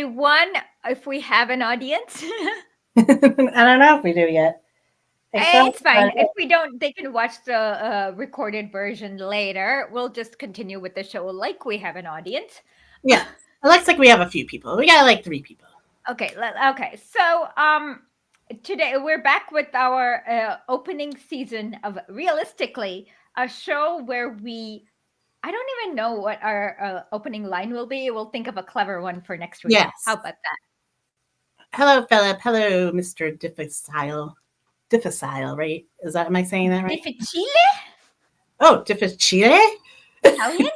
everyone, if we have an audience. I don't know if we do yet. It's fine. If we don't, they can watch the recorded version later. We'll just continue with the show like we have an audience. Yeah, it looks like we have a few people. We got like 3 people. Okay. So today we're back with our opening season of Realistically, a show where I don't even know what our opening line will be. We'll think of a clever one for next week. Yes. How about that? Hello, Philip. Hello, Mr. Difficile, right? Am I saying that right? Difficile? Oh, Difficile? Italian?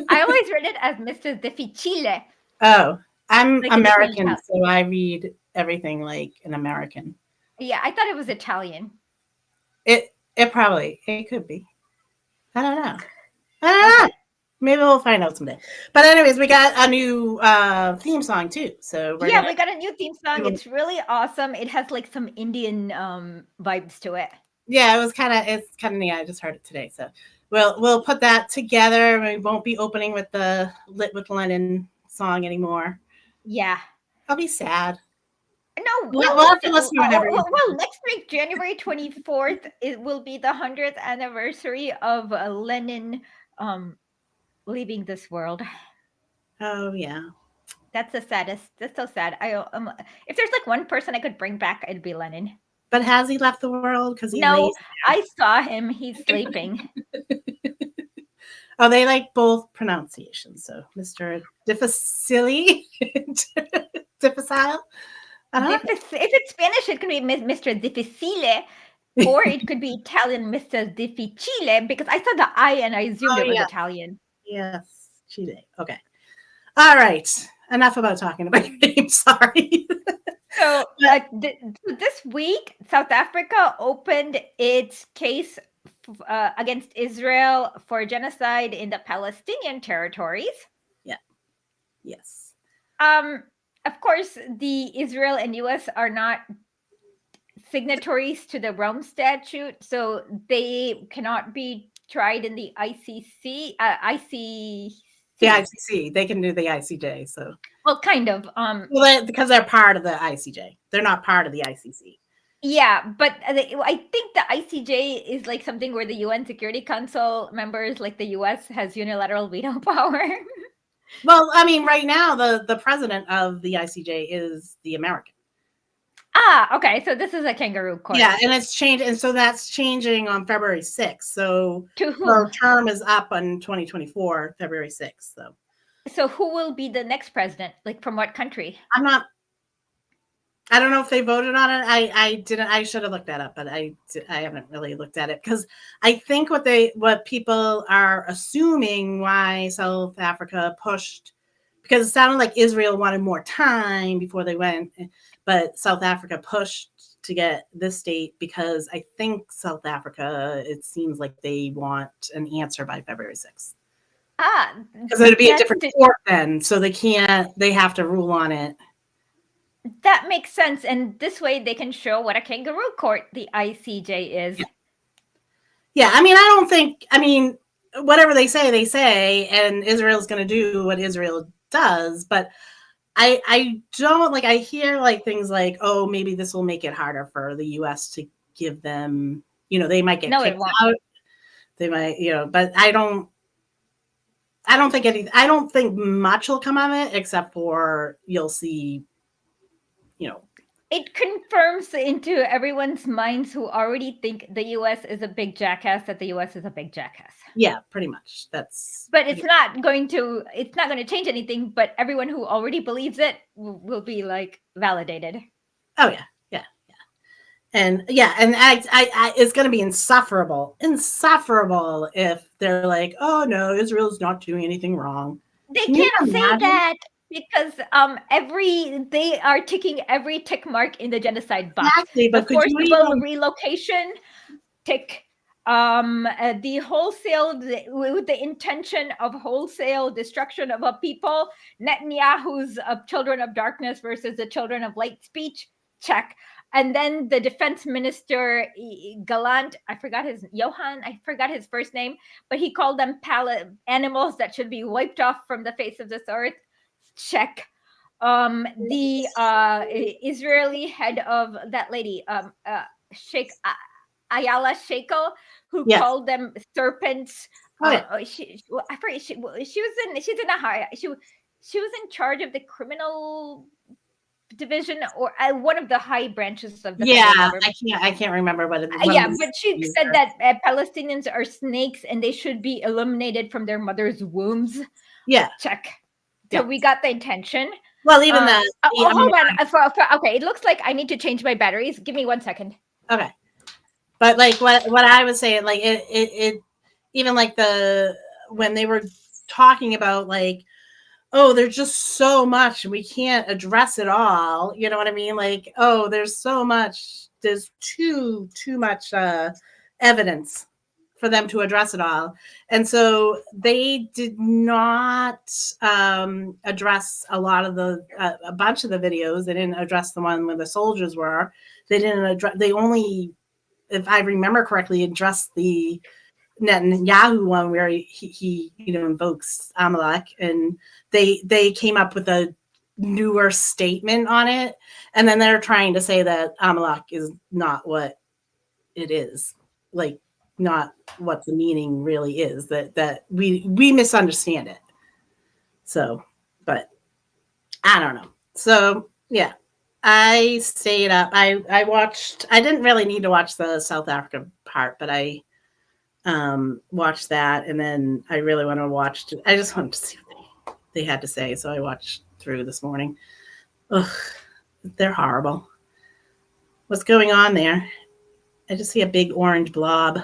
I always read it as Mr. Difficile. Oh, I'm Like American, so I read everything like an American. Yeah, I thought it was Italian. It could be. I don't know. Okay. Maybe we'll find out someday. But anyways, we got a new theme song too. So we got a new theme song. It's really awesome. It has like some Indian vibes to it. Yeah, it's kind of neat. I just heard it today, so we'll put that together. We won't be opening with the Lit with Lenin song anymore. Yeah, I'll be sad. No, we'll have to listen to whatever. Well, next week, January 24th, it will be the 100th anniversary of Lenin leaving this world. Oh yeah, that's the saddest. That's so sad. If there's like one person I could bring back, it'd be Lenin. But has he left the world? Because no, I saw him. He's sleeping. Oh, they like both pronunciations. So Mr. Difficile, Difficile. If it's Spanish, it could be Mr. Difficile, or it could be Italian, Mr. Difficile, because I saw the I and I assumed it was Italian. Yes, Chile. Okay. All right. Enough about talking about your name. Sorry. So this week, South Africa opened its case against Israel for genocide in the Palestinian territories. Yeah. Yes. Of course, the Israel and U.S. are not signatories to the Rome Statute, so they cannot be tried in the ICC. The ICC, they can do the ICJ. So well, kind of. Well, because they're part of the ICJ, they're not part of the ICC. Yeah, but I think the ICJ is like something where the UN Security Council members, like the US, has unilateral veto power. Well, I mean, right now the president of the ICJ is the American. Ah, okay. So this is a kangaroo court. Yeah, and it's changed, and so that's changing on February 6th. So her term is up on 2024, February 6th. So who will be the next president? Like from what country? I don't know if they voted on it. I didn't. I should have looked that up, but I haven't really looked at it because I think what people are assuming why South Africa pushed, because it sounded like Israel wanted more time before they went, but South Africa pushed to get this state because I think South Africa, it seems like they want an answer by February 6th. Because it'd be a different court then, so they have to rule on it. That makes sense, and this way they can show what a kangaroo court the ICJ is. Yeah, I mean, whatever they say, and Israel's going to do what Israel does, but I don't I hear things like, oh, maybe this will make it harder for the U.S. to give them, they might get kicked out. They might, but I don't think much will come of it, except for you'll see, It confirms into everyone's minds who already think the U.S. is a big jackass that the U.S. is a big jackass. Yeah, pretty much. But it's not going to change anything. But everyone who already believes it will be validated. Oh yeah. And I it's going to be insufferable if they're like, oh no, Israel's not doing anything wrong. They can't say that because they are ticking every tick mark in the genocide box. Exactly, but the forcible relocation tick, the wholesale with the intention of wholesale destruction of a people, Netanyahu's children of darkness versus the children of light speech, check. And then the defense minister, Gallant, I forgot his first name, but he called them animals that should be wiped off from the face of this earth. Check. the Israeli head of that lady, Sheikh Ayala Sheiko, who Yes. called them serpents. Oh, yeah. I forget. She's in a high. She was in charge of the criminal division, or one of the high branches of the federal government. I can't remember what it Yeah, but she said that Palestinians are snakes and they should be eliminated from their mother's wombs. Yeah. Check. So we got the intention. Well, even that. Hold on. Okay, it looks like I need to change my batteries. Give me 1 second. Okay. But like what I was saying, like it even like when they were talking about like, oh, there's just so much we can't address it all. You know what I mean? Like, oh, there's so much. There's too much evidence for them to address it all. And so they did not address a lot of a bunch of the videos. They didn't address the one where the soldiers were. They didn't address, they only, if I remember correctly, addressed the Netanyahu one where he invokes Amalek, and they came up with a newer statement on it. And then they're trying to say that Amalek is not what it is. Like, not what the meaning really is, that we misunderstand it. So, but I don't know. So yeah, I stayed up. I didn't really need to watch the South Africa part, but I watched that, and then I really want to watch. I just wanted to see what they had to say, so I watched through this morning. Ugh, they're horrible. What's going on there? I just see a big orange blob.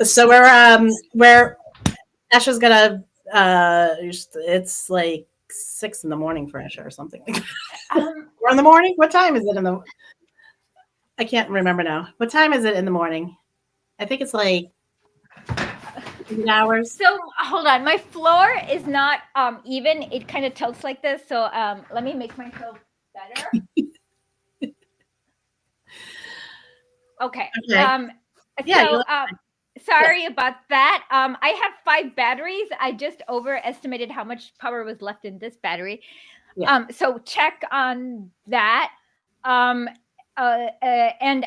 So we're Esha's gonna it's like 6 a.m. for Esha or something. Or in the morning? What time is it in the? I can't remember now. What time is it in the morning? I think it's like 8 hours. So hold on, my floor is not even. It kind of tilts like this. So let me make myself better. Okay. Yeah. Sorry about that. I have 5 batteries. I just overestimated how much power was left in this battery. Yeah. So check on that. And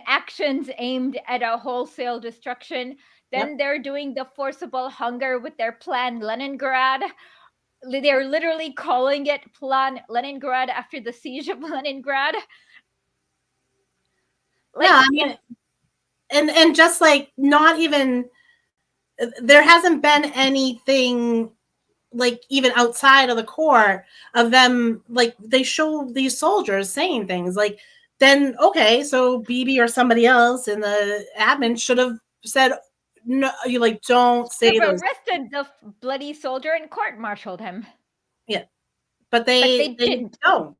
actions aimed at a wholesale destruction. Then they're doing the forcible hunger with their Plan Leningrad. They're literally calling it Plan Leningrad after the siege of Leningrad. Like, yeah, I mean, and just like not even, there hasn't been anything like even outside of the court of them, like they show these soldiers saying things like, then okay, so Bibi or somebody else in the admin should have said, no, you like don't say those. Arrested the bloody soldier and court-martialed him. Yeah, but they didn't.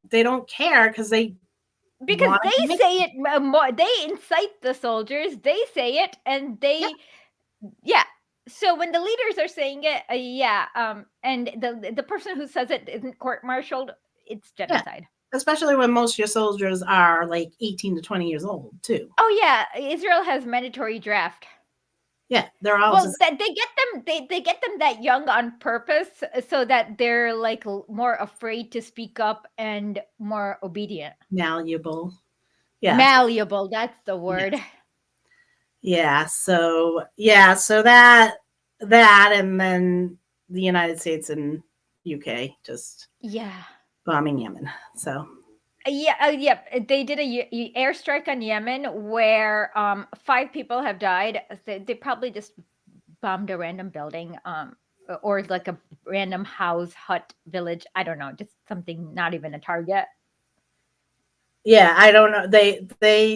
They don't care because they say it more. They incite the soldiers. They say it, and they So when the leaders are saying it, and the person who says it isn't court-martialed, it's genocide. Yeah. Especially when most of your soldiers are like 18 to 20 years old too. Oh yeah, Israel has mandatory draft. Yeah, they're all they get them that young on purpose so that they're like more afraid to speak up and more obedient. Malleable. Yeah. Malleable, that's the word. Yeah. So that and then the United States and UK just bombing Yemen. So they did a airstrike on Yemen where 5 people have died. They probably just bombed a random building or like a random house, hut, village. I don't know, just something not even a target. Yeah, I don't know. They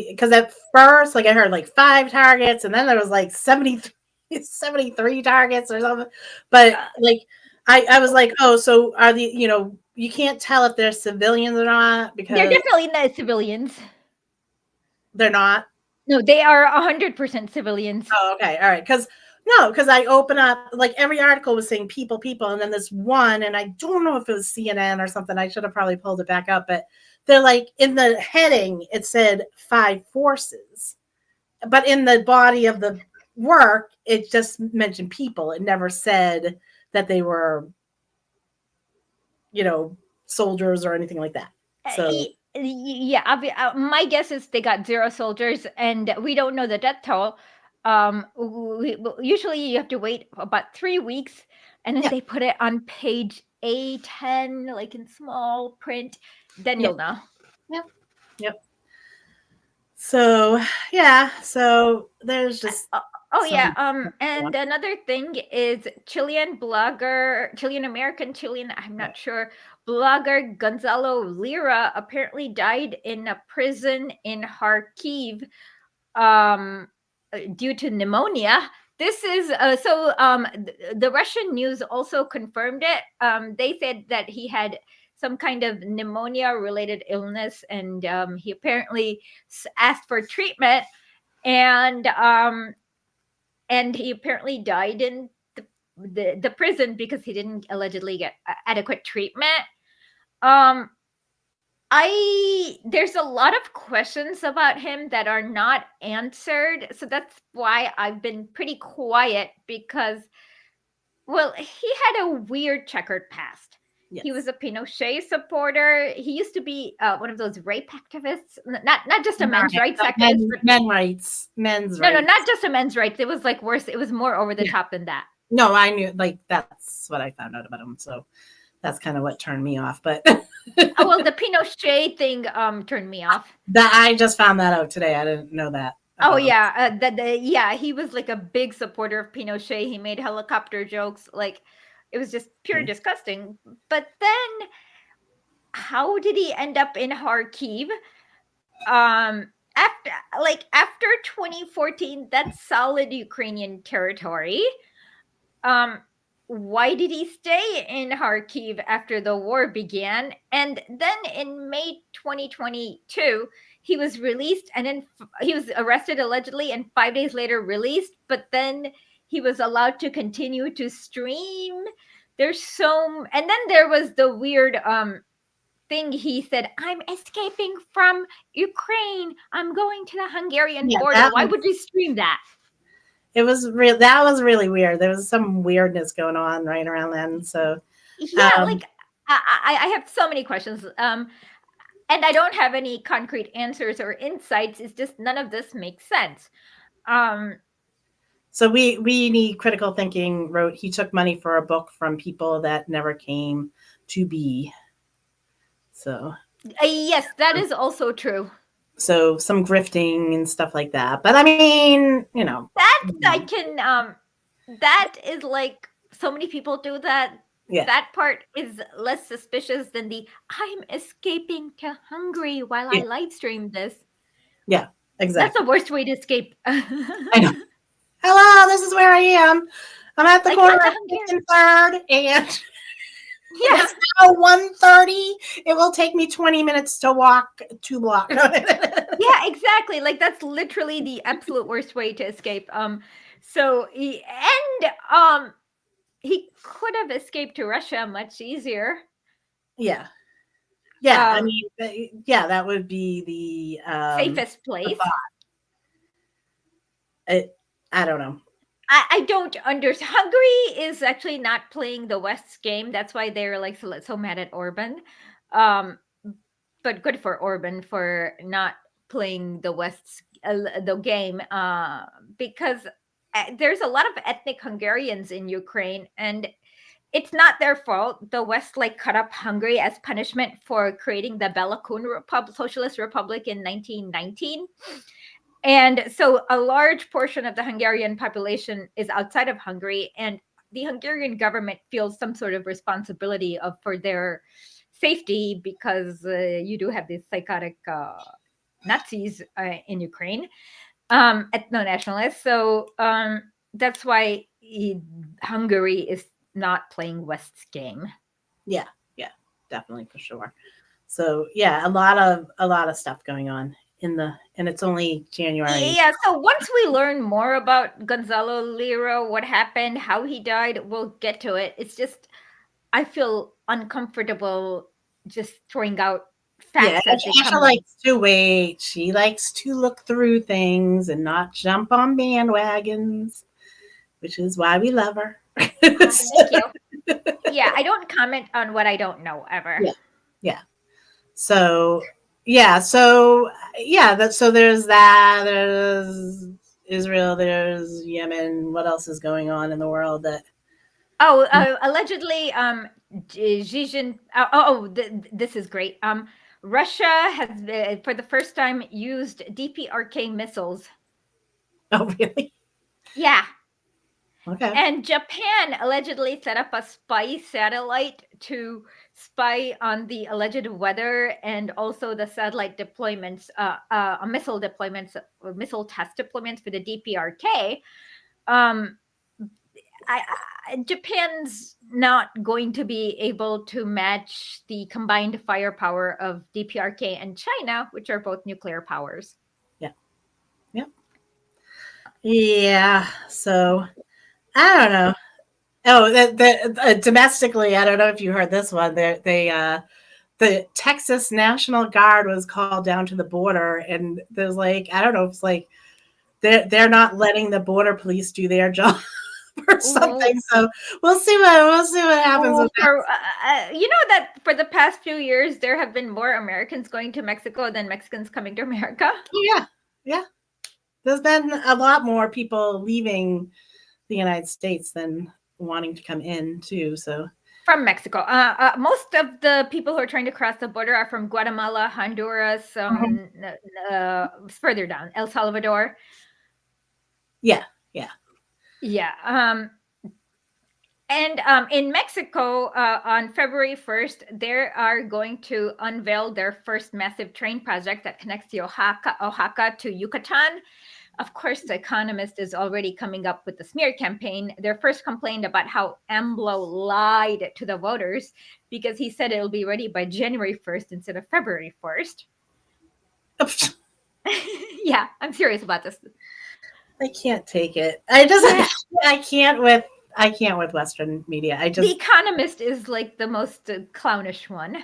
because at first, like I heard like 5 targets, and then there was like 73 targets or something. But like I was like, oh, so are the you can't tell if they're civilians or not because they're definitely not civilians. They're not. No, they are 100% civilians. Oh, okay, all right. Because I open up, like every article was saying people, and then this one, and I don't know if it was CNN or something. I should have probably pulled it back up, but they're like in the heading it said 5 forces, but in the body of the work it just mentioned people. It never said that they were soldiers or anything like that. So Yeah, my guess is they got 0 soldiers, and we don't know the death toll. Usually you have to wait about 3 weeks, and if Yeah. they put it on page A10, like in small print, then Yeah. you'll know. Yep. So yeah, so there's just yeah. some And another thing is Chilean American, I'm not sure, blogger Gonzalo Lira apparently died in a prison in Kharkiv, due to pneumonia. This is the Russian news also confirmed it. They said that he had some kind of pneumonia related illness, and he apparently asked for treatment, and he apparently died in the prison because he didn't allegedly get adequate treatment. There's a lot of questions about him that are not answered, so that's why I've been pretty quiet, because, well, he had a weird checkered past. Yes. He was a Pinochet supporter. He used to be one of those rape activists, not just a men's rights activist, but men's rights. No, not just a men's rights. It was like worse. It was more over the top than that. No, I knew, like, that's what I found out about him. So that's kind of what turned me off. But well, the Pinochet thing turned me off. That I just found that out today. I didn't know that. Oh yeah, he was like a big supporter of Pinochet. He made helicopter jokes. Like, it was just pure disgusting. But then, how did he end up in Kharkiv? After 2014, that's solid Ukrainian territory. Why did he stay in Kharkiv after the war began? And then in May 2022, he was released, and then he was arrested allegedly, and 5 days later released. But then he was allowed to continue to stream. And then there was the weird thing. He said, "I'm escaping from Ukraine. I'm going to the Hungarian border." Why would you stream that? It was real. That was really weird. There was some weirdness going on right around then. So yeah, I have so many questions. And I don't have any concrete answers or insights. It's just none of this makes sense. So we need critical thinking. Wrote he took money for a book from people that never came to be. So yes, that is also true. So some grifting and stuff like that. But I mean, that is like, so many people do that. Yeah. That part is less suspicious than the "I'm escaping to Hungary while I live stream this." Yeah, exactly. That's the worst way to escape. I know. Hello, this is where I am. I'm at the corner of 5th and 3rd, and it's now 1:30. It will take me 20 minutes to walk 2 blocks. Yeah, exactly. Like, that's literally the absolute worst way to escape. He could have escaped to Russia much easier. Yeah. I mean, that would be the safest place. I don't know. I don't understand. Hungary is actually not playing the West's game. That's why they're like so mad at Orban. But good for Orban for not playing the West's the game, because there's a lot of ethnic Hungarians in Ukraine, and it's not their fault. The West cut up Hungary as punishment for creating the Belakoon Socialist Republic in 1919. And so a large portion of the Hungarian population is outside of Hungary, and the Hungarian government feels some sort of responsibility for their safety, because you do have these psychotic Nazis in Ukraine, ethno-nationalists. So that's why Hungary is not playing West's game. Yeah, definitely, for sure. So yeah, a lot of stuff going on and it's only January. Yeah, so once we learn more about Gonzalo Lira, what happened, how he died, we'll get to it. It's just, I feel uncomfortable just throwing out facts. Yeah, Esha likes to wait. She likes to look through things and not jump on bandwagons, which is why we love her. Thank you. Yeah, I don't comment on what I don't know ever. Yeah. Yeah. So yeah, so yeah, so there's that. There's Israel. There's Yemen. What else is going on in the world that? Oh, allegedly, this is great. Russia has, for the first time, used DPRK missiles. Oh, really? Yeah. Okay. And Japan allegedly set up a spy satellite to spy on the alleged weather and also the satellite deployments, missile deployments, or missile test deployments for the DPRK. Japan's not going to be able to match the combined firepower of DPRK and China, which are both nuclear powers. Yeah. Yeah. Yeah. So I don't know. Oh, domestically, I don't know if you heard this one. The Texas National Guard was called down to the border, and there's like, I don't know, it's like they're not letting the border police do their job or something. So we'll see what happens with that. You know that for the past few years there have been more Americans going to Mexico than Mexicans coming to America. Oh, yeah, yeah. There's been a lot more people leaving the United States than wanting to come in too. So from Mexico, most of the people who are trying to cross the border are from Guatemala, Honduras, further down, El Salvador. Yeah. And in Mexico, on February 1st, they are going to unveil their first massive train project that connects Oaxaca to Yucatan. Of course, The Economist is already coming up with the smear campaign. Their first complained about how AMLO lied to the voters because he said it'll be ready by January 1st instead of February 1st. Yeah, I'm serious about this. I can't take it. I can't with Western media. The Economist is like the most clownish one.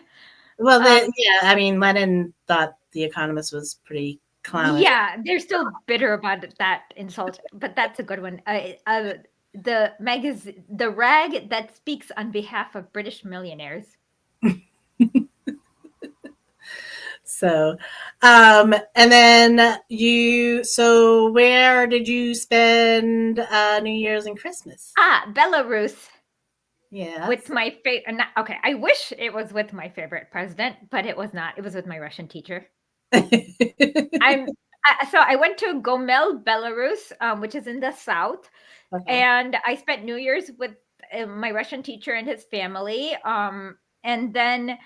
Well, yeah, I mean, Lenin thought The Economist was pretty clownish. Yeah, they're still bitter about that insult, but that's a good one. The rag that speaks on behalf of British millionaires. So, and then so where did you spend New Year's and Christmas? Belarus. Yeah. With my favorite, okay, I wish it was with my favorite president, but it was not. It was with my Russian teacher. So I went to Gomel, Belarus, which is in the south, and I spent New Year's with my Russian teacher and his family. And then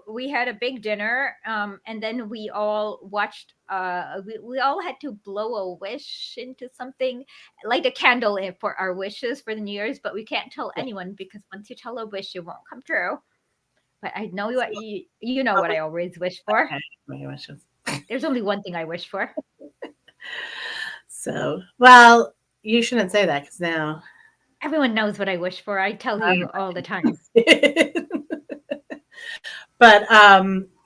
we had a big dinner, and then we all watched. We all had to blow a wish into something, light a candle for our wishes for the New Year's, but we can't tell anyone because once you tell a wish, it won't come true. But I know what you know what I always wish for. My wishes. There's only one thing I wish for. So, well, you shouldn't say that because now everyone knows what I wish for. I tell you all the time. But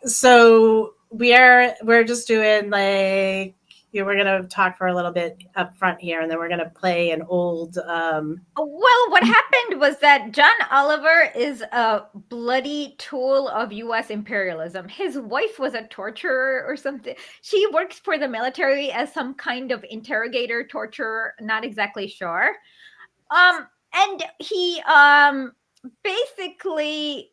so we're just doing like, we're gonna talk for a little bit up front here, and then we're gonna play an old. Well, what happened was that John Oliver is a bloody tool of U.S. imperialism. His wife was a torturer or something. She works for the military as some kind of interrogator, torturer. Not exactly sure. And he basically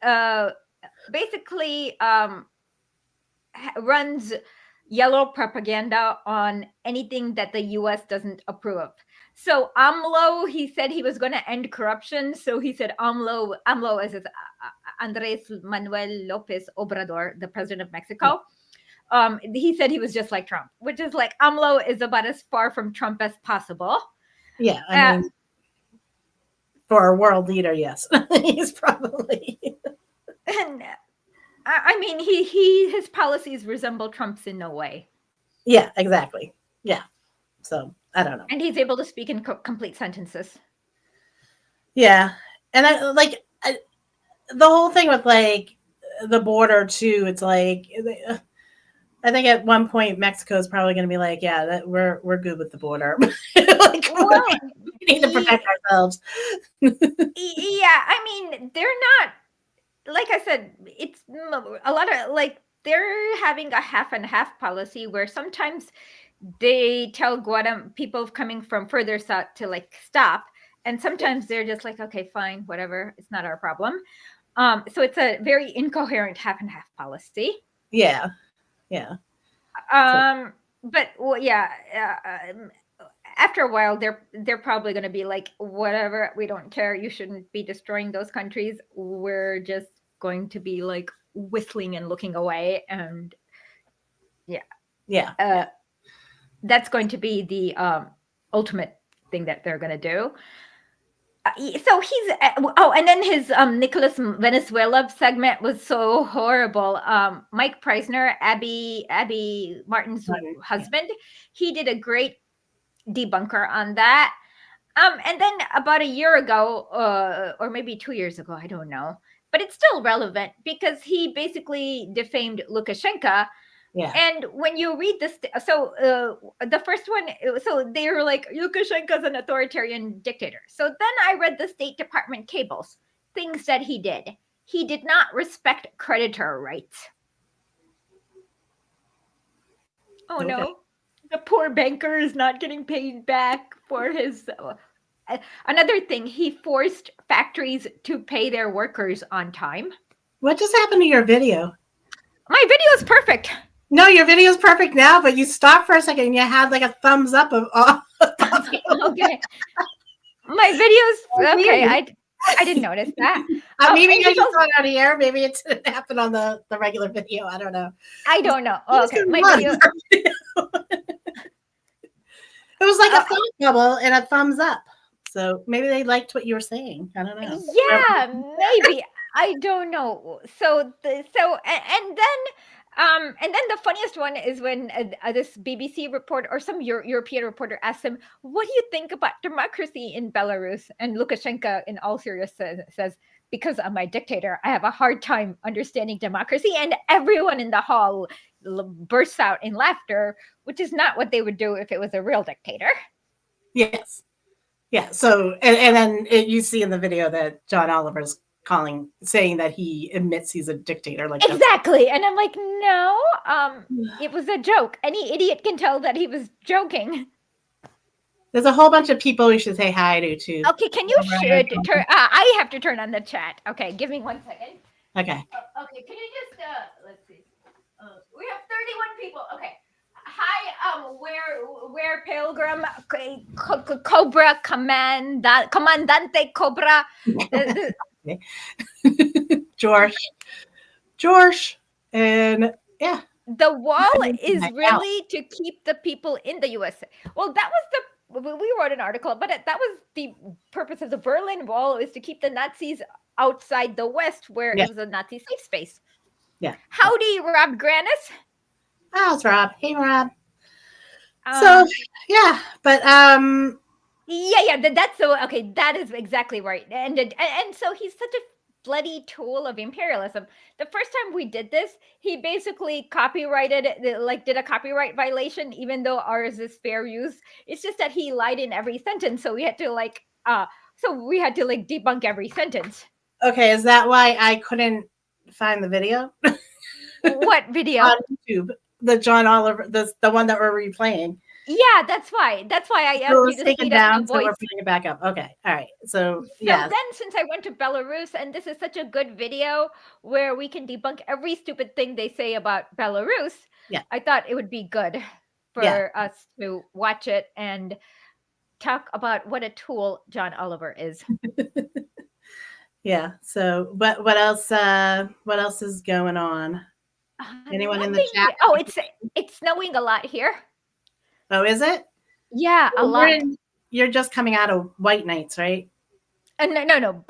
runs yellow propaganda on anything that the U.S. doesn't approve of. So AMLO, he said he was going to end corruption. So he said AMLO is Andrés Manuel López Obrador, the president of Mexico. He said he was just like Trump, which is like AMLO is about as far from Trump as possible. Yeah, I mean, for a world leader, yes, he's probably. And I mean, his policies resemble Trump's in no way. Yeah, exactly. Yeah. So I don't know. And he's able to speak in complete sentences. Yeah, and the whole thing with like the border too. It's like I think at one point Mexico is probably going to be like, yeah, we're good with the border. We need to protect ourselves. Yeah, I mean, they're not, like I said, it's a lot of like they're having a half and half policy where sometimes they tell people coming from further south to like stop, and sometimes they're just like, okay, fine, whatever, it's not our problem. So it's a very incoherent half and half policy. Yeah. But well, yeah, after a while, they're probably going to be like, whatever, we don't care. You shouldn't be destroying those countries. We're just going to be like whistling and looking away, and that's going to be the ultimate thing that they're going to do. So he's and then his Nicholas Venezuela segment was so horrible. Mike Preisner, Abby Martin's husband, he did a great debunker on that. And then about a year ago, or maybe 2 years ago, I don't know, but it's still relevant because he basically defamed Lukashenko. Yeah. And when you read this, so the first one, so they were like, Lukashenko's an authoritarian dictator. So then I read the State Department cables, things that he did. He did not respect creditor rights. Oh, okay. No. The poor banker is not getting paid back for his... Another thing, he forced factories to pay their workers on time. What just happened to your video? My video is perfect. No, your video is perfect now, but you stopped for a second and you had like a thumbs up of okay. My video's okay. I didn't notice that. Maybe I just saw it on the air. Maybe it didn't happen on the regular video. I don't know. I don't know. Okay, my video. It was like a thought bubble and a thumbs up. So maybe they liked what you were saying. I don't know. Yeah, maybe. I don't know. And then the funniest one is when this BBC reporter or some European reporter asked him, "What do you think about democracy in Belarus?" And Lukashenko, in all seriousness, says, "Because I'm a dictator, I have a hard time understanding democracy." And everyone in the hall bursts out in laughter, which is not what they would do if it was a real dictator. Yes. Yeah. So, and then you see in the video that John Oliver's saying that he admits he's a dictator. Like exactly. And I'm like, no, it was a joke. Any idiot can tell that he was joking. There's a whole bunch of people we should say hi to too. Okay, can you turn? I have to turn on the chat. Okay, give me 1 second. Okay. Okay, can you just let's see. We have 31 people. Okay. Hi, where Pilgrim, Cobra, Comandante Cobra. George, and yeah. The wall is really to keep the people in the USA. Well, that was we wrote an article, but that was the purpose of the Berlin Wall, is to keep the Nazis outside the West, where it was a Nazi safe space. Yeah. Howdy, Rob Granis. How's Rob? Hey, Rob. So yeah, but that's so okay. That is exactly right, and so he's such a bloody tool of imperialism. The first time we did this, he basically copyrighted, like did a copyright violation, even though ours is fair use. It's just that he lied in every sentence, so we had to debunk every sentence. Okay, is that why I couldn't find the video? What video? On YouTube. The John Oliver, the one that we're replaying. Yeah, that's why I asked you to take it down, so we're putting it back up. Okay, all right. So then, since I went to Belarus, and this is such a good video where we can debunk every stupid thing they say about Belarus, I thought it would be good for us to watch it and talk about what a tool John Oliver is. Yeah. So, what else? What else is going on? Anyone in the chat? Oh, it's snowing a lot here. Oh, is it? Yeah, a lot. You're just coming out of white nights, right? No.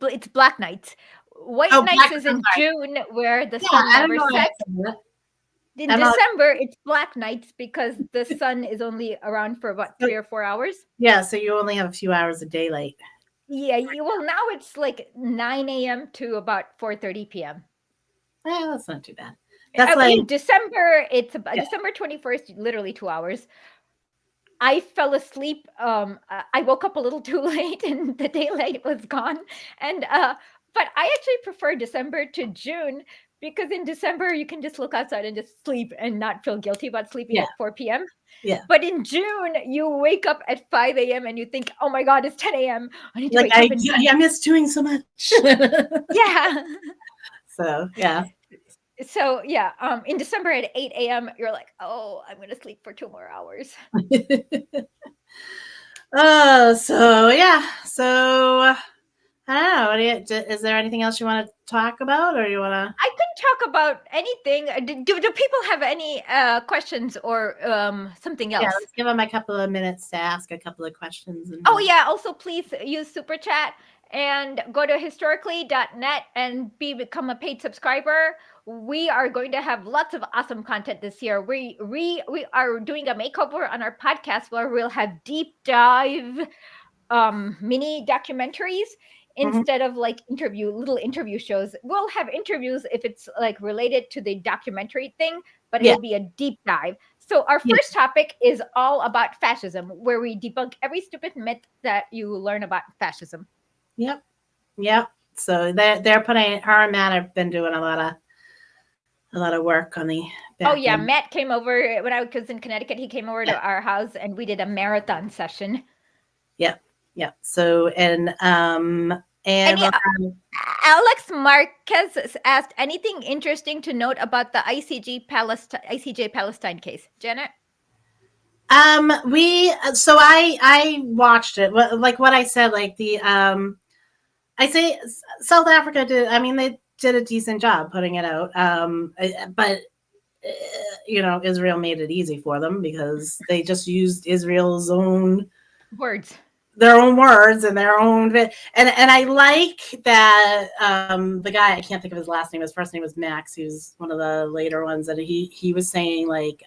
It's black nights. White nights is in June, where the sun never sets. In December, it's black nights because the sun is only around for about 3 or 4 hours. Yeah, so you only have a few hours of daylight. Yeah, well, now it's like 9 a.m. to about 4:30 p.m. Yeah, that's not too bad. That's in December, it's December 21st, literally 2 hours. I fell asleep. I woke up a little too late, and the daylight was gone. And but I actually prefer December to June because in December you can just look outside and just sleep and not feel guilty about sleeping Yeah. at 4 p.m. Yeah. But in June, you wake up at 5 a.m. and you think, "Oh my God, it's 10 a.m. I need to Like wake up and I miss doing so much. yeah." So yeah. So yeah, in December at 8 a.m., you're like, "Oh, I'm gonna sleep for 2 more hours." So yeah. So I don't know. Is there anything else you want to talk about, or you want to? I can talk about anything. Do people have any questions or something Yeah, else? let's give them a couple of minutes to ask a couple of questions. And Oh yeah, also please use super chat and go to historically.net and become a paid subscriber. We are going to have lots of awesome content this year. We are doing a makeover on our podcast where we'll have deep dive mini documentaries instead of like little interview shows. We'll have interviews if it's like related to the documentary thing, but yeah, it'll be a deep dive. So our yeah, first topic is all about fascism, where we debunk every stupid myth that you learn about fascism. yep, yep. So they're putting her and Matt have been doing a lot of work on the Oh back yeah, end. Matt came over when I was in Connecticut. He came over to Yeah, our house and we did a marathon session. yeah, yeah. So and Any we'll have, Alex Marquez asked anything interesting to note about the ICJ Palestine case. Janet? I watched it. Like what I said, like I say South Africa did. I mean, they did a decent job putting it out. But Israel made it easy for them because they just used Israel's own Words. their own words and their own and I like that the guy, I can't think of his last name, his first name was Max, he was one of the later ones, and he was saying like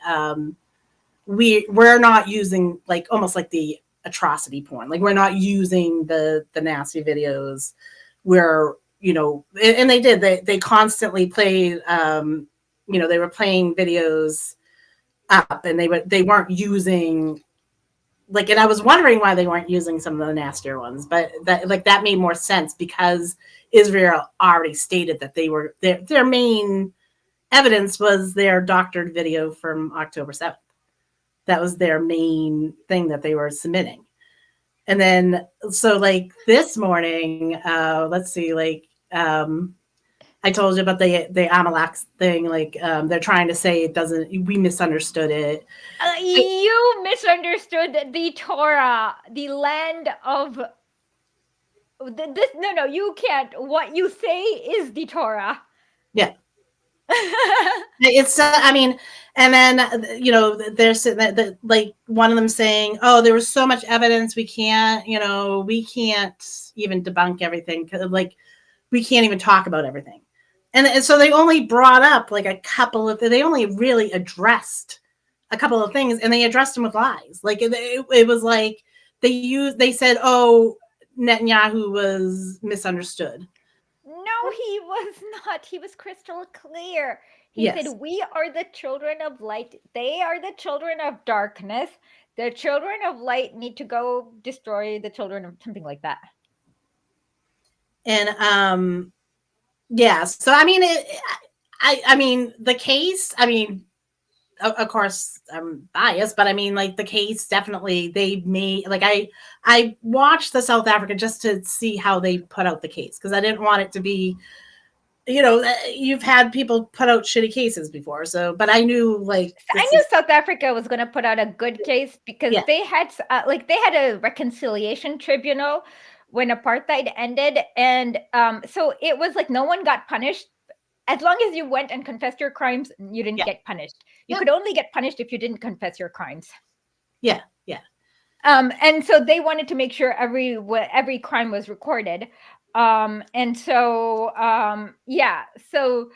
we're not using like almost like the atrocity porn, like we're not using the nasty videos where and they did, they constantly played they were playing videos up, and they weren't using like, and I was wondering why they weren't using some of the nastier ones, but that made more sense because Israel already stated that they were their main evidence was their doctored video from October 7th. That was their main thing that they were submitting. And then so like this morning, let's see, like I told you about the Amalek thing. Like they're trying to say it doesn't. We misunderstood it. You misunderstood the Torah, the land of this. No, you can't. What you say is the Torah. Yeah, it's. I mean, and then they're sitting there, like one of them saying, "Oh, there was so much evidence. We can't even debunk everything. Like we can't even talk about everything." And so they only brought up like a couple of. They only really addressed a couple of things, and they addressed them with lies. Like it was like they said, "Oh, Netanyahu was misunderstood." No, he was not. He was crystal clear. He said, Yes. "We are the children of light. They are the children of darkness. The children of light need to go destroy the children of something like that." And yeah, so I mean I mean the case, I mean of course I'm biased, but I mean like the case definitely they made, like I watched the South Africa just to see how they put out the case, because I didn't want it to be, you've had people put out shitty cases before, so but I knew like I this knew is South Africa was going to put out a good case because yeah, they had they had a reconciliation tribunal when apartheid ended, and so it was like no one got punished. As long as you went and confessed your crimes, you didn't yeah, get punished. You yeah, could only get punished if you didn't confess your crimes. yeah, yeah, And so they wanted to make sure every crime was recorded. And so yeah, so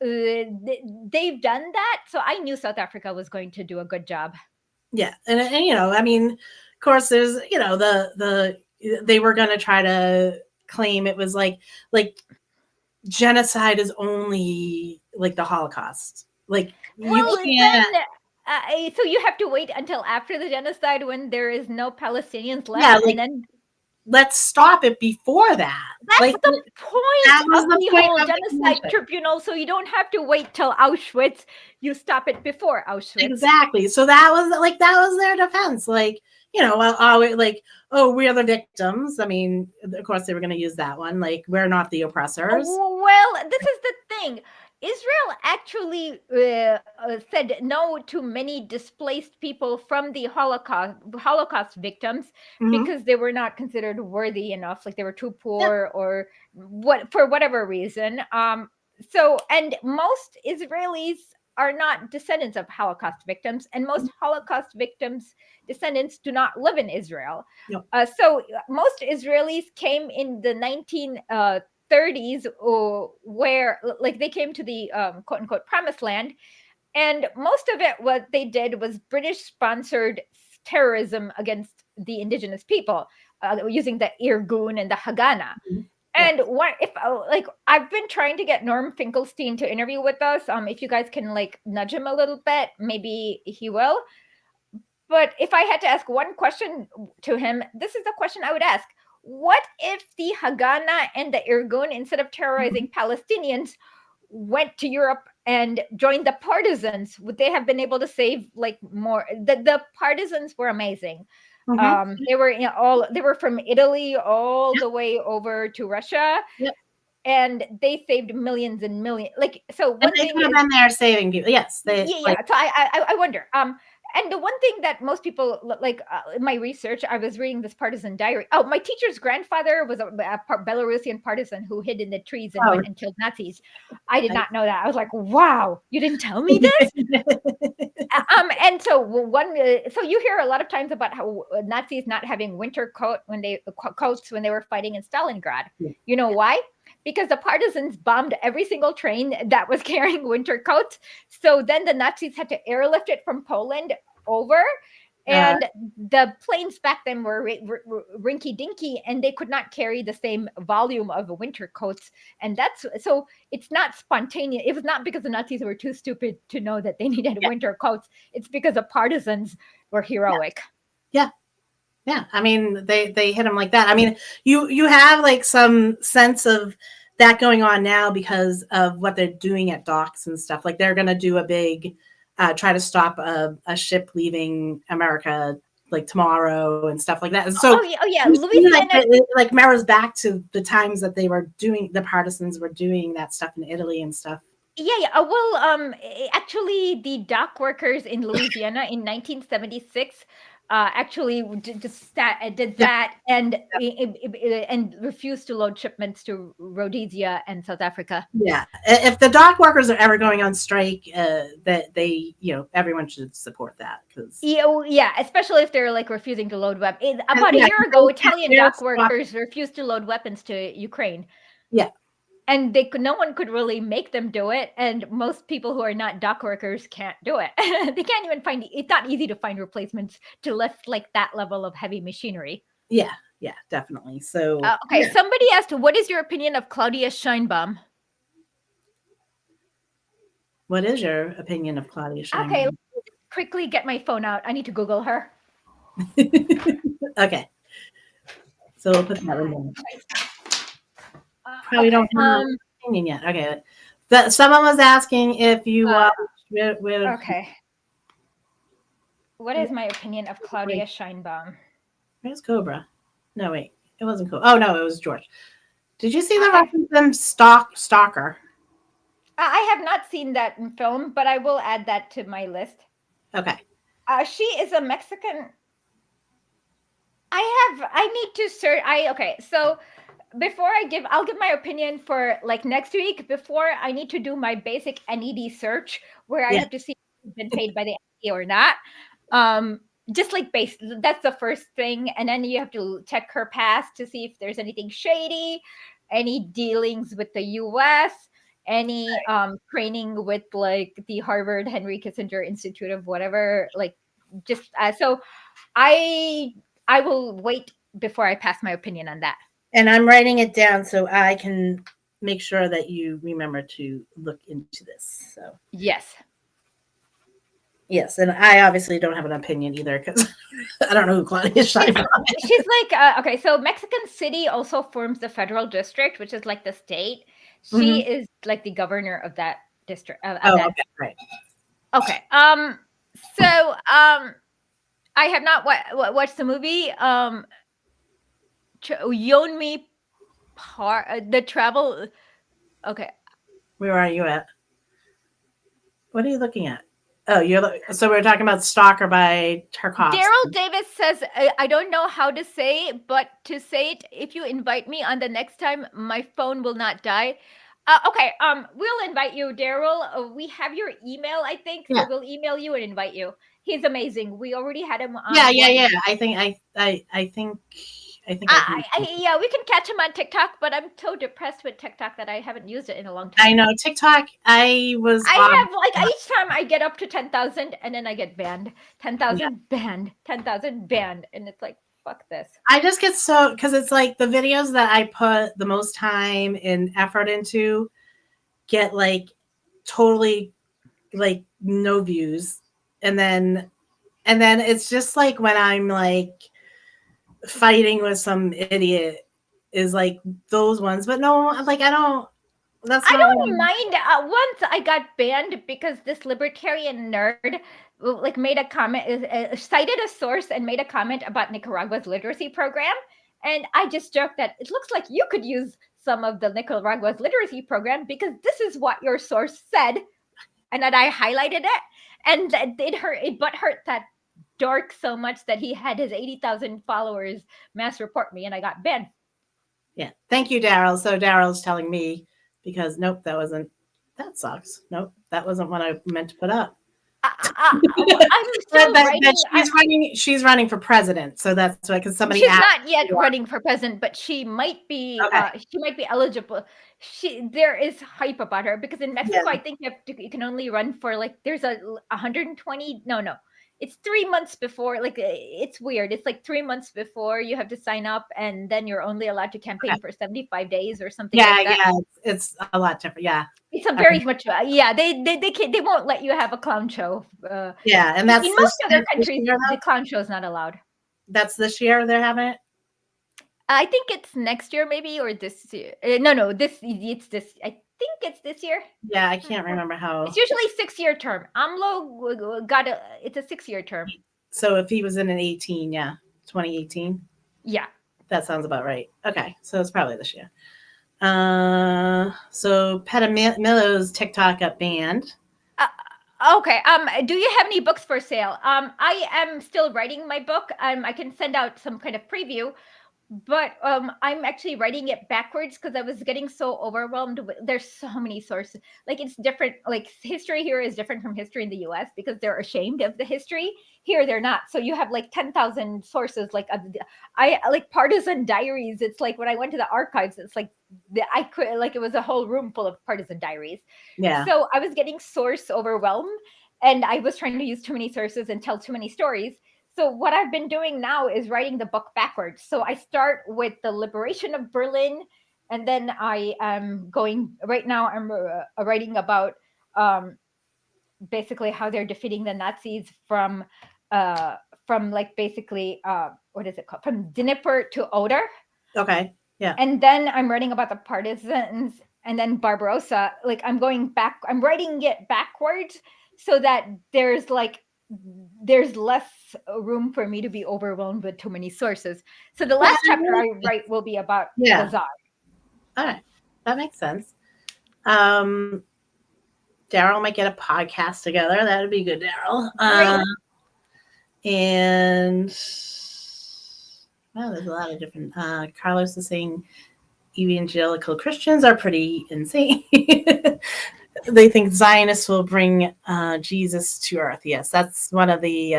they've done that. So I knew South Africa was going to do a good job. yeah. And I mean, of course there's they were going to try to claim it was like genocide is only like the Holocaust. Like you Well, can't. So you have to wait until after the genocide when there is no Palestinians left, Yeah, like, and then let's stop it before that. that's Like, the point that was of the the point whole of the genocide convention. tribunal. So you don't have to wait till Auschwitz. You stop it before Auschwitz. Exactly. So that was their defense. Like, like, oh, we're the victims. I mean, of course they were going to use that one. Like, we're not the oppressors. Well, this is the thing. Israel actually said no to many displaced people from the Holocaust victims because they were not considered worthy enough, like they were too poor or for whatever reason. So, and most Israelis are not descendants of Holocaust victims, and most Holocaust victims' descendants do not live in Israel. Yep. So most Israelis came in the 1930s, where like they came to the quote unquote promised land, and most of it what they did was British sponsored terrorism against the indigenous people, using the Irgun and the Haganah. And what if like I've been trying to get Norm Finkelstein to interview with us. If you guys can like nudge him a little bit, maybe he will. But if I had to ask one question to him, this is the question I would ask. What if the Haganah and the Irgun, instead of terrorizing Palestinians, went to Europe and joined the partisans? Would they have been able to save like more? The partisans were amazing. They were they were from Italy all the way over to Russia. Yep. And they saved millions and millions. Like, so one And they thing could have is, been there saving people. Yes, they. yeah. Like, So I wonder. And the one thing that most people like in my research, I was reading this partisan diary. Oh, my teacher's grandfather was a Belarusian partisan who hid in the trees and went and killed Nazis. I did not know that. I was like, wow, you didn't tell me this. And so so you hear a lot of times about how Nazis not having winter coats when they were fighting in Stalingrad. Yeah. You know why? Because the partisans bombed every single train that was carrying winter coats. So then the Nazis had to airlift it from Poland over. And the planes back then were rinky dinky, and they could not carry the same volume of winter coats. And that's so it's not spontaneous. It was not because the Nazis were too stupid to know that they needed winter coats. It's because the partisans were heroic. Yeah. Yeah. I mean, they hit them like that. I mean, you have like some sense of that going on now because of what they're doing at docks and stuff. Like they're going to do a big try to stop a ship leaving America like tomorrow and stuff like that. And so Louisiana, like mirrors back to the times that the partisans were doing that stuff in Italy and stuff. Yeah. Well, actually, the dock workers in Louisiana in 1976 actually did that and refused to load shipments to Rhodesia and South Africa. Yeah, if the dock workers are ever going on strike, that they, everyone should support that because yeah, especially if they're like refusing to load weapons. About a year ago, Italian dock workers refused to load weapons to Ukraine. Yeah. And no one could really make them do it. And most people who are not dock workers can't do it. They can't even it's not easy to find replacements to lift like that level of heavy machinery. Yeah, definitely. So, okay. Yeah. Somebody asked, what is your opinion of Claudia Sheinbaum? What is your opinion of Claudia Sheinbaum? Okay, let me quickly get my phone out. I need to Google her. Okay. So we'll put that one down. Probably don't have an opinion yet. Okay. Someone was asking if you watched okay. What is my opinion of Claudia Sheinbaum? Where's Cobra? No, wait. It wasn't Cobra. Oh, no, it was George. Did you see the reference to Stalker? I have not seen that in film, but I will add that to my list. Okay. She is a Mexican. I need to search. Okay. So before I'll give my opinion for like next week. Before I need to do my basic NED search where I have to see if it's been paid by the NED or not. Just like that's the first thing. And then you have to check her past to see if there's anything shady, any dealings with the US, any training with like the Harvard Henry Kissinger Institute of whatever, like just so I will wait before I pass my opinion on that. And I'm writing it down so I can make sure that you remember to look into this. So yes. Yes, and I obviously don't have an opinion either because I don't know who Claudia Schiffer is. She's like, okay, so Mexican City also forms the federal district, which is like the state. She Mhm. is like the governor of that district. Of Oh, that. okay, right. Okay. So I have not watched the movie. Yonmi the travel. Okay. Where are you at? What are you looking at? Oh, so we're talking about Stalker by Tarkovsky. Daryl Davis says, I don't know how to say, but to say it, if you invite me on the next time, my phone will not die. Okay, we'll invite you, Daryl. We have your email, I think, so Yeah. we'll email you and invite you. He's amazing. We already had him on. Yeah. I think Yeah, we can catch him on TikTok, but I'm so depressed with TikTok that I haven't used it in a long I time. know TikTok. I have like each time I get up to 10,000 and then I get banned. 10,000 banned, 10,000 banned, and it's like fuck this. I just get so because it's like the videos that I put the most time and effort into get like totally like no views, and then it's just like when I'm like fighting with some idiot is like those ones, but no, like I don't. That's I not don't mind. Once I got banned because this libertarian nerd like made a comment, cited a source and made a comment about Nicaragua's literacy program, and I just joked that it looks like you could use some of the Nicaragua's literacy program because this is what your source said, and that I highlighted it, and it but hurt that dork so much that he had his 80,000 followers mass report me, and I got banned. Yeah, thank you, Daryl. So Daryl's telling me because nope, that sucks. Nope, that wasn't what I meant to put up. I'm still writing. She's running for president, so that's why. Because somebody she's asked not yet running for president, but she might be. Okay. She might be eligible. There is hype about her because in Mexico, Yeah. I think you can only run for like there's a 120. No, it's 3 months before. Like it's weird. It's like 3 months before you have to sign up, and then you're only allowed to campaign for 75 days or something like that. Yeah, it's a lot different. Yeah. It's a very much yeah. They can't, they won't let you have a clown show. Yeah, and that's in most other countries the clown show is not allowed. That's this year they're having it. I think it's next year, maybe, or this year. No, it's this. I think it's this year. Yeah, I can't remember how. It's usually 6-year term. AMLO it's a 6-year term. So if he was in an 18, yeah, 2018. Yeah, that sounds about right. Okay, so it's probably this year. So Petamillo's TikTok got banned. Okay. Do you have any books for sale? I am still writing my book. I can send out some kind of preview, but I'm actually writing it backwards because I was getting so overwhelmed there's so many sources. Like it's different, like history here is different from history in the US because they're ashamed of the history. Here they're not. So you have like 10,000 sources. Like I like partisan diaries. It's like when I went to the archives, it's like I could like it was a whole room full of partisan diaries. Yeah. So I was getting source overwhelmed and I was trying to use too many sources and tell too many stories. So what I've been doing now is writing the book backwards. So I start with the liberation of Berlin, and then I am going right now. I'm writing about basically how they're defeating the Nazis from like basically what is it called, from Dnieper to Oder. Okay. Yeah. And then I'm writing about the partisans, and then Barbarossa. Like I'm going back. I'm writing it backwards so that there's less room for me to be overwhelmed with too many sources. So the last chapter I write will be about the Tsar. All right, that makes sense. Daryl might get a podcast together. That would be good, Daryl. And wow, there's a lot of different. Carlos is saying evangelical Christians are pretty insane. They think Zionists will bring Jesus to earth. Yes, that's one of the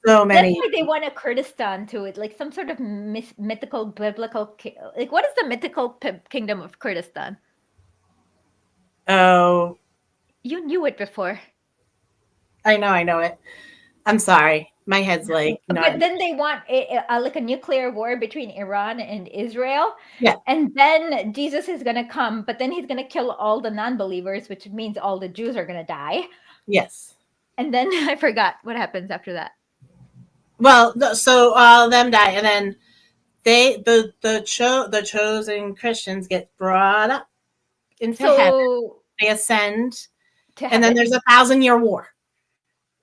so many. That's why they want a Kurdistan to it, like some sort of mythical biblical. Like, what is the mythical kingdom of Kurdistan? Oh, you knew it before. I know it. I'm sorry, my head's like. But then they want like a nuclear war between Iran and Israel. Yeah. And then Jesus is going to come, but then he's going to kill all the non-believers, which means all the Jews are going to die. Yes. And then I forgot what happens after that. Well, so all of them die, and then the chosen Christians get brought up into heaven. So They ascend, to and then heaven. there's a 1,000-year war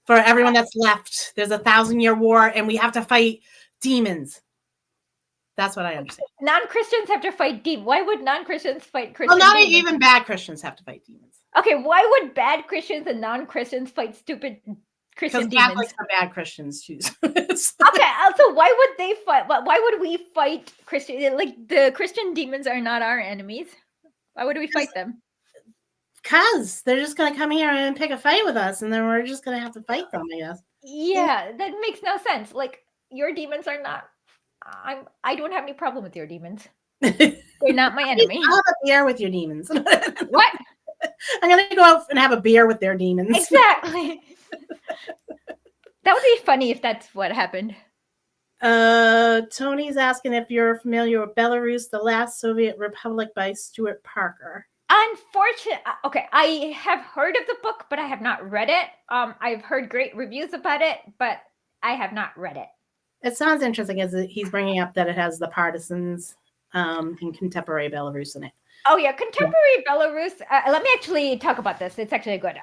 for everyone that's left. There's a 1,000-year war, and we have to fight demons. That's what I understand. Non-Christians have to fight demons. Why would non-Christians fight Well, Christian not demons? even bad Christians have to fight demons. Okay, why would bad Christians and non-Christians fight stupid Christian Because demons? Catholics are bad Christians too. Okay, also, why would they fight? Why would we fight Christian? Like, the Christian demons are not our enemies. Why would we fight them? Because they're just going to come here and pick a fight with us, and then we're just going to have to fight them, I guess. Yeah, that makes no sense. Like, your demons are not. I don't have any problem with your demons. They're not my enemy. I'll have a beer with your demons. What? I'm going to go out and have a beer with their demons. Exactly. That would be funny if that's what happened. Tony's asking if you're familiar with Belarus, the last Soviet republic by Stuart Parker. Unfortunately, okay, I have heard of the book, but I have not read it. I've heard great reviews about it, but I have not read it. It sounds interesting as he's bringing up that it has the partisans in contemporary Belarus in it. Oh yeah, contemporary Belarus. Let me actually talk about this. It's actually good.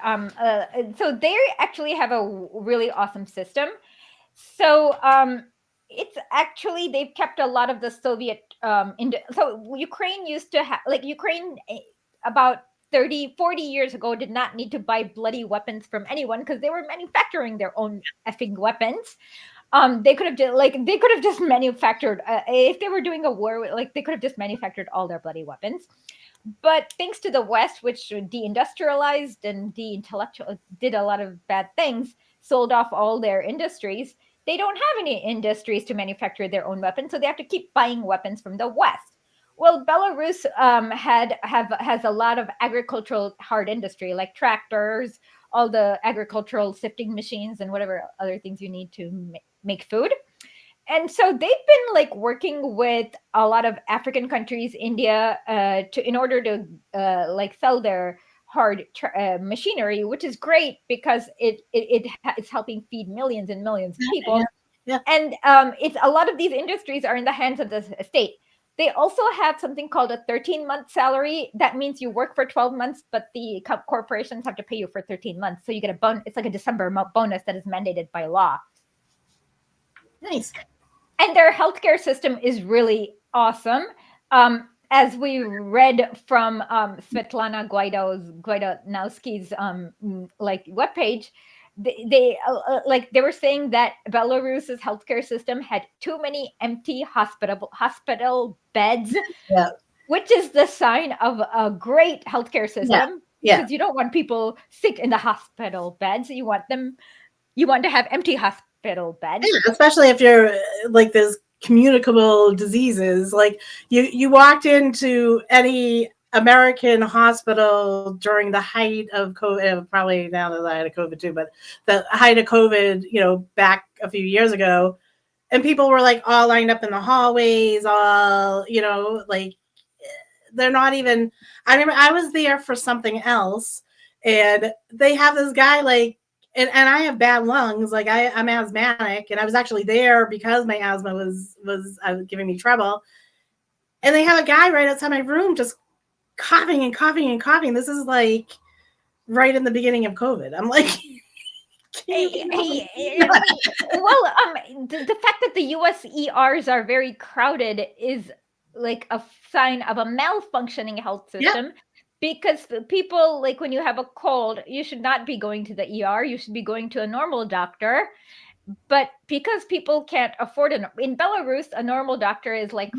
So they actually have a really awesome system. So it's actually, they've kept a lot of the Soviet. So Ukraine used to have, like, Ukraine about 30, 40 years ago did not need to buy bloody weapons from anyone because they were manufacturing their own effing weapons. They could have just manufactured, if they were doing a war, like, they could have just manufactured all their bloody weapons. But thanks to the West, which deindustrialized and did a lot of bad things, sold off all their industries, they don't have any industries to manufacture their own weapons, so they have to keep buying weapons from the West. Well, Belarus has a lot of agricultural hard industry, like tractors, all the agricultural sifting machines, and whatever other things you need to make food. And so they've been, like, working with a lot of African countries, India, in order to like, sell their hard machinery, which is great because it's helping feed millions and millions of people. Yeah. And it's a lot of these industries are in the hands of the state. They also have something called a 13-month salary. That means you work for 12 months, but the corporations have to pay you for 13 months. So you get a bonus. It's like a December bonus that is mandated by law. Nice. And their healthcare system is really awesome. As we read from Svetlana Guidanowski's like, webpage, they were saying that Belarus's healthcare system had too many empty hospital beds, which is the sign of a great healthcare system. Because you don't want people sick in the hospital beds. You want to have empty hospital beds. Yeah, especially if you're, like, there's communicable diseases. Like, you walked into any American hospital during the height of COVID, probably now the height of COVID too, but the height of COVID, back a few years ago, and people were, like, all lined up in the hallways, all, like, they're not even, I remember I was there for something else, and they have this guy, like, and I have bad lungs, like, I'm asthmatic, and I was actually there because my asthma was giving me trouble, and they have a guy right outside my room just coughing and coughing and coughing. This is, like, right in the beginning of COVID. I'm like, well, the fact that the US ERs are very crowded is, like, a sign of a malfunctioning health system. Yep. Because people, like, when you have a cold, you should not be going to the ER. You should be going to a normal doctor. But because people can't afford it, in Belarus, a normal doctor is like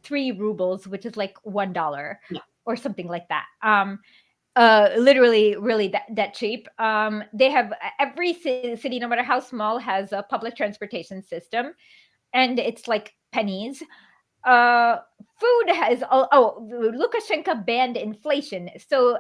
3 rubles, which is like $1 or something like that. Literally, really that cheap. They have, every city, no matter how small, has a public transportation system, and it's like pennies. Food has Lukashenko banned inflation, so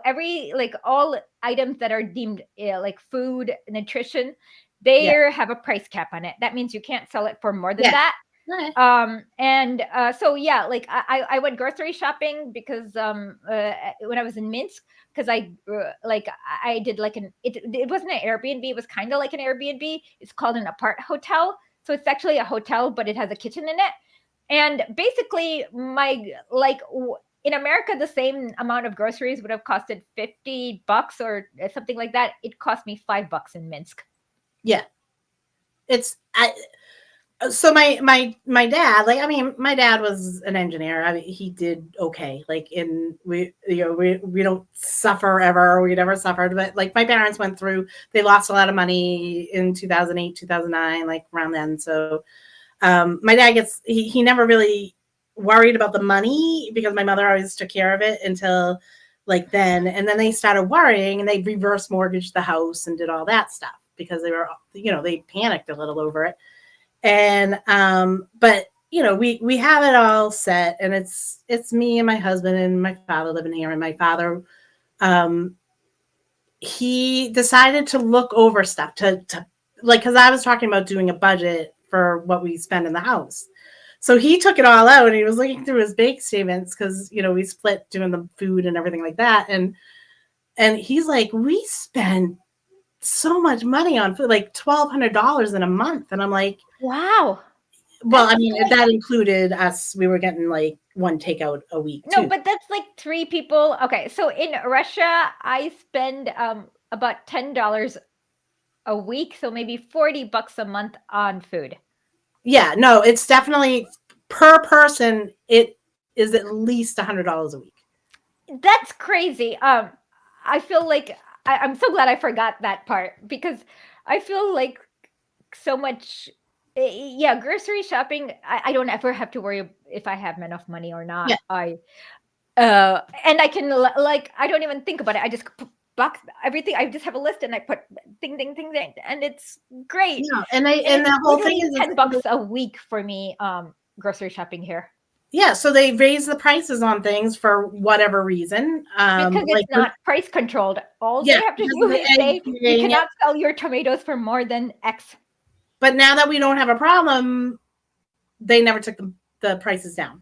all items that are deemed like food, nutrition, they have a price cap on it. That means you can't sell it for more than that. Right. And so yeah, like I went grocery shopping because when I was in Minsk, because I did like it wasn't an Airbnb, it was kind of like an Airbnb. It's called an apart hotel, so it's actually a hotel, but it has a kitchen in it. And basically, in America, the same amount of groceries would have costed $50 or something like that. It cost me $5 in Minsk. Yeah. So my dad, like, I mean, my dad was an engineer. I mean, he did okay. Like, we don't suffer ever. We never suffered, but like my parents went through, they lost a lot of money in 2008, 2009, like around then. So my dad he never really worried about the money because my mother always took care of it until like then. And then they started worrying and they reverse mortgaged the house and did all that stuff because they panicked a little over it. And but we have it all set, and it's me and my husband and my father living here. And my father, he decided to look over stuff to like, because I was talking about doing a budget for what we spend in the house. So he took it all out and he was looking through his bank statements because we split doing the food and everything like that. And he's like, we spend so much money on food, like $1,200 in a month. And I'm like, wow. well, I mean, that included us. We were getting like one takeout a week too. No, but that's like 3 people. Okay, so in Russia, I spend about $10 a week, so maybe $40 a month on food. Yeah, no, it's definitely per person. It is at least $100 a week. That's crazy. I feel like I'm so glad I forgot that part because I feel like so much. Yeah, grocery shopping. I don't ever have to worry if I have enough money or not. Yeah. And I can like I don't even think about it. I just box everything. I just have a list and I put ding ding ding ding, and it's great. Yeah, and the whole thing is $10 a week for me. Grocery shopping here. Yeah, so they raise the prices on things for whatever reason. Because like it's not price controlled. All Yeah, they have to because do of the is say egg you thing. cannot sell your tomatoes for more than X. But now that we don't have a problem, they never took the prices down.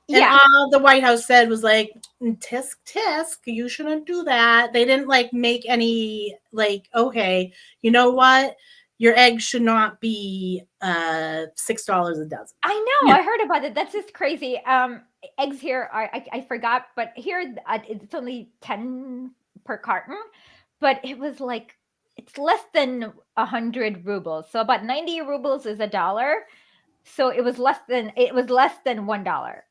And Yeah. all the White House said was like, tisk, tisk, you shouldn't do that. They didn't like make any like, okay, you know what? Your eggs should not be $6 a dozen. I know. Yeah. I heard about it. That's just crazy. Eggs here are I forgot, but here it's only 10 per carton, but it was like it's less than 100 rubles. So about 90 rubles is $1. So it was less than $1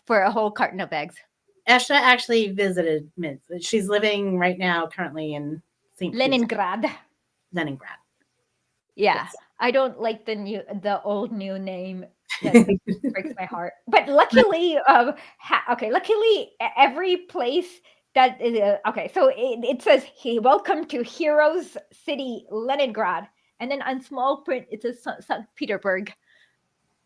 for a whole carton of eggs. Esha actually visited Minsk. She's living right now currently in St. Leningrad. Leningrad. Yeah. Yes. I don't like the old new name. That breaks my heart. But luckily, luckily every place that is okay. So it says, "Hey, welcome to Heroes City, Leningrad," and then on small print it says St. Petersburg.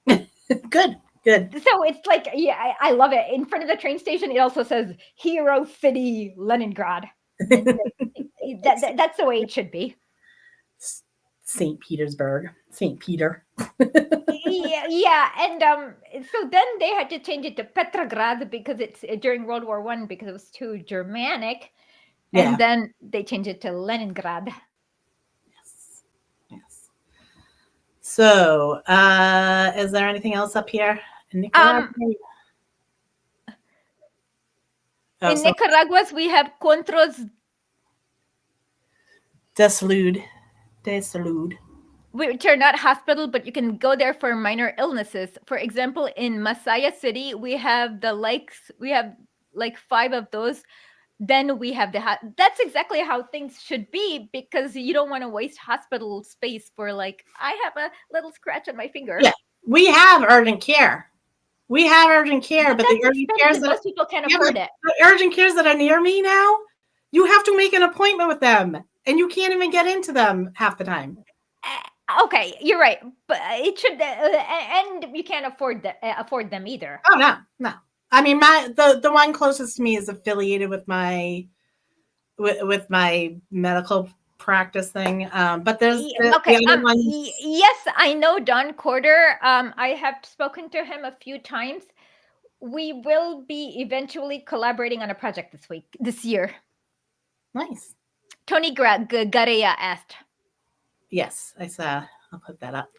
Good. So it's like, yeah, I love it. In front of the train station, it also says Hero City, Leningrad. That's the way it should be. St. Petersburg. St. Peter. Yeah, and so then they had to change it to Petrograd because it's during World War I because it was too Germanic, and then they changed it to Leningrad. Yes. So, is there anything else up here in Nicaragua? In Nicaragua, we have Contras de Salud. Which are not hospital, but you can go there for minor illnesses. For example, in Masaya City, we have like 5 of those. Then we have that's exactly how things should be because you don't want to waste hospital space for like, I have a little scratch on my finger. Yeah, we have urgent care. But the urgent cares that most people can't afford it. The urgent cares that are near me now, you have to make an appointment with them, and you can't even get into them half the time. Okay, you're right, but it should, and you can't afford them either. Oh no. I mean, the one closest to me is affiliated with my medical practice thing. But there's Okay. the other ones. Yes, I know Don Corder. I have spoken to him a few times. We will be eventually collaborating on a project this year. Nice. Tony Garea asked. Yes, I saw. I'll put that up.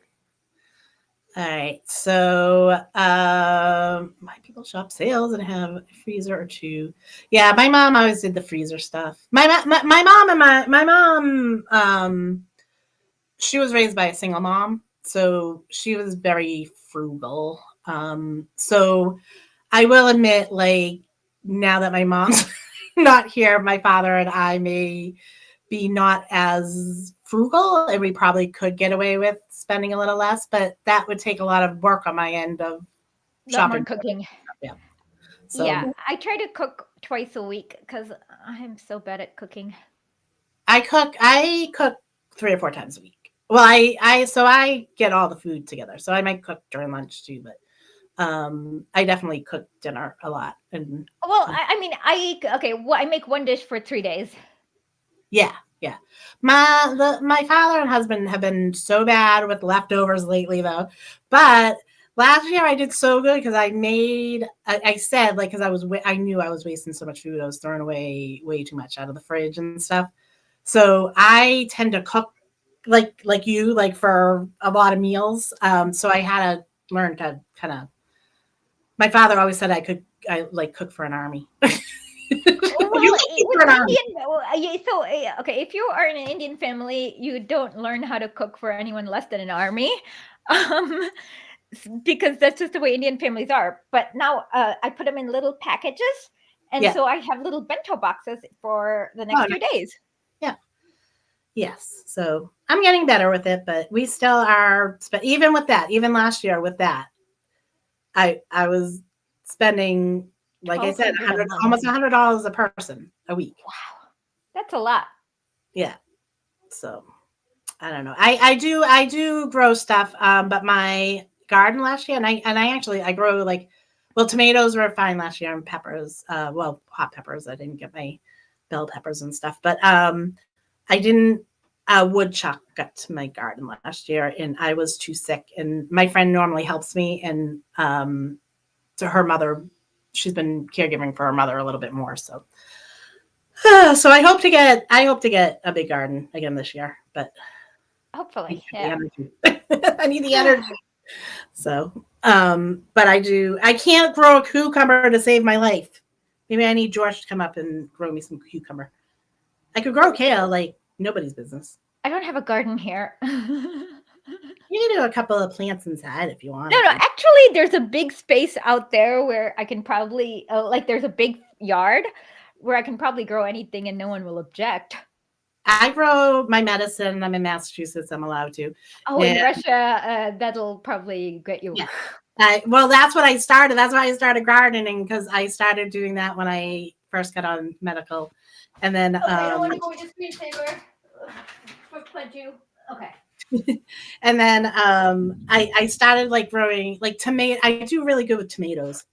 All right. So my people shop sales and have a freezer or two. Yeah, my mom always did the freezer stuff. My mom and my mom she was raised by a single mom, so she was very frugal. So I will admit, like, now that my mom's not here, my father and I may be not as frugal, and we probably could get away with spending a little less, but that would take a lot of work on my end of shopping. Cooking. Yeah. So yeah, I try to cook twice a week because I'm so bad at cooking. I cook 3 or 4 times a week. Well, I get all the food together. So I might cook during lunch too, but I definitely cook dinner a lot. And well, I mean, I make one dish for 3 days. yeah. My father and husband have been so bad with leftovers lately, though. But last year I did so good because I said, like, because I knew I was wasting so much food. I was throwing away way too much out of the fridge and stuff. So I tend to cook like you, like, for a lot of meals. So I had to learn to kind of. My father always said I like cook for an army. Okay, if you are in an Indian family, you don't learn how to cook for anyone less than an army, because that's just the way Indian families are. But now I put them in little packages, and so I have little bento boxes for the next few days. Yeah. Yes. So I'm getting better with it, but we still are. Even with that, even last year with that, I was spending, like I said, almost $100 a person a week. Wow, that's a lot. Yeah. So I don't know. I do grow stuff, but my garden last year, and I grow, like, well, tomatoes were fine last year, and peppers, well, hot peppers. I didn't get my bell peppers and stuff, but I didn't. Woodchuck got to my garden last year, and I was too sick. And my friend normally helps me, and to her mother, she's been caregiving for her mother a little bit more. So I hope to get a big garden again this year, but hopefully, I need the energy. So, but I can't grow a cucumber to save my life. Maybe I need George to come up and grow me some cucumber. I could grow kale like nobody's business. I don't have a garden here. You can do a couple of plants inside if you want. No, actually, there's a big space out there where I can probably, there's a big yard where I can probably grow anything and no one will object. I grow my medicine. I'm in Massachusetts. I'm allowed to. Oh, in Russia, that'll probably get you. Yeah. Well, that's what I started. That's why I started gardening, because I started doing that when I first got on medical. And then I don't want to go with the screensaver. Pledge you. Okay. And then I started, like, growing, like, tomato. I do really good with tomatoes.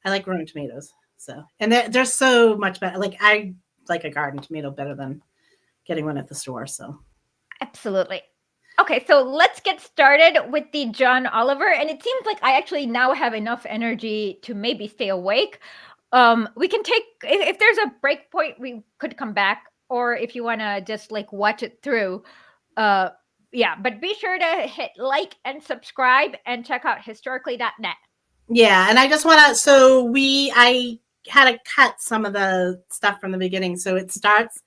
I like growing tomatoes. So, and they're so much better. Like, I like a garden tomato better than getting one at the store. So absolutely. Okay, so let's get started with the John Oliver. And it seems like I actually now have enough energy to maybe stay awake. We can take, if there's a break point, we could come back, or if you want to just, like, watch it through. Yeah, but be sure to hit like and subscribe and check out historically.net. Yeah, and I just want to, I had to cut some of the stuff from the beginning. So it starts,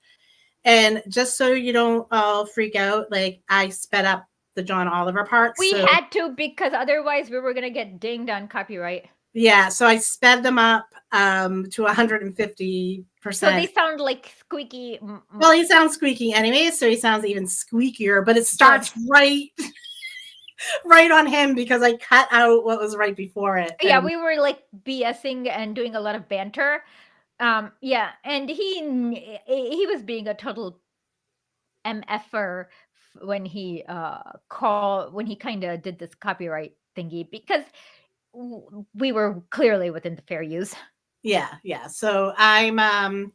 and just so you don't all freak out, like, I sped up the John Oliver parts. We had to, because otherwise we were going to get dinged on copyright. Yeah, so I sped them up to 150%. So they sound like squeaky. Well, he sounds squeaky anyway, so he sounds even squeakier, but it starts right on him, because I cut out what was right before it. Yeah, we were, like, BSing and doing a lot of banter. Yeah, and he was being a total MFer when he kind of did this copyright thingy, because we were clearly within the fair use. Yeah. So I'm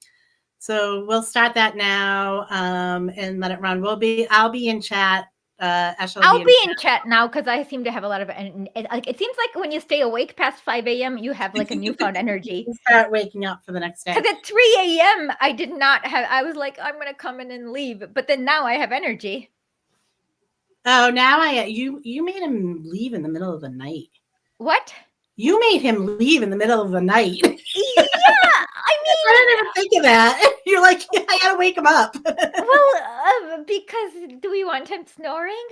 So we'll start that now and let it run. I'll be in chat. Esha I'll be in chat now because I seem to have a lot of like. It seems like when you stay awake past 5 a.m., you have like a newfound energy. You start waking up for the next day. Because at 3 a.m., I did not have. I was like, I'm gonna come in and leave, but then now I have energy. Oh, now you made him leave in the middle of the night. What? You made him leave in the middle of the night. Yeah, I mean, I didn't even think of that. You're like, I gotta wake him up. Well, because do we want him snoring?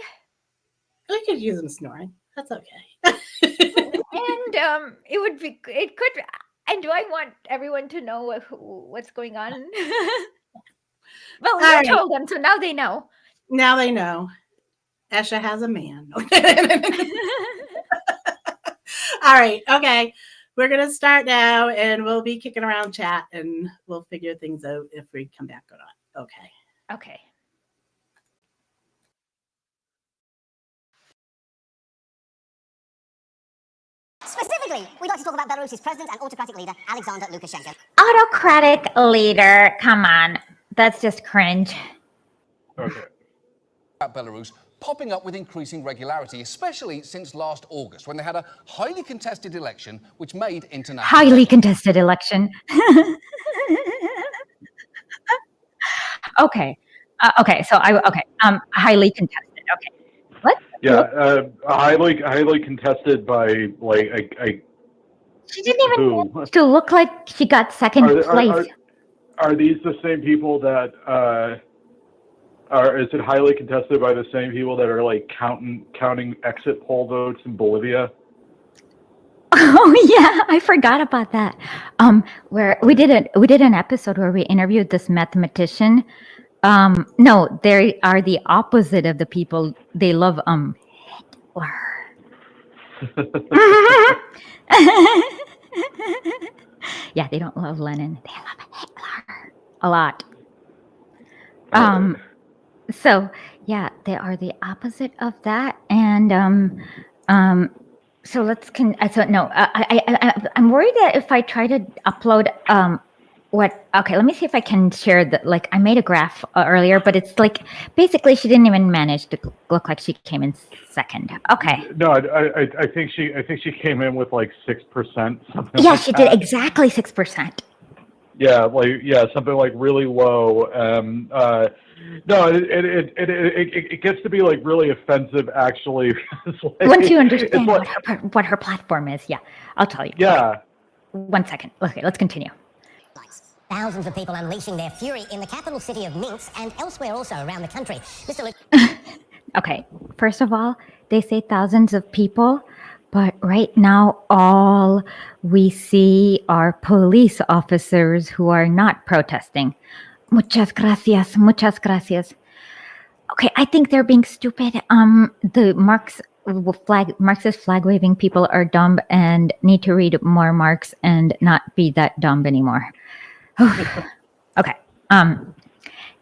I could use him snoring. That's okay. And it could. And do I want everyone to know what's going on? Well, you told them, so now they know. Now they know. Esha has a man. All right. Okay. We're going to start now and we'll be kicking around chat and we'll figure things out if we come back or not. Okay. Okay. Specifically, we'd like to talk about Belarus's president and autocratic leader, Alexander Lukashenko. Autocratic leader, come on. That's just cringe. Okay. Belarus popping up with increasing regularity, especially since last August, when they had a highly contested election which made international... Highly contested election. Okay. Highly contested. Okay. What? Yeah, highly contested by She didn't even manage to look like she got second place. Are these the same people that is it highly contested by the same people that are like counting exit poll votes in Bolivia? Oh yeah, I forgot about that. Where we did an episode where we interviewed this mathematician. No, they are the opposite of the people. They love Hitler. Yeah, they don't love Lenin. They love Hitler a lot. So yeah, they are the opposite of that, and so I'm worried that if I try to upload let me see if I can share that. I made a graph earlier, but it's like basically she didn't even manage to look like she came in second. Okay. No, I think she came in with like 6%. Yeah, she did exactly 6%. Yeah, something like really low. No, it gets to be like really offensive, actually. Once you understand what her platform is, yeah, I'll tell you. Yeah. Okay. 1 second. Okay, let's continue. Thousands of people unleashing their fury in the capital city of Minsk and elsewhere also around the country. Okay, first of all, they say thousands of people, but right now all we see are police officers who are not protesting. Muchas gracias, muchas gracias. Okay, I think they're being stupid. The Marxist flag-waving people are dumb and need to read more Marx and not be that dumb anymore. Okay.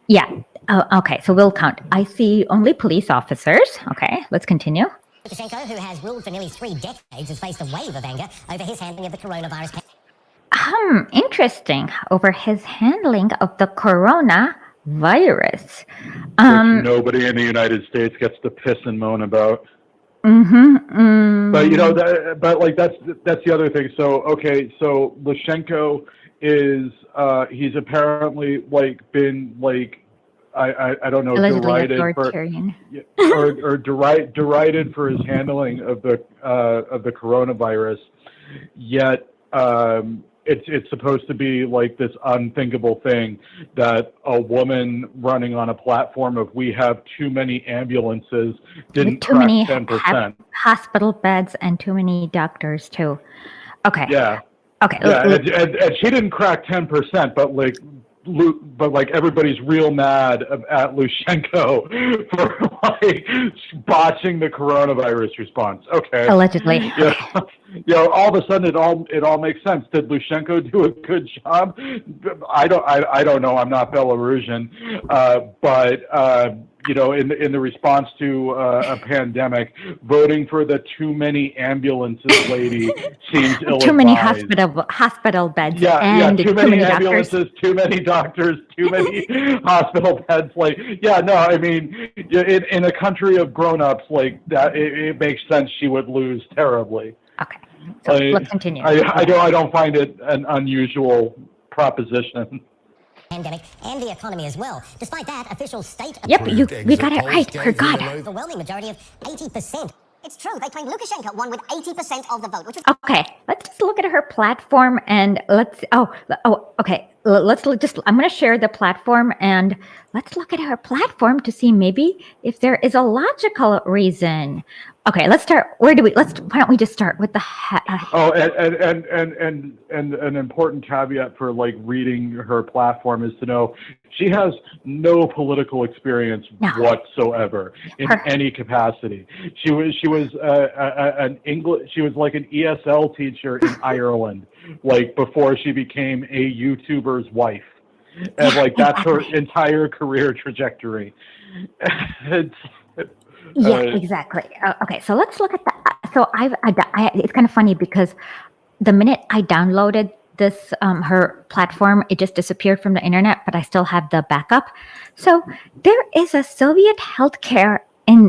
Yeah. Okay. So we'll count. I see only police officers. Okay. Let's continue. Lukashenko, who has ruled for nearly 3 decades, has faced a wave of anger over his handling of the coronavirus. Interesting. Over his handling of the coronavirus. Which nobody in the United States gets to piss and moan about. But that's the other thing. So Lukashenko is he's apparently been I don't know, derided derided for his handling of the coronavirus. Yet it's supposed to be like this unthinkable thing that a woman running on a platform of we have too many ambulances didn't crack 10%. Hospital beds and too many doctors too. Okay. Yeah. Okay. Yeah, and she didn't crack 10%, but everybody's real mad at Lukashenko for botching the coronavirus response. Okay. Allegedly. Yeah. All of a sudden it all makes sense. Did Lukashenko do a good job? I don't know. I'm not Belarusian, but in the response to a pandemic, voting for the too many ambulances lady seems ill-advised. Too many hospital beds and too many doctors. ambulances, too many doctors, too many hospital beds. Like, I mean, in a country of grown-ups like that, it makes sense she would lose terribly. Okay, so let's continue. I don't find it an unusual proposition. Pandemic and the economy as well. Despite that, official state... Yep, we got it right, for God. Overwhelming majority of 80%. It's true, they claim Lukashenko won with 80% of the vote, which was... Okay, let's just look at her platform and let's... okay. I'm going to share the platform and let's look at her platform to see maybe if there is a logical reason. Okay, let's start. Why don't we just start with the... And an important caveat for like reading her platform is to know she has no political experience whatsoever in any capacity. She was an English. She was like an ESL teacher in Ireland, like before she became a YouTuber's wife, and like that's her entire career trajectory. Exactly. Okay, so let's look at that. So it's kind of funny because the minute I downloaded this her platform, it just disappeared from the internet, but I still have the backup. So there is a Soviet healthcare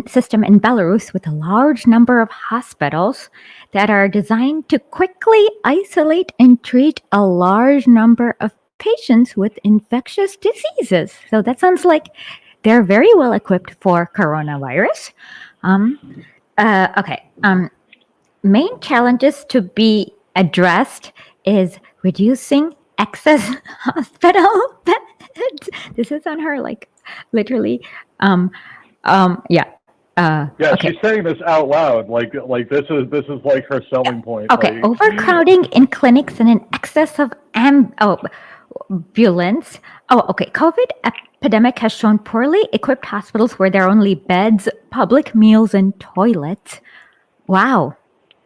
system in Belarus with a large number of hospitals that are designed to quickly isolate and treat a large number of patients with infectious diseases. So that sounds like they're very well equipped for coronavirus. Main challenges to be addressed is reducing excess hospital beds. This is on her, like, literally. She's saying this out loud. Like this is like her selling point. Okay, like, overcrowding in clinics and an excess of ambulance. COVID epidemic has shown poorly equipped hospitals where there are only beds, public meals, and toilets. Wow.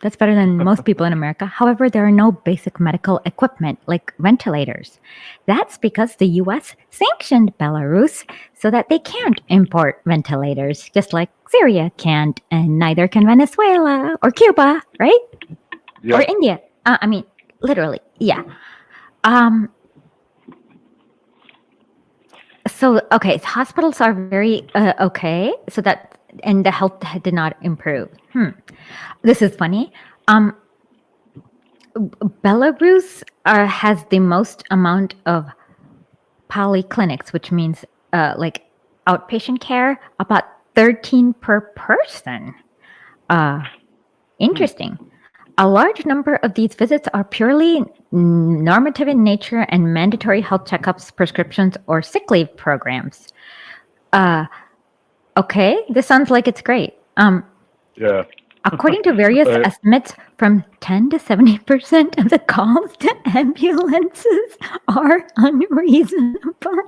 That's better than most people in America. However, there are no basic medical equipment like ventilators. That's because the U.S. sanctioned Belarus so that they can't import ventilators, just like Syria can't, and neither can Venezuela or Cuba, right? Yep. Or India. Literally, yeah. So hospitals are very okay. So that, and the health did not improve. This is funny. Belarus has the most amount of polyclinics, which means like outpatient care, about 13 per person. Interesting. A large number of these visits are purely normative in nature and mandatory health checkups, prescriptions, or sick leave programs. Okay, this sounds like it's great. Yeah. According to various estimates, from 10 to 70% of the calls to ambulances are unreasonable.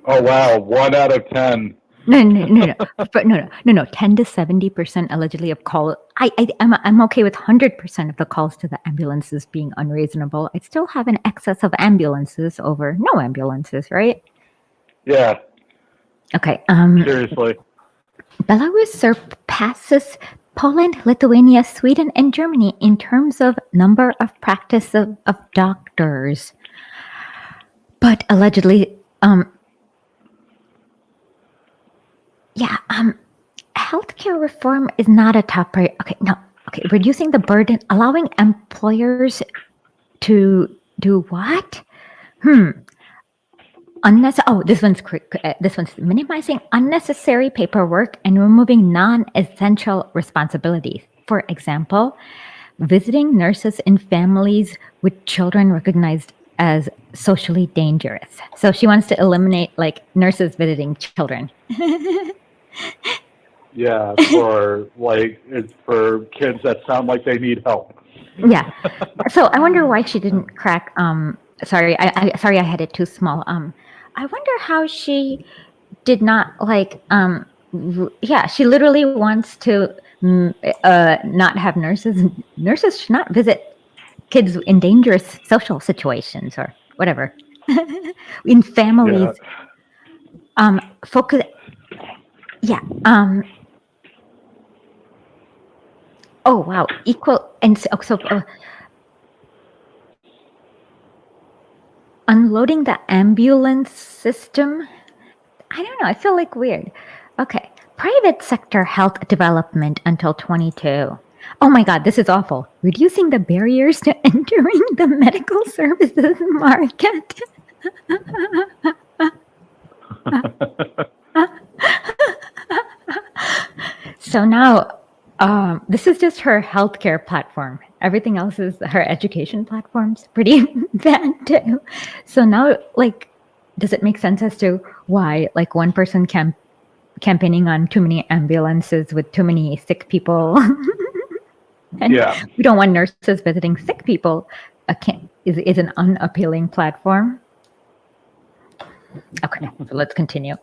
Oh wow, 1 out of 10. No. 10 to 70% allegedly of call. I'm okay with 100% of the calls to the ambulances being unreasonable. I still have an excess of ambulances over no ambulances, right? Yeah. Okay. Seriously. Belarus surpasses Poland, Lithuania, Sweden, and Germany in terms of number of practice of doctors. But allegedly, healthcare reform is not a top priority. Reducing the burden, allowing employers to do what? This one's minimizing unnecessary paperwork and removing non-essential responsibilities. For example, visiting nurses in families with children recognized as socially dangerous. So she wants to eliminate like nurses visiting children. Yeah, for kids that sound like they need help. Yeah. So I wonder why she didn't crack. Sorry, I had it too small. I wonder how she did not like. She literally wants to not have nurses. Nurses should not visit kids in dangerous social situations or whatever in families. Focus. Yeah. Oh wow. Equal and so unloading the ambulance system. I don't know. I feel like weird. Okay. Private sector health development until 22. Oh my God, this is awful. Reducing the barriers to entering the medical services market. So now, this is just her healthcare platform. Everything else is her education platform's pretty bad too. So now, like, does it make sense as to why, like, one person campaigning on too many ambulances with too many sick people? And Yeah. we don't want nurses visiting sick people. Is an unappealing platform. Okay, so let's continue.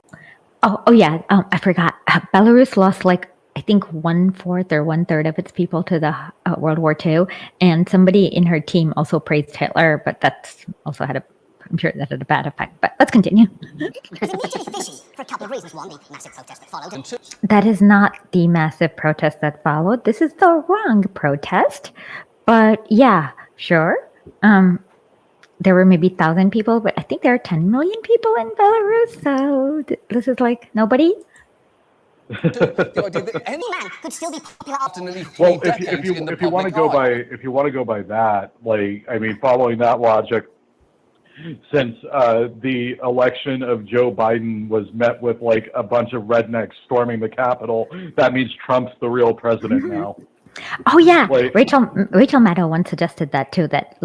Oh yeah. I forgot. Belarus lost like I think 1/4 or 1/3 of its people to the World War II, and somebody in her team also praised Hitler, but that's also I'm sure that had a bad effect. But let's continue. It was immediately fishy for a couple of reasons. One, the massive protest that followed. And two, That is not the massive protest that followed. This is the wrong protest. But yeah, sure. There were maybe 1,000 people, but I think there are 10 million people in Belarus. So this is like nobody. the idea that any Any man could still be popular after nearly 3 Well, decades in the if you want to public eye. if you want to go by that, like, I mean, following that logic, since the election of Joe Biden was met with like a bunch of rednecks storming the Capitol, that means Trump's the real president now. Oh yeah, Like- Rachel Maddow once suggested that too. That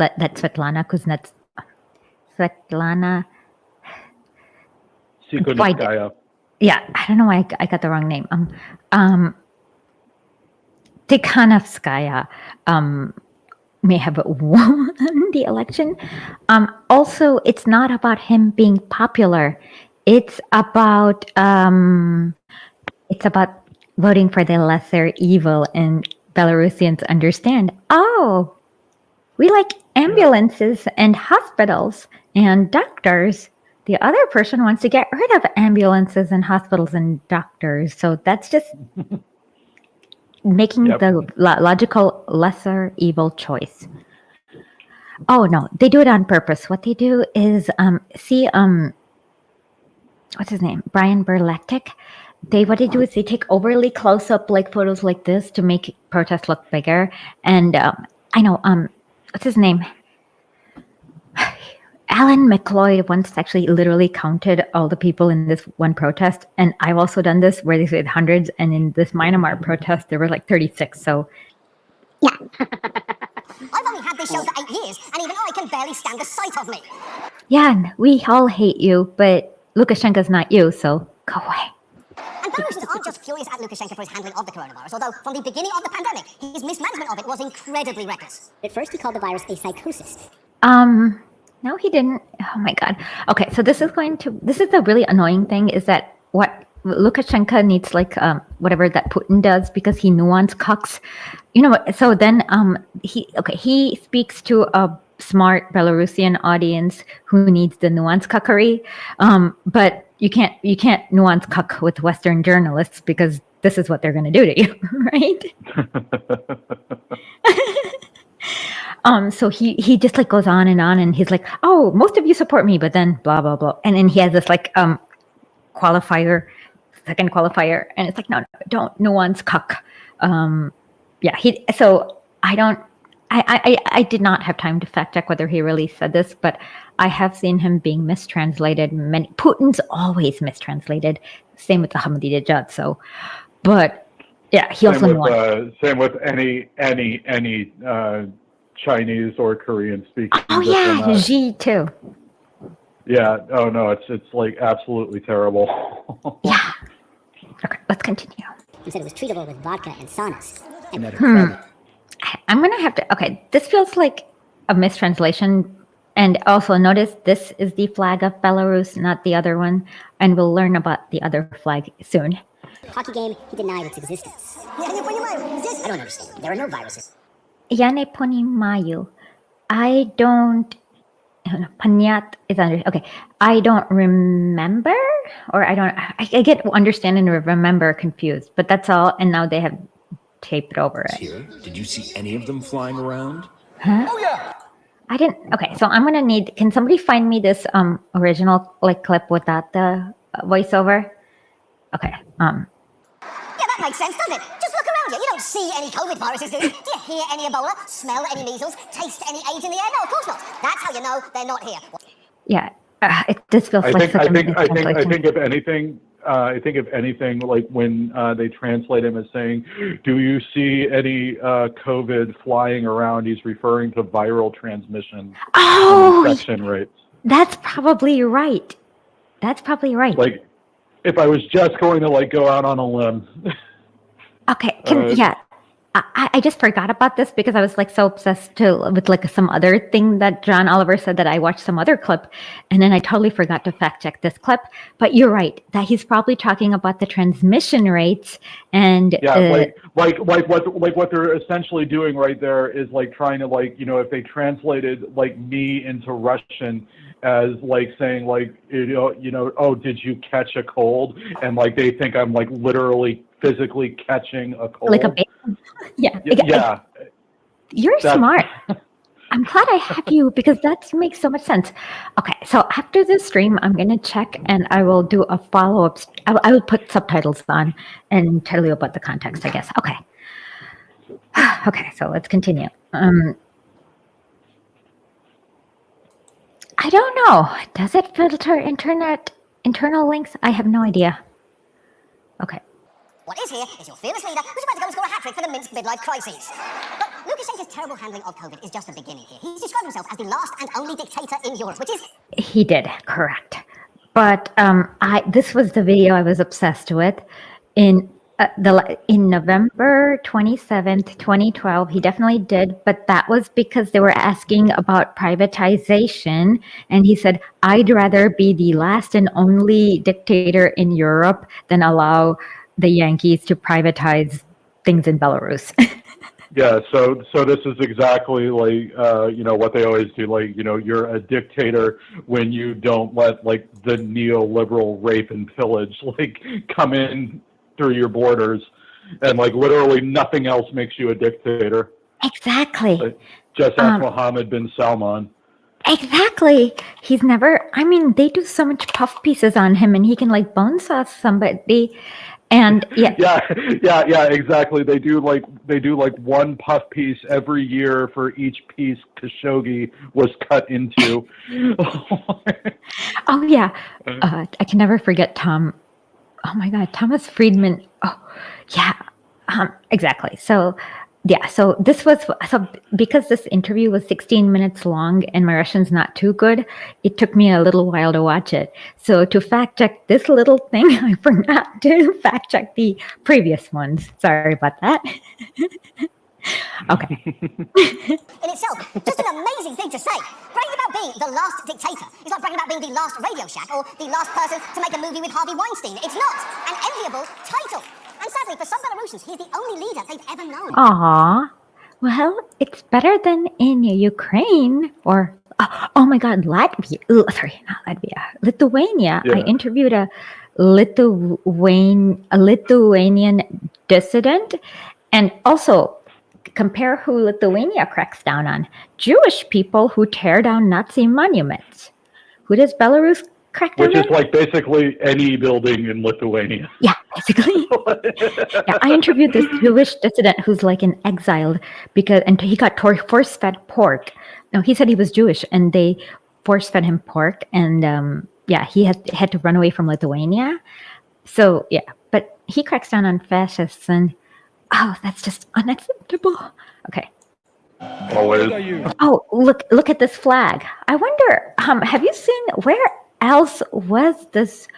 Svetlana. Tikhonovskaya. Yeah, I don't know why I got the wrong name. Tikhonovskaya may have won the election. Also, it's not about him being popular. It's about voting for the lesser evil, and Belarusians understand. Oh, we like ambulances and hospitals and doctors. The other person wants to get rid of ambulances and hospitals and doctors. So that's just making Yep. the logical lesser evil choice. Oh no, they do it on purpose. What they do is what's his name? Brian Berlectic. What they do is they take overly close up like photos like this to make protests look bigger. And I know what's his name? Alan McLeod once actually literally counted all the people in this one protest, and I've also done this where they said hundreds, and in this Myanmar protest there were like 36. So I've only had this show for 8 years, and even I can barely stand the sight of me. yeah, and we all hate you, but Lukashenko's not you, so go away. And Belarusians aren't just furious at Lukashenko for his handling of the coronavirus, although from the beginning of the pandemic, his mismanagement of it was incredibly reckless. At first, he called the virus a psychosis. No, he didn't. Oh my God. Okay, so this is the really annoying thing is that what Lukashenko needs like whatever that Putin does because he nuance cucks. You know what? So then he speaks to a smart Belarusian audience who needs the nuance cuckery. But you can't nuance cuck with Western journalists because this is what they're going to do to you, right? So he just like goes on and he's like, oh, most of you support me, but then blah, blah, blah. And then he has this like second qualifier. And it's like, no, don't nuance cuck. So I did not have time to fact check whether he really said this, but I have seen him being mistranslated. Putin's always mistranslated. Same with the Ahmadinejad. So, but yeah, he also nuanced. Same with any Chinese or Korean speaking. Oh yeah, Xi too. Yeah. Oh no, it's like absolutely terrible. Yeah. Okay, let's continue. He said it was treatable with vodka and saunas. I'm gonna have to. Okay, this feels like a mistranslation. And also notice this is the flag of Belarus, not the other one. And we'll learn about the other flag soon. Hockey game, he denied its existence. I don't understand. There are no viruses. Я не понимаю. I don't. Понять is under. Okay, I don't remember. or I get understand and remember confused, but that's all. And now they have taped over it. Here, did you see any of them flying around? Huh? Oh, yeah. I didn't. Okay, so I'm gonna need. Can somebody find me this original clip without the voiceover? Okay. Yeah, that makes sense, doesn't it? Just look around you. You don't see any COVID viruses, do you? Do you hear any Ebola? Smell any measles? Taste any AIDS in the air? No, of course not. That's how you know they're not here. Yeah. It just feels I like think such a think if anything, like when they translate him as saying, "Do you see any COVID flying around?" He's referring to viral transmission and infection rates. That's probably right. Like, if I was just going to go out on a limb. Okay. I just forgot about this because I was so obsessed with some other thing that John Oliver said that I watched some other clip, and then I totally forgot to fact check this clip. But you're right that he's probably talking about the transmission rates and what they're essentially doing right there is trying to if they translated me into Russian as saying oh, did you catch a cold, and they think I'm literally physically catching a cold, like a baby. Yeah. You're smart. I'm glad I have you because that makes so much sense. Okay, so after this stream, I'm going to check and I will do a follow-up. I will put subtitles on and tell you about the context, I guess. Okay. Okay, so let's continue. I don't know. Does it filter internal links? I have no idea. Okay. What is here is your fearless leader who's about to go and score a hat-trick for the Minsk midlife crises. But Lukashenko's terrible handling of COVID is just the beginning here. He's described himself as the last and only dictator in Europe, which is... He did, correct. But this was the video I was obsessed with. In November 27th, 2012, he definitely did, but that was because they were asking about privatization, and he said, "I'd rather be the last and only dictator in Europe than allow the Yankees to privatize things in Belarus." Yeah, so this is exactly what they always do. You're a dictator when you don't let the neoliberal rape and pillage come in through your borders, and literally nothing else makes you a dictator. Exactly. Just ask Mohammed bin Salman. Exactly. He's never. I mean, they do so much puff pieces on him, and he can bone saw somebody. And yeah, exactly. They do one puff piece every year for each piece Khashoggi was cut into. Oh yeah, I can never forget Tom. Oh my God, Thomas Friedman. Oh yeah, exactly. So yeah, so because this interview was 16 minutes long and my Russian's not too good, it took me a little while to watch it. So to fact check this little thing, I forgot to fact check the previous ones. Sorry about that. Okay. In itself, just an amazing thing to say. Bragging about being the last dictator is like bragging about being the last Radio Shack or the last person to make a movie with Harvey Weinstein. It's not an enviable title. And sadly, for some Belarusians, he's the only leader they've ever known. Aww. Well, it's better than in Ukraine or, oh my God, Latvia. Sorry, not Latvia. Lithuania. Yeah. I interviewed a Lithuanian dissident, and also compare who Lithuania cracks down on. Jewish people who tear down Nazi monuments. Who does Belarus crack down on? Which is basically any building in Lithuania. Yeah, basically. Yeah, I interviewed this Jewish dissident who's in exile and he got force-fed pork. No, he said he was Jewish and they force-fed him pork, and he had to run away from Lithuania. So yeah, but he cracks down on fascists, and that's just unacceptable. Okay. Always. Oh, look at this flag. I wonder, have you seen where else was this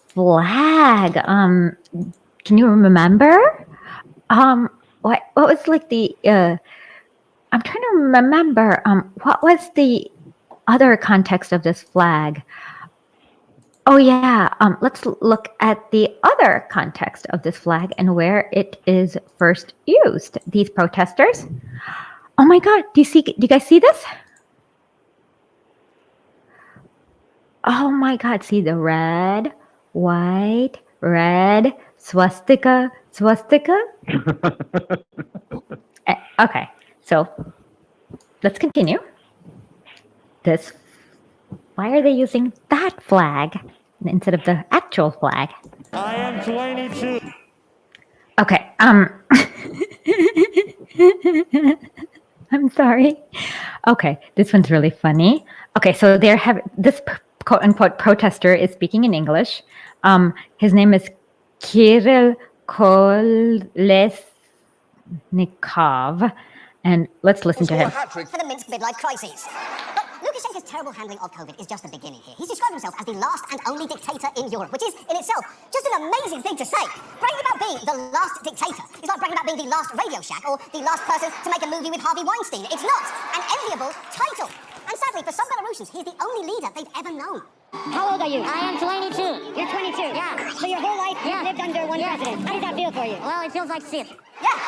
flag? Can you remember? What was the I'm trying to remember what was the other context of this flag? Oh yeah, let's look at the other context of this flag and where it is first used. These protesters. Oh my God, do you guys see this? Oh my God, see the red, white, red, swastika. Okay, so let's continue. Why are they using that flag instead of the actual flag? I am 22. Okay, I'm sorry. Okay, this one's really funny. Okay, so this quote unquote protester is speaking in English. His name is Kirill Kolesnikov, and let's listen to him. For the Minsk midlife crises. But Lukashenko's terrible handling of COVID is just the beginning here. He's described himself as the last and only dictator in Europe, which is in itself just an amazing thing to say. Bragging about being the last dictator is like bragging about being the last Radio Shack or the last person to make a movie with Harvey Weinstein. It's not an enviable title. And sadly, for some Belarusians, he's the only leader they've ever known. How old are you? I am 22. You're 22? Yeah. So your whole life you've lived under one president. How does that feel for you? Well, it feels like shit. Yeah.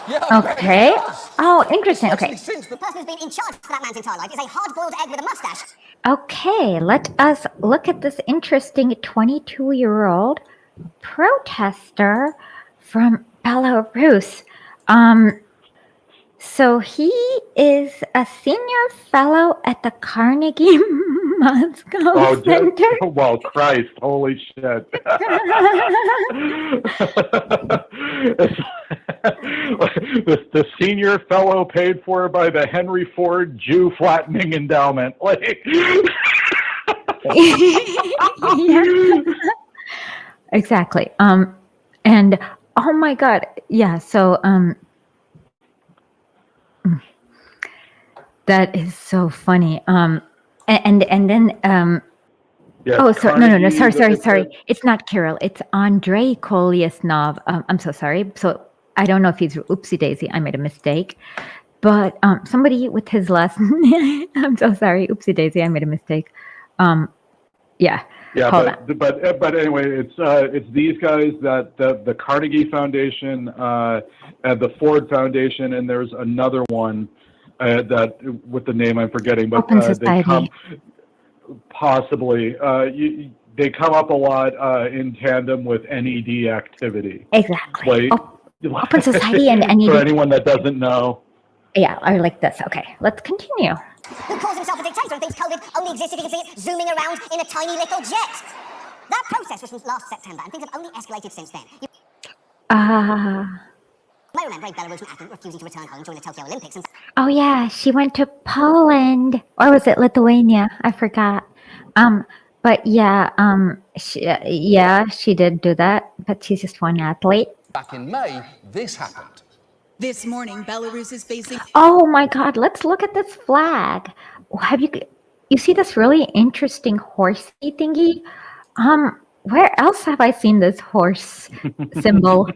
Yeah, Okay. Oh, interesting. Okay. Since The person who's been in charge for that man's entire life is a hard-boiled egg with a mustache. Okay, let us look at this interesting 22-year-old protester from Belarus. So he is a senior fellow at the Carnegie Moscow Center. Well, Christ, holy shit. the senior fellow paid for by the Henry Ford Jew Flattening Endowment. Like, Yeah. Exactly. And oh my God, yeah. So that is so funny. And then yes, oh, so no, Carnegie, sorry. It's not Kirill. It's Andrei Kolyasnov. I'm so sorry. So I don't know if he's oopsie daisy. I made a mistake. But somebody with his last name. I'm so sorry. Oopsie daisy. I made a mistake. Yeah. Yeah, Hold on. but anyway, it's these guys that the Carnegie Foundation and the Ford Foundation, and there's another one that with the name I'm forgetting, but Open they Society. come possibly they come up a lot in tandem with NED activity. Exactly. Like, Open Society and NED. For anyone that doesn't know. Yeah, I like this. Okay, let's continue. Who calls himself a dictator and thinks COVID only exists if you can see it zooming around in a tiny little jet. That process was since last September, and things have only escalated since then. You may remember a Belarusian athlete refusing to return home during the Tokyo Olympics. And Oh yeah, she went to Poland, or was it Lithuania? I forgot. But yeah, she did do that, but she's just one athlete. back in May, this happened. This morning, Belarus is facing. Oh my God, let's look at this flag. Have you see this really interesting horsey thingy? Where else have I seen this horse symbol?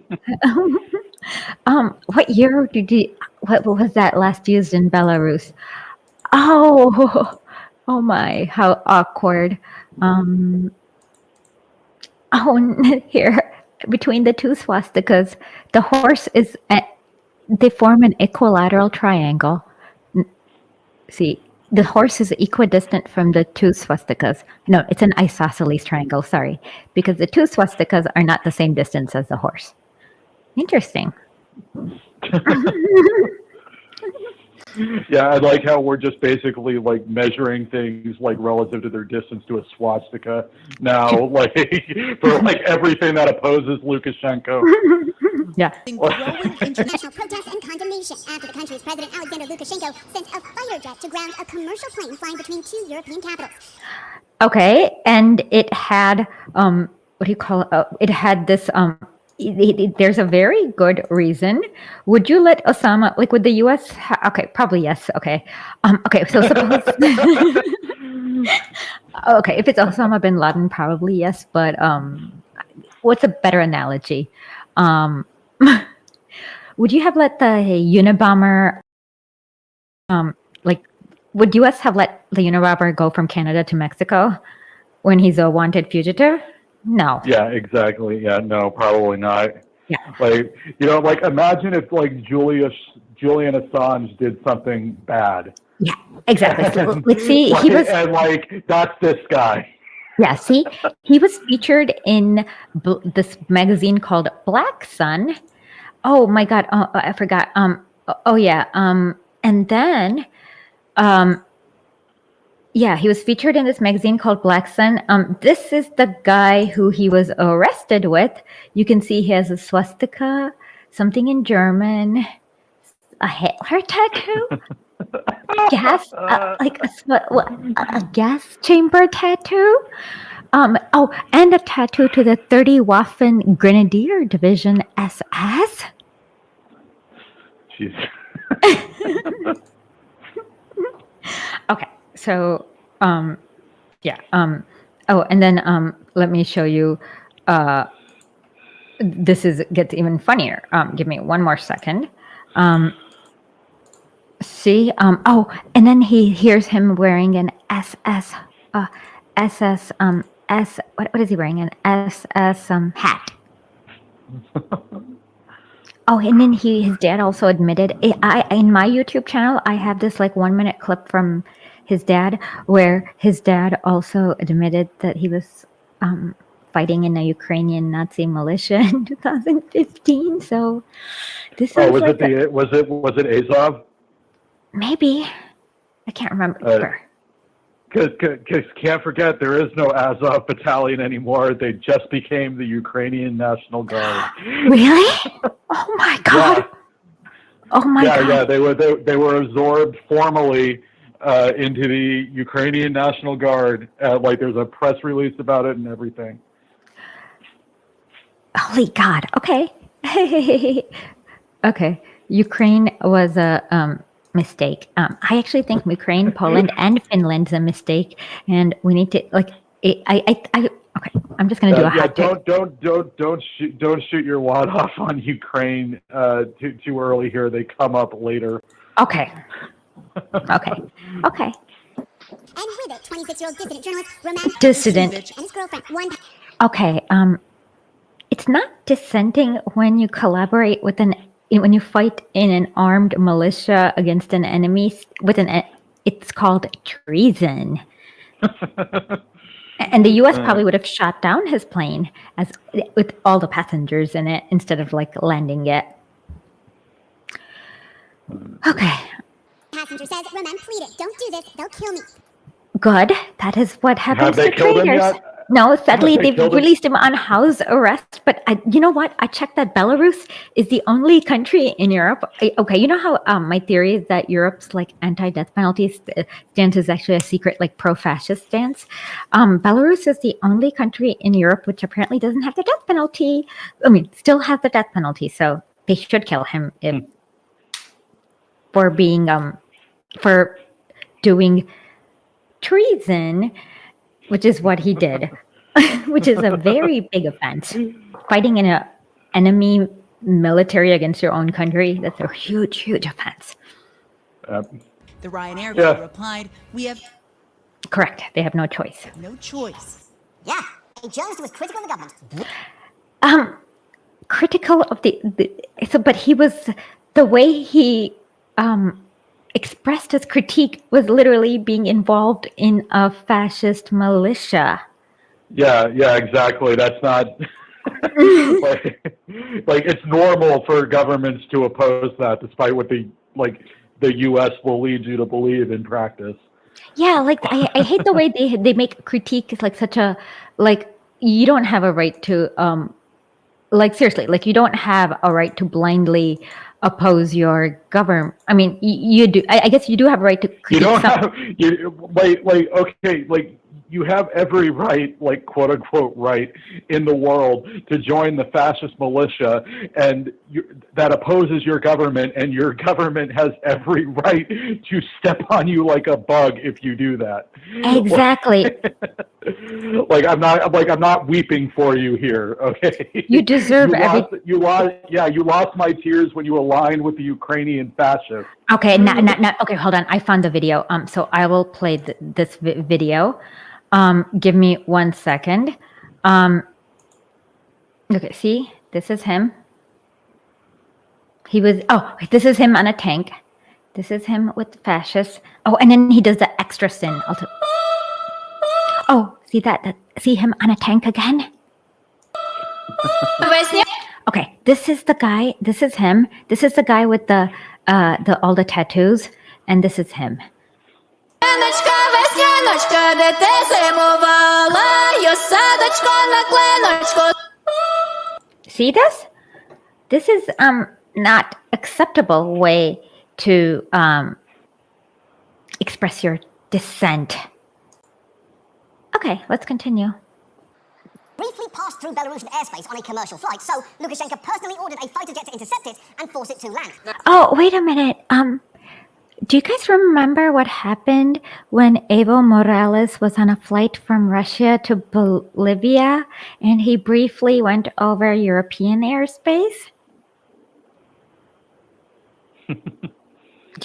What year what was that last used in Belarus? Oh my, how awkward. Here, between the two swastikas, the horse is they form an equilateral triangle. See, the horse is equidistant from the two swastikas. No, it's an isosceles triangle, sorry, because the two swastikas are not the same distance as the horse. Interesting. Yeah, I like how we're just basically like measuring things like relative to their distance to a swastika now, like for like everything that opposes Lukashenko. Yeah. growing international protests and condemnation after the country's president Alexander Lukashenko sent a fighter jet to ground a commercial plane flying between two European capitals. Okay, and it had what do you call it? It had this there's a very good reason. Would you let Osama, like, would the U.S. Okay, probably yes. Okay, okay. So suppose okay, if it's Osama bin Laden, probably yes. But what's a better analogy? Would you have let the Unabomber, like, would U.S. have let the Unabomber go from Canada to Mexico when he's a wanted fugitive? No. Yeah, exactly. Yeah, no, probably not. Yeah. Like, like imagine if like Julian Assange did something bad. Yeah, exactly. So let's see. He was and like that's this guy. Yeah, see, he was featured in this magazine called Black Sun. Oh my God, I forgot. And then, yeah, he was featured in this magazine called Black Sun. This is the guy who he was arrested with. You can see he has a swastika, something in German, a Hitler tattoo, gas, like a gas chamber tattoo. And a tattoo to the 30 Waffen Grenadier Division SS. Jeez. Okay, so yeah. And then let me show you. This gets even funnier. Give me one more second. See. And then he hears him wearing an SS. What is he wearing? An SS hat. And then his dad also admitted. In my YouTube channel, I have this like 1 minute clip from his dad, where his dad also admitted that he was fighting in a Ukrainian Nazi militia in 2015. So this was like it Azov? Maybe, I can't remember. Because can't forget, there is no Azov battalion anymore. They just became the Ukrainian National Guard. Really? Oh my God! Yeah. Oh my God! Yeah. They were absorbed formally into the Ukrainian National Guard. Like there's a press release about it and everything. Holy God! Okay. Okay. Ukraine was a mistake. I actually think Ukraine, Poland, and Finland's a mistake, and we need to like. Okay, I'm just gonna do a hot take. Don't shoot your wad off on Ukraine too early here. They come up later. Okay. Okay. And with it, 26-year-old dissident journalist Roman Dissident. and his girlfriend. Okay. It's not dissenting when you collaborate with when you fight in an armed militia against an enemy it's called treason. And the U.S. probably would have shot down his plane with all the passengers in it instead of like landing it. Okay. Passenger says, Roman pleaded, don't do this, they'll kill me. Good. That is what happens to killed him traitors. yet? No, sadly, they've killed him? released him on house arrest. But you know what? I checked that Belarus is the only country in Europe. Okay, you know how my theory is that Europe's like anti-death penalty stance is actually a secret like pro-fascist stance. Belarus is the only country in Europe which apparently doesn't have the death penalty. I mean, still has the death penalty, so they should kill him for being for doing treason, which is what he did, which is a very big offense. Fighting in an enemy military against your own country, that's a huge, huge offense. The Ryanair crew replied, we have... Correct. They have no choice. No choice. Yeah, a journalist was critical of the government. Critical of but he was, the way he expressed his critique was literally being involved in a fascist militia. Yeah, exactly. That's not like it's normal for governments to oppose that, despite what the U.S. will lead you to believe in practice. Yeah, like I hate the way they make critique is like such a you don't have a right to seriously, you don't have a right to blindly oppose your government. I mean, you do. I guess you do have a right to critique. You have every right, quote unquote, right in the world to join the fascist militia, and that opposes your government, and your government has every right to step on you like a bug if you do that. Exactly. I'm not weeping for you here. Okay. You deserve you lost my tears when you aligned with the Ukrainian fascists. Okay. Okay. Hold on. I found the video. So I will play this video. Give me 1 second. Okay, see, this is him. This is him on a tank. This is him with the fascists. Oh, and then he does the extra sin. See that? See him on a tank again? Okay, this is the guy. This is him. This is the guy with the all the tattoos, and this is him. See this? This is not acceptable way to express your dissent. Okay, let's continue. Briefly passed through Belarusian airspace on a commercial flight, so Lukashenko personally ordered a fighter jet to intercept it and force it to land. Oh, wait a minute. Do you guys remember what happened when Evo Morales was on a flight from Russia to Bolivia and he briefly went over European airspace? Do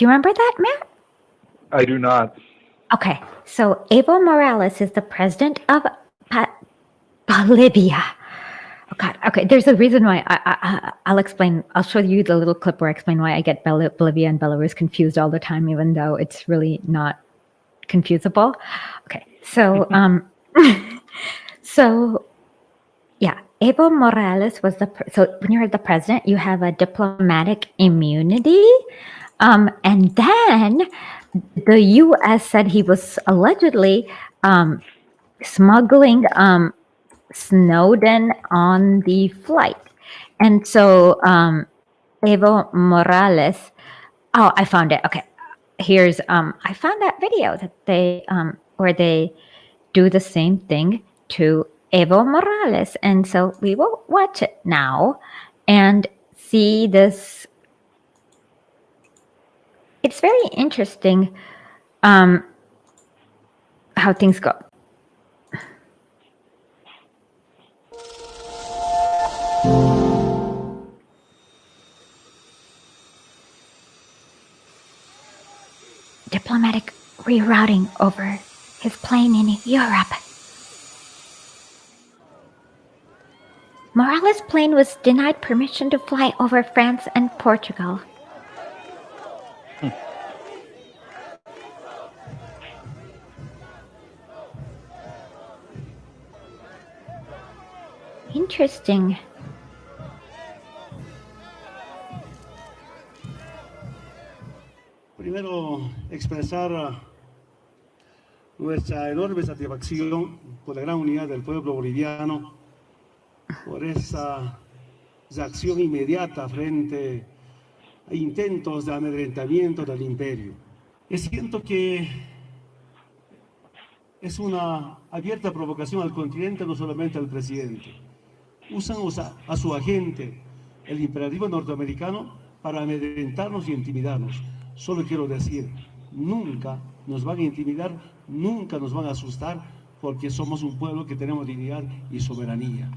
you remember that, Matt? I do not. Okay, so Evo Morales is the president of Bolivia. Oh God. Okay, there's a reason why. I'll explain. I'll show you the little clip where I explain why I get Bolivia and Belarus confused all the time, even though it's really not confusable. Okay, so so yeah, Evo Morales was so when you're the president, you have a diplomatic immunity, and then the U.S. said he was allegedly smuggling Snowden on the flight. And so Evo Morales, I found it. Okay. Here's I found that video that they where they do the same thing to Evo Morales. And so we will watch it now and see this. It's very interesting how things go. Diplomatic rerouting over his plane in Europe. Morales' plane was denied permission to fly over France and Portugal. Interesting. Primero, expresar nuestra enorme satisfacción por la gran unidad del pueblo boliviano, por esa reacción inmediata frente a intentos de amedrentamiento del imperio. Siento que es una abierta provocación al continente, no solamente al presidente. Usan a su agente, el imperativo norteamericano, para amedrentarnos y intimidarnos. Solo quiero decir, nunca nos van a intimidar, nunca nos van a asustar, porque somos un pueblo que tenemos dignidad y soberanía.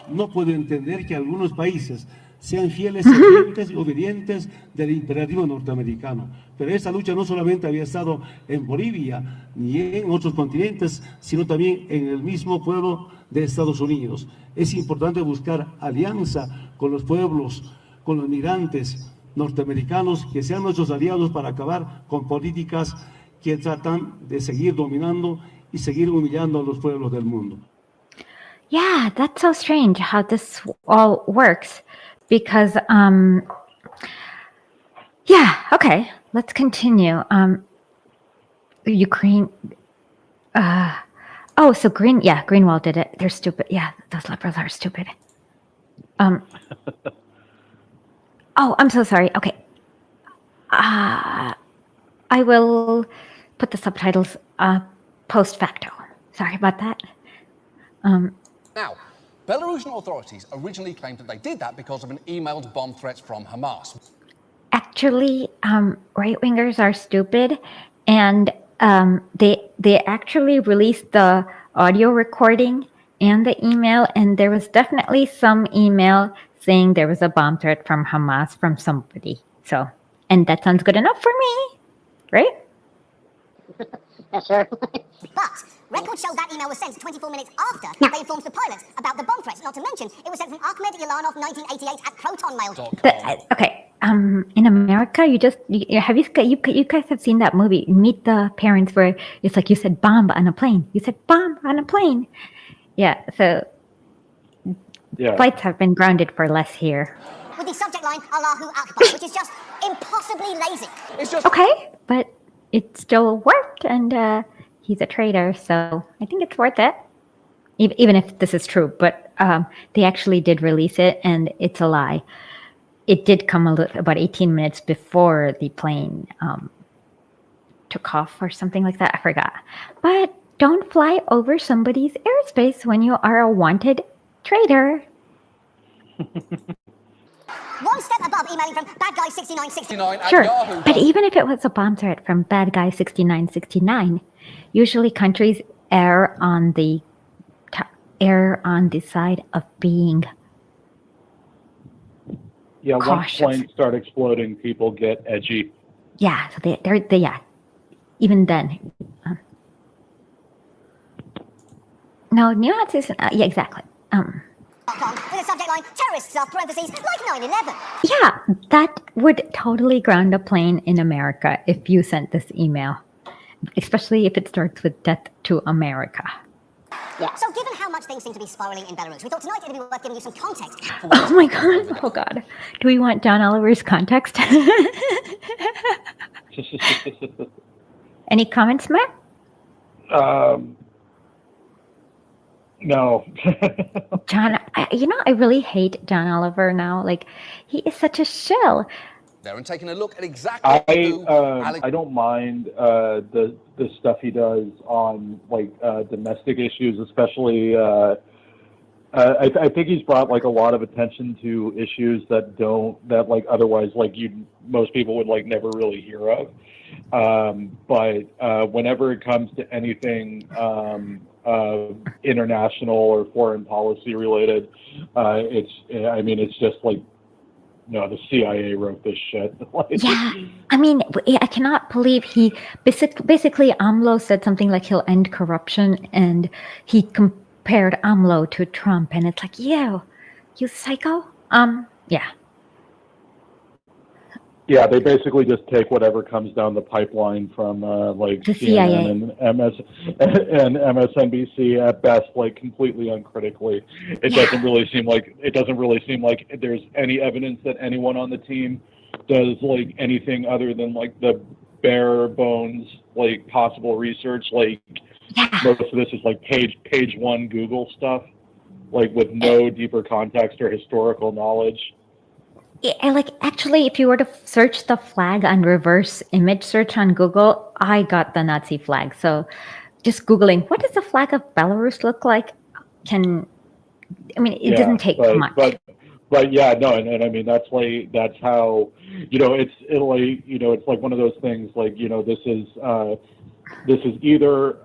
No puedo entender que algunos países sean fieles, servidores y obedientes del imperativo norteamericano. Pero esa lucha no solamente había estado en Bolivia, ni en otros continentes, sino también en el mismo pueblo de Estados Unidos. Es importante buscar alianza con los pueblos, con los migrantes norteamericanos, que sean nuestros aliados para acabar con políticas que tratan de seguir dominando y seguir humillando a los pueblos del mundo. Yeah, that's so strange how this all works. Because, yeah, okay, let's continue. Ukraine, so Greenwald did it. They're stupid. Yeah, those liberals are stupid. I'm so sorry. Okay. I will put the subtitles post facto. Sorry about that. Now, Belarusian authorities originally claimed that they did that because of an emailed bomb threat from Hamas. Actually, right-wingers are stupid, and they actually released the audio recording and the email, and there was definitely some email saying there was a bomb threat from Hamas from somebody. So, and that sounds good enough for me, right? Yeah, sure. But records show that email was sent 24 minutes after they informed the pilots about the bomb threats. Not to mention, it was sent from Ahmed Ilanov, 1988, at protonmail. Okay. in America, you guys have seen that movie, Meet the Parents, where it's like you said bomb on a plane. You said bomb on a plane. Yeah, so flights have been grounded for less here. With the subject line, Allahu Akbar, which is just impossibly lazy. It's just okay, but it still worked, and he's a traitor, so I think it's worth it. Even if this is true, but they actually did release it, and it's a lie. It did come about 18 minutes before the plane took off or something like that. I forgot. But don't fly over somebody's airspace when you are a wanted traitor. One step above emailing from bad guy 6969. Sure, but even if it was a bomb threat from bad guy 6969, usually countries err on the side of being cautious. Once planes start exploding, people get edgy. Yeah, so they're even then. No, neo-Nazis, yeah, exactly. With a subject line, terrorists are parentheses, like 9/11. Yeah, that would totally ground a plane in America if you sent this email, especially if it starts with death to America. Yeah. So given how much things seem to be spiraling in Belarus, we thought tonight it'd be worth giving you some context. Oh my god, oh god. Do we want John Oliver's context? Any comments, Matt? No. John, I really hate John Oliver now. Like, he is such a shill. There and taking a look at exactly what they do. I don't mind the stuff he does on domestic issues, especially. I think he's brought a lot of attention to issues that otherwise most people would never really hear of. But whenever it comes to anything international or foreign policy related, it's just no, the CIA wrote this shit. Yeah, I cannot believe he basically AMLO said something like he'll end corruption, and he compared AMLO to Trump, and it's like, you psycho. Yeah. Yeah, they basically just take whatever comes down the pipeline from the CIA and MSNBC at best, completely uncritically. It doesn't really seem like there's any evidence that anyone on the team does anything other than the bare bones possible research. Most of this is page one Google stuff, with no deeper context or historical knowledge. Yeah, actually, if you were to search the flag on reverse image search on Google, I got the Nazi flag. So just Googling, what does the flag of Belarus look like? It doesn't take much. But yeah, no, and that's how, it's one of those things, this is either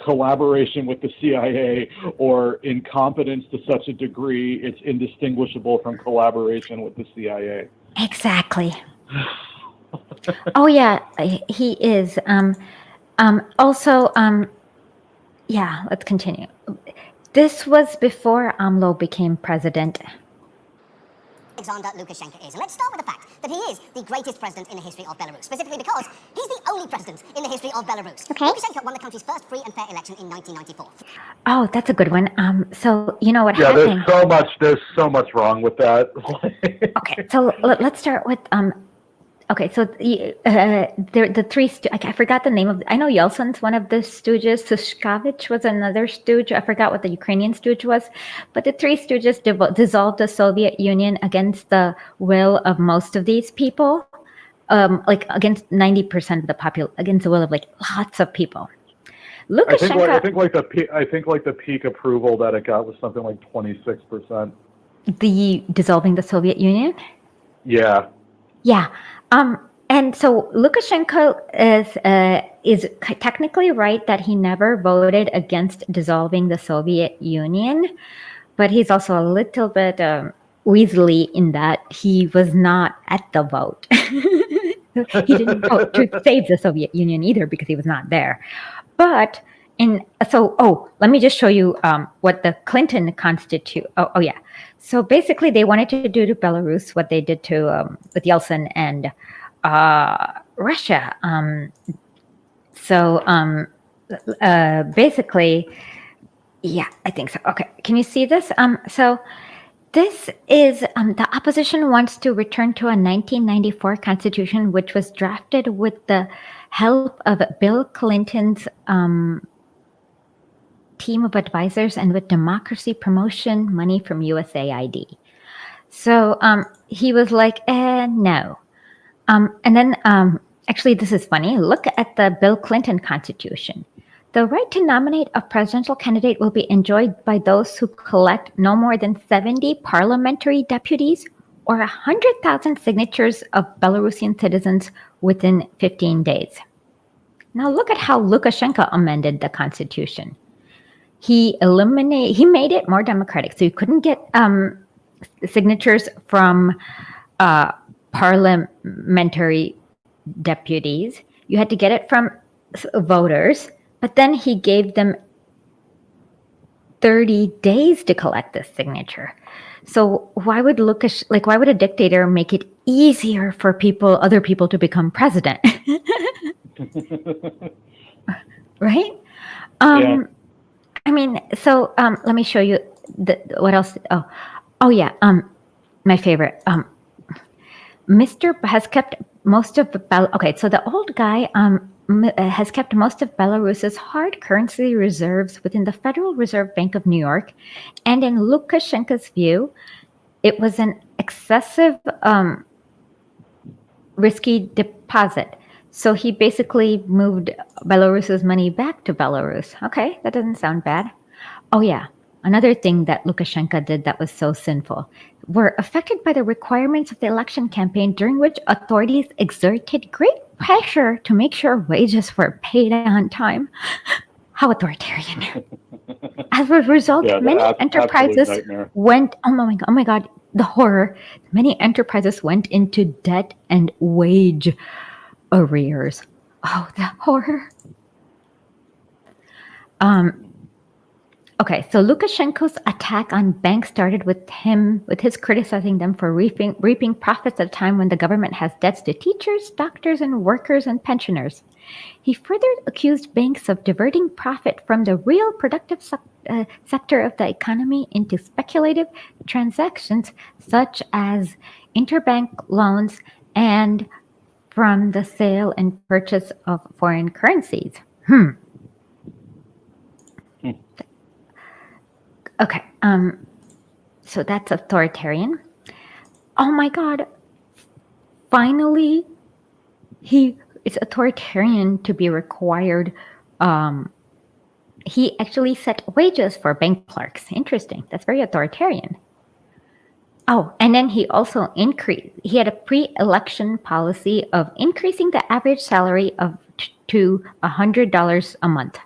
collaboration with the CIA or incompetence to such a degree it's indistinguishable from collaboration with the CIA. Exactly. Oh yeah, he is. Yeah, let's continue. This was before AMLO became president. Alexander Lukashenko is. And let's start with the fact that he is the greatest president in the history of Belarus, specifically because he's the only president in the history of Belarus. Okay. Lukashenko won the country's first free and fair election in 1994. Oh, that's a good one. So you know what happened? There's so much wrong with that. Okay, so let's start with okay, so the three I forgot the name of. I know Yeltsin's one of the stooges. Sushkovich was another stooge. I forgot what the Ukrainian stooge was, but the three stooges dissolved the Soviet Union against the will of most of these people, against 90% of the against the will of lots of people. Lukashenko, I think the peak approval that it got was something like 26%. The dissolving the Soviet Union. Yeah. Yeah. And so Lukashenko is technically right that he never voted against dissolving the Soviet Union, but he's also a little bit weaselly in that he was not at the vote. He didn't vote to save the Soviet Union either because he was not there. But let me just show you what the Clinton Constitution. Oh yeah, So basically, they wanted to do to Belarus what they did to with Yeltsin and Russia. Basically, yeah, I think so. Okay, can you see this? So this is the opposition wants to return to a 1994 constitution, which was drafted with the help of Bill Clinton's team of advisors and with democracy promotion money from USAID. So he was like, no. And then actually, this is funny. Look at the Bill Clinton Constitution. The right to nominate a presidential candidate will be enjoyed by those who collect no more than 70 parliamentary deputies or 100,000 signatures of Belarusian citizens within 15 days. Now look at how Lukashenko amended the Constitution. He made it more democratic. So you couldn't get signatures from parliamentary deputies. You had to get it from voters, but then he gave them 30 days to collect this signature. So why would why would a dictator make it easier for other people to become president? Right? Yeah. I mean, so let me show you what else. Oh yeah. My favorite. Mr. has kept most of the okay. So the old guy has kept most of Belarus's hard currency reserves within the Federal Reserve Bank of New York, and in Lukashenko's view, it was an excessive risky deposit. So he basically moved Belarus's money back to Belarus. Okay, that doesn't sound bad. Oh yeah, another thing that Lukashenko did that was so sinful. Were affected by the requirements of the election campaign, during which authorities exerted great pressure to make sure wages were paid on time. How authoritarian. As a result, many enterprises went, oh my God, the horror. Many enterprises went into debt and wage arrears. Oh, the horror. Okay, so Lukashenko's attack on banks started with his criticizing them for reaping profits at a time when the government has debts to teachers, doctors, and workers and pensioners. He further accused banks of diverting profit from the real productive sector of the economy into speculative transactions such as interbank loans and from the sale and purchase of foreign currencies. Okay, so that's authoritarian. Oh my God, finally, it's authoritarian to be required. He actually set wages for bank clerks. Interesting, that's very authoritarian. Oh, and then he also he had a pre-election policy of increasing the average salary to $100 a month.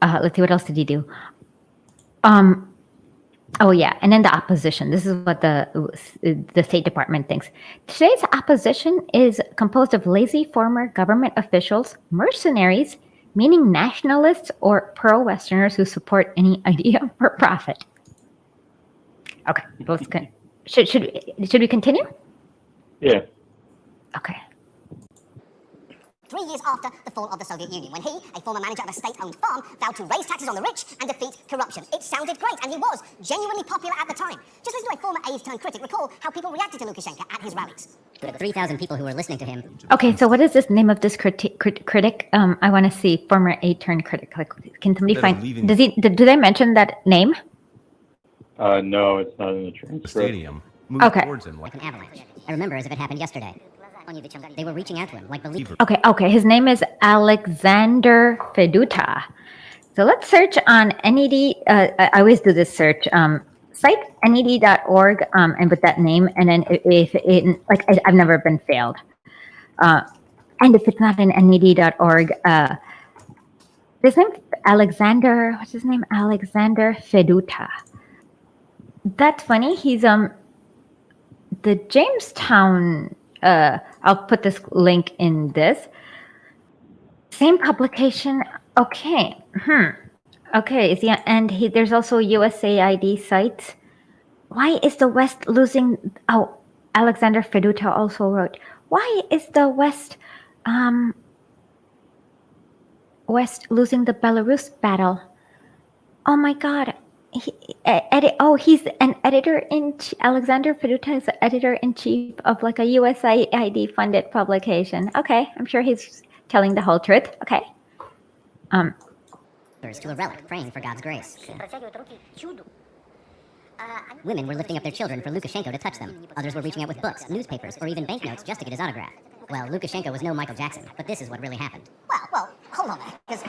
Let's see, what else did he do? Oh yeah, and then the opposition. This is what the State Department thinks. Today's opposition is composed of lazy former government officials, mercenaries, meaning nationalists or pro-Westerners who support any idea for profit. Okay, should we continue? Yeah. Okay. 3 years after the fall of the Soviet Union, when he, a former manager of a state-owned farm, vowed to raise taxes on the rich and defeat corruption. It sounded great, and he was genuinely popular at the time. Just listen to a former aide-turned-critic recall how people reacted to Lukashenko at his rallies. There were 3,000 people who were listening to him. Okay, so what is this name of this critic? I want to see former aide-turned-critic. Like, can somebody find? Do they mention that name? No, it's not in the transcript. Stadium. Okay. Like an avalanche. I remember as if it happened yesterday. They were reaching out to him like believers. Okay. His name is Alexander Feduta. So let's search on NED. I always do this search. Site NED.org and with that name, and then if it I've never been failed. And if it's not in NED.org, his name Alexander. What's his name? Alexander Feduta. That's funny. He's the Jamestown. I'll put this link in this. Same publication. Okay. Okay, there's also USAID sites. Why is the West losing? Oh, Alexander Feduta also wrote, why is the West losing the Belarus battle? Oh my God. He's an Alexander Feduta is the editor-in-chief of like a USAID funded publication. Okay, I'm sure he's telling the whole truth. Okay. To a relic, praying for God's grace. Women were lifting up their children for Lukashenko to touch them. Others were reaching out with books, newspapers, or even banknotes just to get his autograph. Well, Lukashenko was no Michael Jackson, but this is what really happened. Well, hold on there, because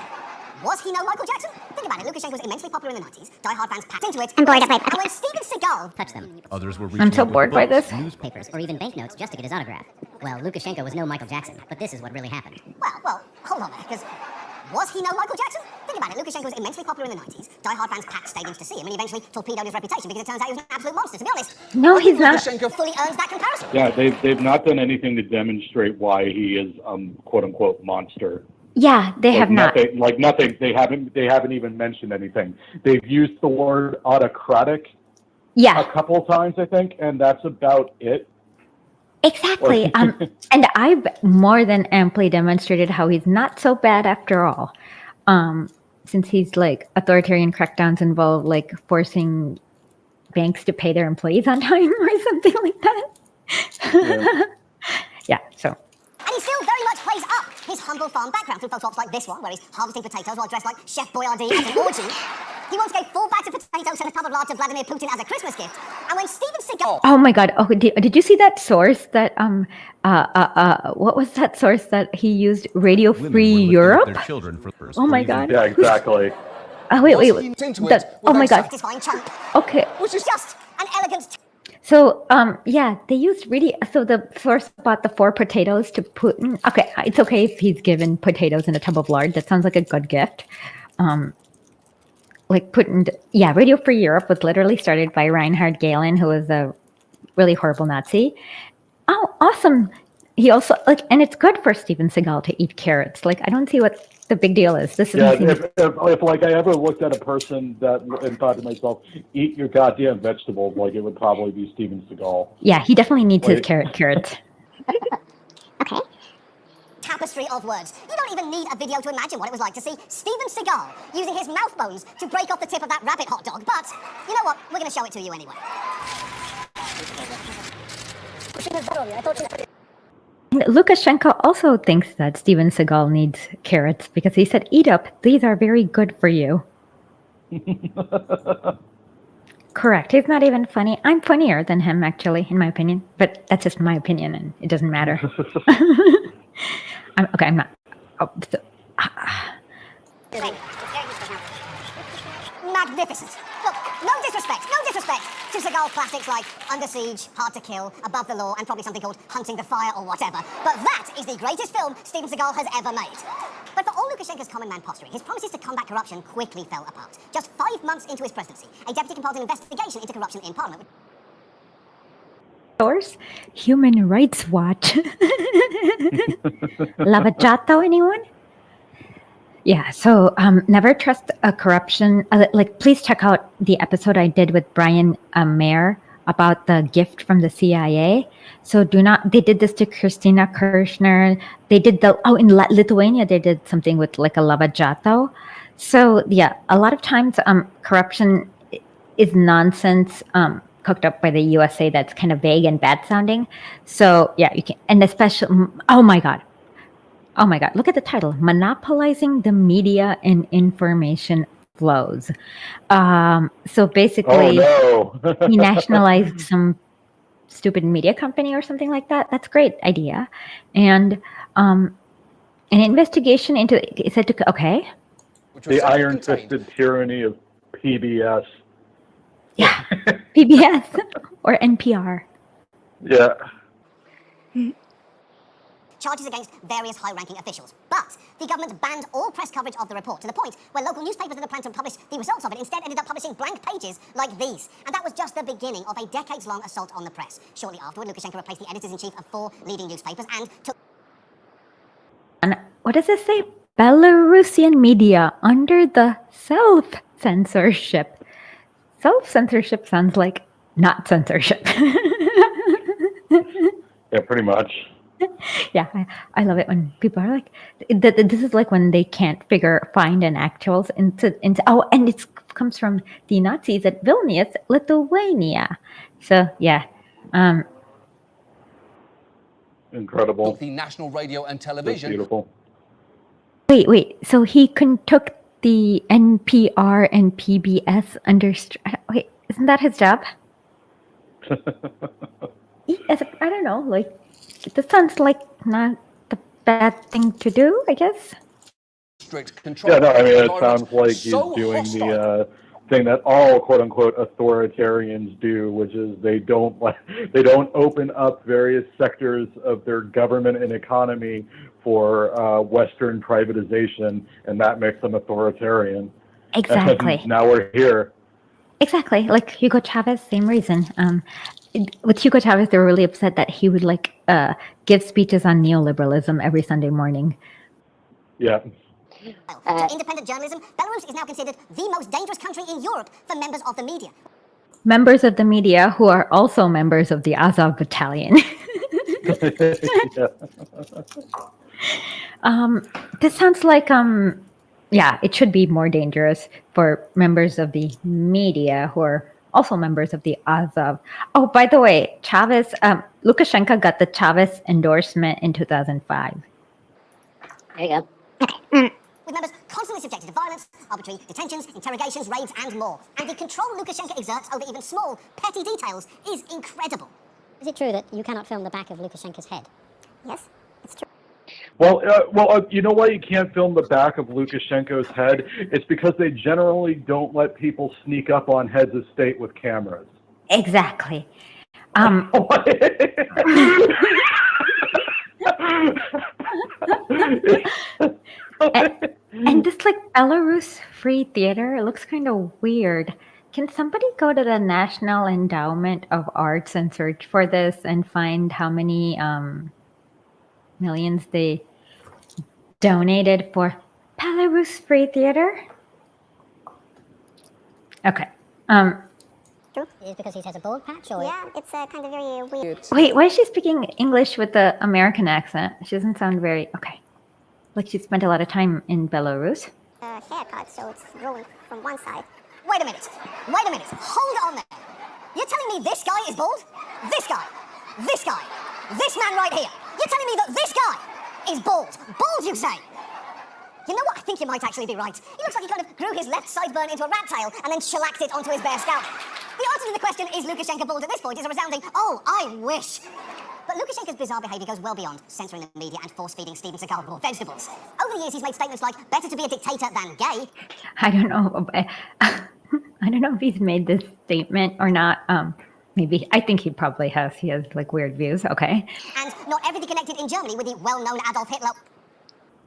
was he no Michael Jackson? Think about it, Lukashenko was immensely popular in the 90s, die-hard fans packed into it, and when Steven Seagal touched them. Others were I'm so bored by this. Newspapers, or even banknotes just to get his autograph. Well, Lukashenko was no Michael Jackson, but this is what really happened. Well, hold on there, because was he no Michael Jackson? Think about it, Lukashenko was immensely popular in the 90s, die-hard fans packed stadiums to see him, and he eventually torpedoed his reputation because it turns out he was an absolute monster, to be honest. No, he's not. Lukashenko fully earns that comparison. Yeah, they've not done anything to demonstrate why he is quote unquote monster. Yeah, they have not. Nothing. They haven't even mentioned anything. They've used the word autocratic. Yeah. A couple of times, I think, and that's about it. Exactly. And I've more than amply demonstrated how he's not so bad after all. Since he's like authoritarian crackdowns involve like forcing banks to pay their employees on time or something like that. Yeah, so. And he still very much plays up his humble farm background through photographs like this one, where he's harvesting potatoes while dressed like Chef Boyardee at an orgy. He once gave 4 bags of potatoes and a tub of lard to Vladimir Putin as a Christmas gift. And when Steven Seagal... Oh my God. Oh, did you see that source that, what was that source that he used? Radio Free Europe? Their children for Oh my God. Yeah, exactly. Oh, wait. Oh my God. Okay. Which is just an elegant... So, they used so the source bought the 4 potatoes to Putin. Okay, it's okay if he's given potatoes and a tub of lard. That sounds like a good gift. Like Putin, Radio Free Europe was literally started by Reinhard Gehlen, who was a really horrible Nazi. Oh, awesome. He also, and it's good for Steven Seagal to eat carrots. Like, I don't see what the big deal is. This is if like I ever looked at a person and thought to myself, eat your goddamn vegetables, like it would probably be Steven Seagal. Yeah, he definitely needs his carrots. Okay. Tapestry of words. You don't even need a video to imagine what it was like to see Steven Seagal using his mouth bones to break off the tip of that rabbit hot dog. But you know what? We're going to show it to you anyway. Lukashenko also thinks that Steven Seagal needs carrots because he said, eat up, these are very good for you. Correct. He's not even funny. I'm funnier than him, actually, in my opinion. But that's just my opinion, and it doesn't matter. I'm not. Magnificent. Look, no disrespect to Seagal classics like Under Siege, Hard to Kill, Above the Law, and probably something called Hunting the Fire or whatever. But that is the greatest film Steven Seagal has ever made. But for all Lukashenko's common man posturing, his promises to combat corruption quickly fell apart. Just 5 months into his presidency, a deputy compiled an investigation into corruption in Parliament. Source? Human Rights Watch. Lavajato, anyone? Yeah, so never trust a corruption. Please check out the episode I did with Brian Mayer about the gift from the CIA. So they did this to Christina Kirchner. They did in Lithuania, they did something with like a lavajato. So yeah, a lot of times corruption is nonsense cooked up by the USA that's kind of vague and bad sounding. So yeah, you can, and especially, oh my God, look at the title, Monopolizing the Media and Information Flows. So basically, he nationalized some stupid media company or something like that. That's a great idea. And an investigation into it said to, okay. The iron-fisted tyranny of PBS. Yeah, PBS or NPR. Yeah. Charges against various high-ranking officials. But the government banned all press coverage of the report to the point where local newspapers that had planned to publish the results of it instead ended up publishing blank pages like these. And that was just the beginning of a decades-long assault on the press. Shortly afterward, Lukashenko replaced the editors-in-chief of 4 leading newspapers and took... And what does this say? Belarusian media under the self-censorship. Self-censorship sounds like not censorship. Yeah, pretty much. Yeah, I love it when people are like, this is like when they can't find an actual into and it comes from the Nazis at Vilnius, Lithuania. So yeah, incredible. The national radio and That's television. beautiful. Wait. So he took the NPR and PBS under. Wait, isn't that his job? I don't know. Like, this sounds like not the bad thing to do, I guess. Strict control. Yeah, no, I mean, it sounds like he's doing the thing that all quote-unquote authoritarians do, which is they don't open up various sectors of their government and economy for Western privatization, and that makes them authoritarian. Exactly. And now we're here. Exactly. Like Hugo Chavez, same reason. With Hugo Chavez, they were really upset that he would give speeches on neoliberalism every Sunday morning. Yeah. To independent journalism, Belarus is now considered the most dangerous country in Europe for members of the media. Members of the media who are also members of the Azov battalion. This sounds like it should be more dangerous for members of the media who are also members of the Azov. Oh, by the way, Chavez, Lukashenko got the Chavez endorsement in 2005. There you go. With members constantly subjected to violence, arbitrary detentions, interrogations, raids, and more. And the control Lukashenko exerts over even small, petty details is incredible. Is it true that you cannot film the back of Lukashenko's head? Yes, it's true. Well, you know why you can't film the back of Lukashenko's head? It's because they generally don't let people sneak up on heads of state with cameras. Exactly. And this Belarus Free Theater, it looks kind of weird. Can somebody go to the National Endowment of Arts and search for this and find how many millions they donated for Belarus Free Theater? Okay. True? Is it because he has a bald patch, or? Yeah, it's kind of very weird. Wait, why is she speaking English with the American accent? She doesn't sound very okay. Like she spent a lot of time in Belarus. Haircut, so it's growing from one side. Wait a minute. Hold on there. You're telling me this guy is bald? This guy. This man right here. You're telling me that this guy is bald. Bald, you say? You know what? I think you might actually be right. He looks like he kind of grew his left sideburn into a rat tail and then shellacked it onto his bare scalp. The answer to the question, is Lukashenko bald at this point, is a resounding, oh, I wish. But Lukashenko's bizarre behaviour goes well beyond censoring the media and force-feeding Steven Seagal raw vegetables. Over the years, he's made statements like, better to be a dictator than gay. I don't know. I don't know if he's made this statement or not. Maybe. I think he probably has. He has weird views. Okay. And not everything connected in Germany with the well-known Adolf Hitler.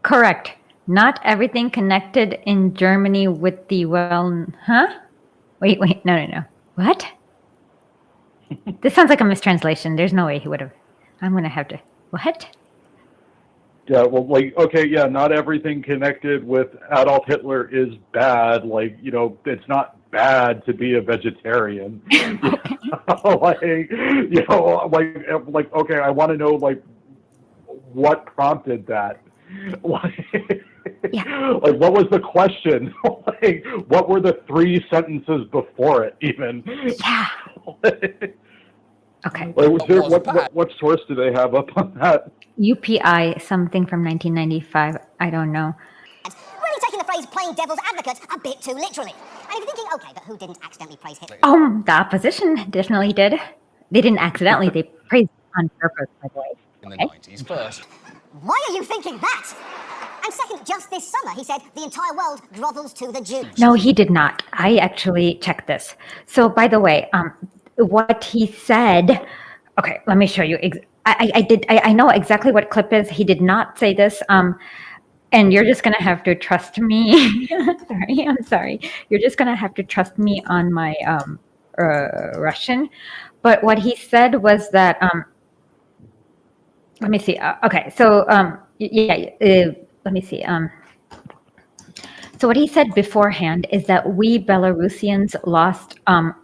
Correct. Not everything connected in Germany with the Wait. No. What? This sounds like a mistranslation. There's no way he would have. I'm going to have to. What? Yeah, well, not everything connected with Adolf Hitler is bad. It's not bad to be a vegetarian. Okay, I want to know, what prompted that? Yeah. What was the question? What were the 3 sentences before it, even? Yeah. Okay. What source do they have up on that? UPI, something from 1995. I don't know. Really taking the phrase playing devil's advocate a bit too literally. And if you're thinking, okay, but who didn't accidentally praise Hitler? The opposition definitely did. They didn't accidentally. They praised on purpose, by the way. In the 90s first. Why are you thinking that? And second, just this summer, he said the entire world grovels to the Jews. No, he did not. I actually checked this. So, by the way, what he said. Okay, let me show you. I know exactly what clip is. He did not say this. And you're just gonna have to trust me. I'm sorry. You're just gonna have to trust me on my Russian. But what he said was that. Let me see. Okay, so let me see. So what he said beforehand is that we Belarusians lost 5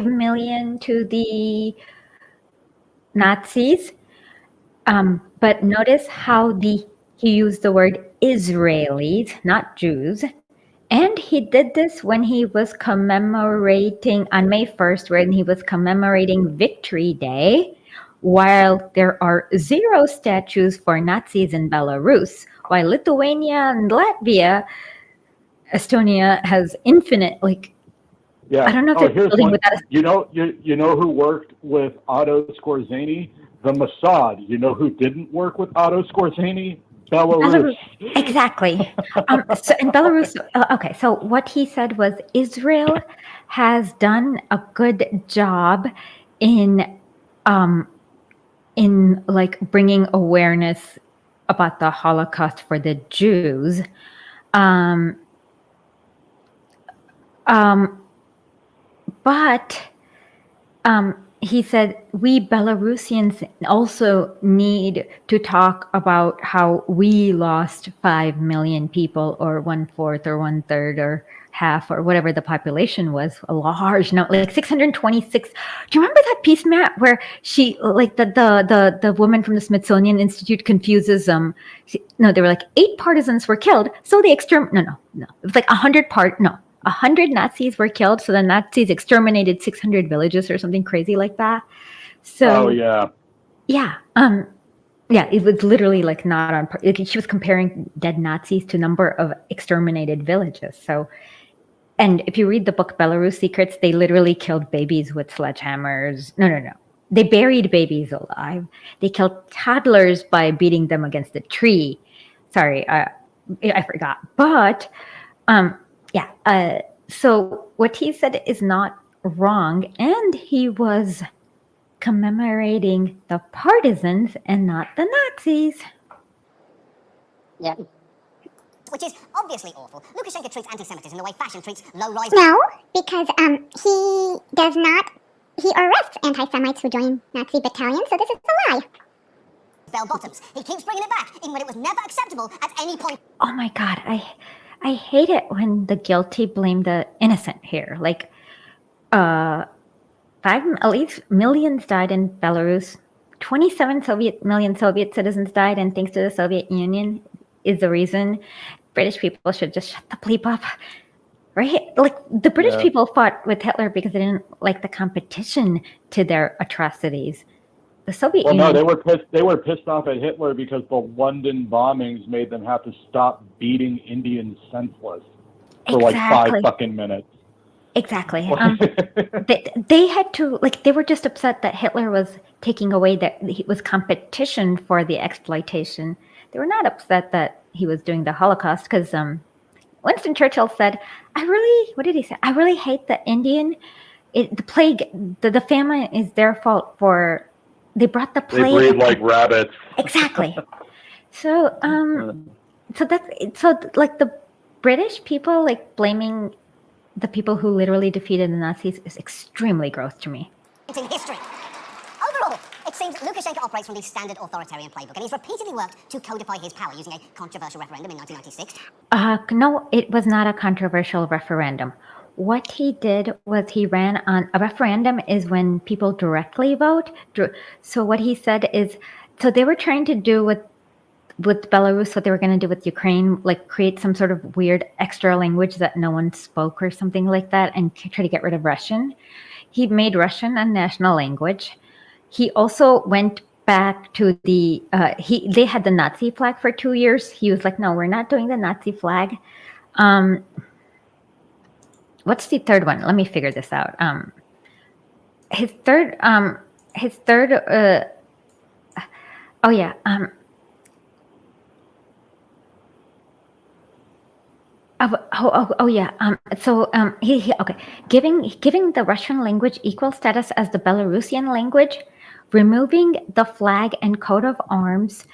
million to the Nazis. But notice how he used the word Israelis, not Jews. And he did this when he was commemorating on May 1st, when he was commemorating Victory Day, while there are 0 statues for Nazis in Belarus, while Lithuania and Latvia, Estonia has infinite, Yeah. I don't know if they're here's building one. without a... You know who worked with Otto Skorzeny? The Mossad. You know who didn't work with Otto Skorzeny? Belarus. Exactly. So in Belarus, okay. So what he said was Israel has done a good job in like bringing awareness about the Holocaust for the Jews. But he said, we Belarusians also need to talk about how we lost 5 million people, or 1/4 or 1/3 or half, or whatever the population was, a large number, like 626. Do you remember that piece, Matt, where she, like the woman from the Smithsonian Institute confuses, no, they were like 8 partisans were killed, so they no. It was like 100 Nazis were killed, so the Nazis exterminated 600 villages or something crazy like that. So, yeah, it was literally like not on. She was comparing dead Nazis to number of exterminated villages. So, and if you read the book Belarus Secrets, they literally killed babies with sledgehammers. No. They buried babies alive. They killed toddlers by beating them against a tree. Sorry, I forgot. But, so what he said is not wrong, and he was commemorating the partisans and not the Nazis. Yeah. Which is obviously awful. Lukashenko treats anti-Semitism the way fashion treats low-rise... No, because he does not... He arrests anti-Semites who join Nazi battalions, so this is a lie. Bell bottoms. He keeps bringing it back, even when it was never acceptable at any point. Oh my God, I hate it when the guilty blame the innocent here. Like, 5 at least millions died in Belarus. 27 million Soviet citizens died, and thanks to the Soviet Union is the reason. British people should just shut the bleep up, right? Like, the British people fought with Hitler because they didn't like the competition to their atrocities. The Soviet Union... no, they were pissed off at Hitler because the London bombings made them have to stop beating Indians senseless for like 5 fucking minutes. Exactly. They had to, like, they were just upset that Hitler was taking away that he was competition for the exploitation. They were not upset that he was doing the Holocaust, because Winston Churchill said, what did he say? I really hate the Indian, the plague, the famine is their fault for, they brought the plague. They breed like rabbits. Exactly. So, so like the British people, like, blaming the people who literally defeated the Nazis is extremely gross to me. In history. Overall, it seems Lukashenko operates from the standard authoritarian playbook, and he's repeatedly worked to codify his power using a controversial referendum in 1996. No, it was not a controversial referendum. What he did was he ran on a referendum is when people directly vote. So what he said is, so they were trying to do with Belarus what they were going to do with Ukraine, like create some sort of weird extra language that no one spoke or something like that, and try to get rid of Russian. He made Russian a national language. He also went back to the, they had the Nazi flag for 2 years. He was like, no, we're not doing the Nazi flag. What's the third one? Let me figure this out. His third, oh yeah, okay. Giving the Russian language equal status as the Belarusian language, removing the flag and coat of arms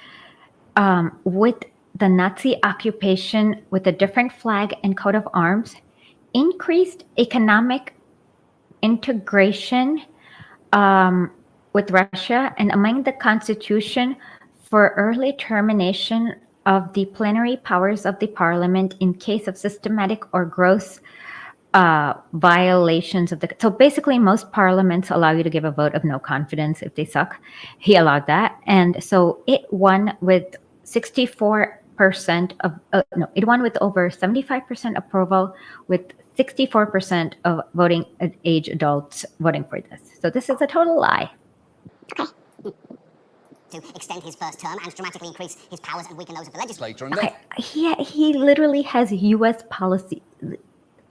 with the Nazi occupation with a different flag and coat of arms, increased economic integration with Russia, and amending the constitution for early termination of the plenary powers of the parliament in case of systematic or gross violations of the. So basically, most parliaments allow you to give a vote of no confidence if they suck. He allowed that, and so it won with 64% of it won with over 75% approval, with 64% of voting age adults voting for this. So this is a total lie. To extend his first term and dramatically increase his powers and weaken those of the legislature. Okay, he literally has U.S. policy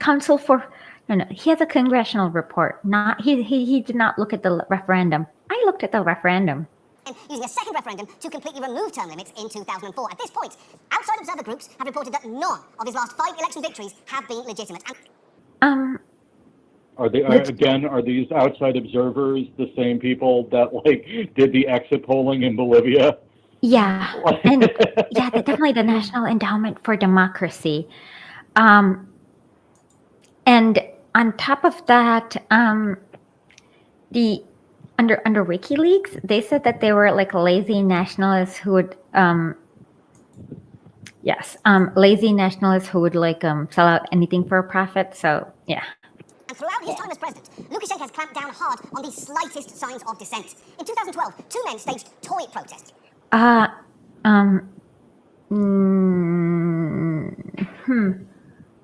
counsel for. No, he has a congressional report. Not he did not look at the referendum. I looked at the referendum. And using a second referendum to completely remove term limits in 2004. At this point, outside observer groups have reported that none of his last 5 election victories have been legitimate. And are these outside observers the same people that did the exit polling in Bolivia? Yeah, and yeah, definitely the National Endowment for Democracy. And on top of that, the under WikiLeaks, they said that they were lazy nationalists who would lazy nationalists who would sell out anything for a profit. So yeah. And throughout his time as president, Lukashenko has clamped down hard on the slightest signs of dissent. In 2012, 2 men staged toy protests. What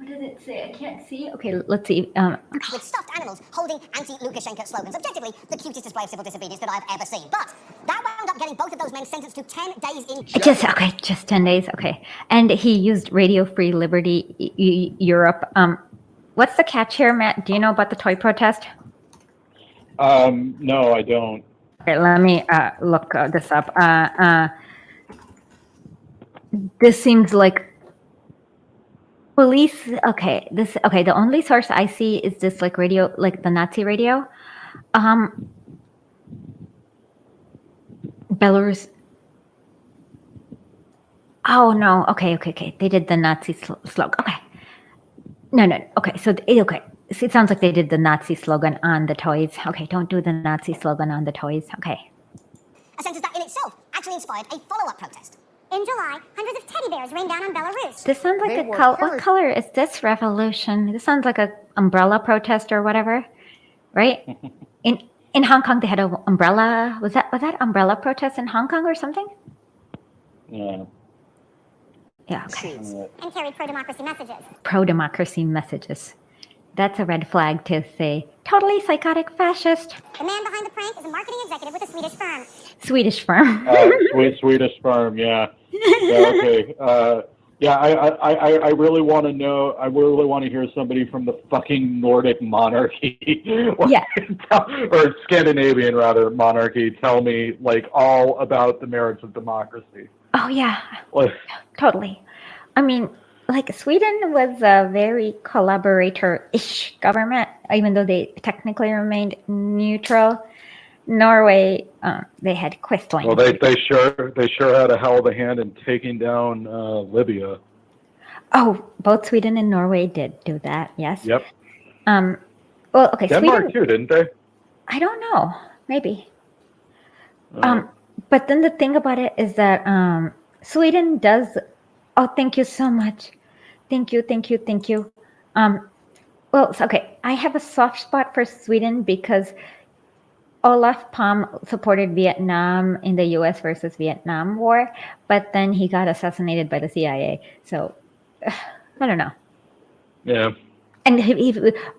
did it say? I can't see. Okay, let's see. With stuffed animals holding anti-Lukashenko slogans. Objectively, the cutest display of civil disobedience that I've ever seen. But that wound up getting both of those men sentenced to 10 days in jail. Just 10 days. Okay. And he used Radio Free Liberty Europe. What's the catch here, Matt? Do you know about the toy protest? No, I don't. Okay, let me look this up. This seems like police. Okay, the only source I see is this radio, the Nazi radio. Belarus. Oh no. Okay. They did the Nazi slogan. Okay. No. Okay. So it sounds like they did the Nazi slogan on the toys. Okay. Don't do the Nazi slogan on the toys. Okay. A sentence that in itself actually inspired a follow-up protest. In July, hundreds of teddy bears rained down on Belarus. This sounds like a color. What color is this revolution? This sounds like a umbrella protest or whatever, right? In Hong Kong, they had an umbrella. Was that umbrella protest in Hong Kong or something? Yeah. Yeah. Okay. And carried pro-democracy messages. Pro-democracy messages. That's a red flag to say, totally psychotic fascist. The man behind the prank is a marketing executive with a Swedish firm. Swedish firm. Swedish firm, yeah. Yeah, okay. I really want to know. I really want to hear somebody from the fucking Nordic monarchy, or Scandinavian rather monarchy, tell me all about the merits of democracy. Oh yeah, totally. I mean, Sweden was a very collaborator-ish government, even though they technically remained neutral. Norway, they had Quisling. Well, they sure had a hell of a hand in taking down Libya. Oh, both Sweden and Norway did do that. Yes. Yep. Well, okay. Denmark Sweden, too, didn't they? I don't know. Maybe. But then the thing about it is that Sweden does. Oh, thank you so much. Thank you. Okay. I have a soft spot for Sweden because Olaf Palme supported Vietnam in the U.S. versus Vietnam War, but then he got assassinated by the CIA. So, I don't know. Yeah. And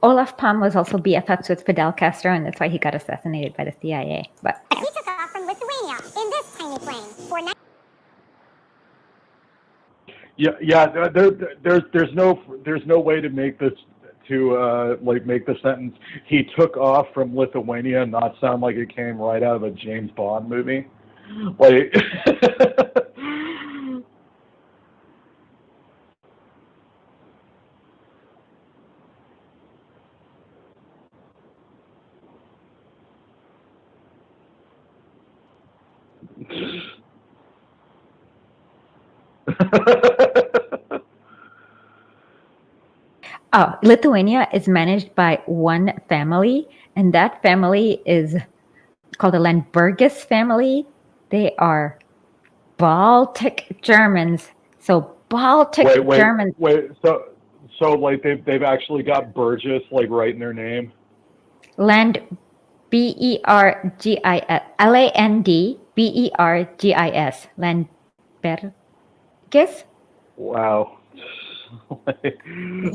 Olaf Palme was also BFFs with Fidel Castro, and that's why he got assassinated by the CIA. But he took off from Lithuania in this tiny plane for. There's no way to make this make the sentence "he took off from Lithuania" not sound like it came right out of a James Bond movie. Lithuania is managed by one family, and that family is called the Landsbergis family. They are Baltic Germans So Baltic Germans. Wait. So like they've actually got Burgess like right in their name. Land Bergis. Landbergis. Landbergis. Wow.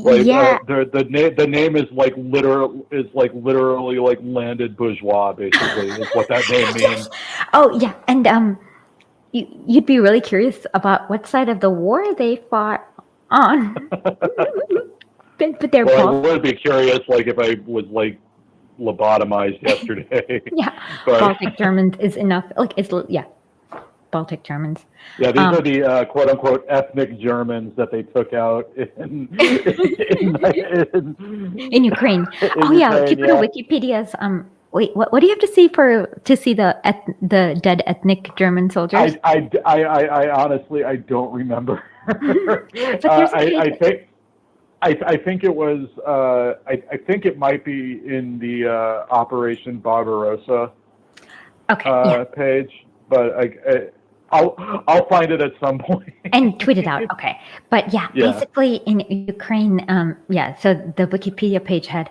Yeah. The name is literally like landed bourgeois, basically, is what that name means. Oh yeah, and you'd be really curious about what side of the war they fought on. But they're Well, I both. would be curious, like if I was like lobotomized yesterday. Yeah, But, Baltic Germans is enough. Like Baltic Germans. yeah, these are the quote unquote ethnic Germans that they took out in Ukraine. in Yeah, Ukraine, if you go to Wikipedia's wait, what do you have to see to see the dead ethnic German soldiers? I honestly I don't remember. I think it was I think it might be in the Operation Barbarossa page, but I'll find it at some point and tweet it out. Okay, but yeah, basically in Ukraine, so the Wikipedia page had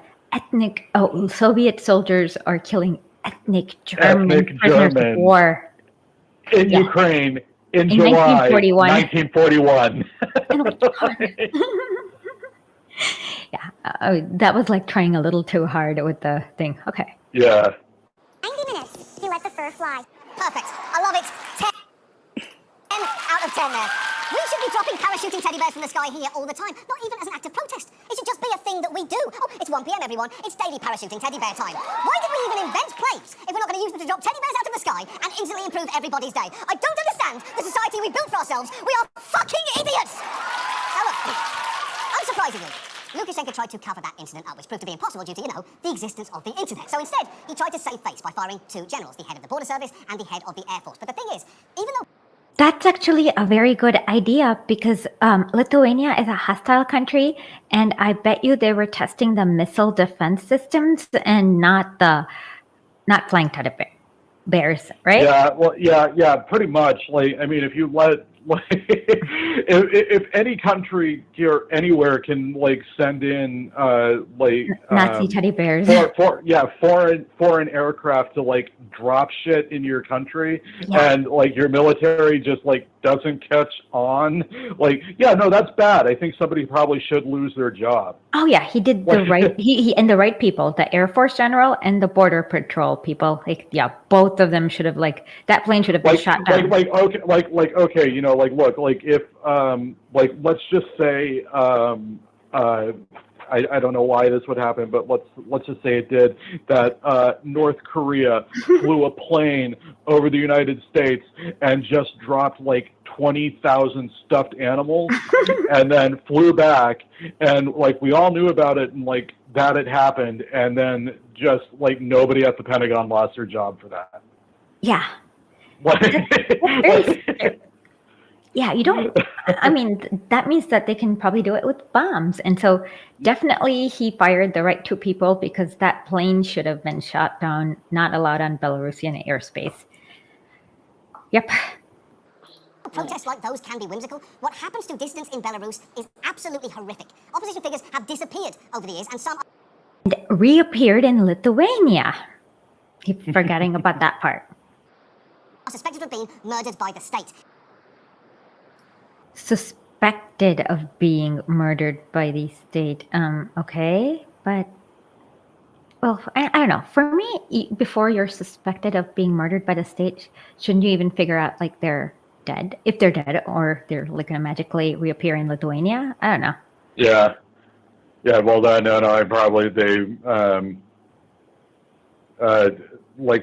Soviet soldiers are killing ethnic German prisoners of war in Ukraine in July 1941. Yeah, that was like trying a little too hard with the thing. Okay. Yeah. 90 minutes. He let the fur fly. Perfect. I love it. 10 out of 10 there. We should be dropping parachuting teddy bears from the sky here all the time, not even as an act of protest. It should just be a thing that we do. Oh, it's 1 p.m. everyone. It's daily parachuting teddy bear time. Why did we even invent planes if we're not going to use them to drop teddy bears out of the sky and instantly improve everybody's day? I don't understand the society we built for ourselves. We are fucking idiots. Now look, unsurprisingly, Lukashenko tried to cover that incident up, which proved to be impossible due to, the existence of the internet. So instead, he tried to save face by firing 2 generals, the head of the border service and the head of the air force. But the thing is, even though... That's actually a very good idea because Lithuania is a hostile country, and I bet you they were testing the missile defense systems and not flying teddy bears, right? Yeah, well, yeah, pretty much. Like, I mean, if you let if any country here anywhere can like send in Nazi teddy bears foreign aircraft to like drop shit in your country, and like your military just like doesn't catch on, that's bad. I think somebody probably should lose their job. Oh yeah, he did the right he and the right people, the Air Force general and the Border Patrol people. Both of them should have that plane should have been shot down. Look, if let's just say I don't know why this would happen, but let's just say it did, that North Korea flew a plane over the United States and just dropped 20,000 stuffed animals and then flew back, and we all knew about it, and that had happened, and then just nobody at the Pentagon lost their job for that. Yeah. That's very yeah, you don't, I mean, that means that they can probably do it with bombs. And so definitely he fired the right 2 people because that plane should have been shot down, not allowed on Belarusian airspace. Yep. Protests like those can be whimsical. What happens to dissidents in Belarus is absolutely horrific. Opposition figures have disappeared over the years, and some reappeared in Lithuania. Keep forgetting about that part. Are suspected of being murdered by the state. Suspected of being murdered by the state. Okay, but well, I don't know. For me, before you're suspected of being murdered by the state, shouldn't you even figure out they're dead? If they're dead, or they're gonna magically reappear in Lithuania? I don't know. Yeah. Well, no.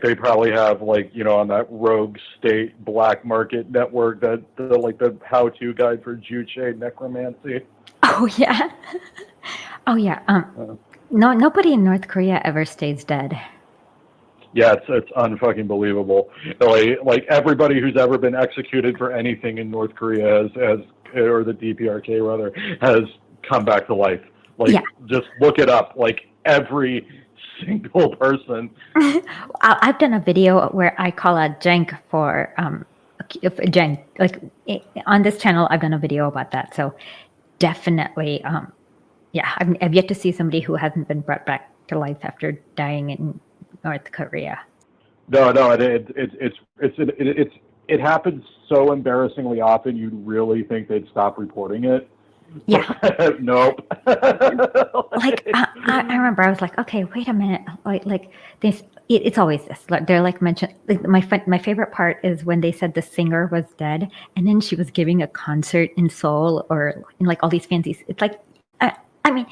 They probably have on that rogue state black market network that the how-to guide for Juche necromancy. Oh yeah. No, nobody in North Korea ever stays dead. Yeah, it's unfucking believable. Everybody who's ever been executed for anything in North Korea or the DPRK rather, has come back to life. Just look it up. Every single person. I've done a video where I call out jank for Jen, like on this channel, I've done a video about that. So definitely, yeah, I've yet to see somebody who hasn't been brought back to life after dying in North Korea. No, it happens so embarrassingly often. You'd really think they'd stop reporting it. Yeah. Nope. Like I remember, I was like, okay, wait a minute, like this. It's always this. They're like mentioned. Like my favorite part is when they said the singer was dead, and then she was giving a concert in Seoul or in like all these fancies. It's like, I mean,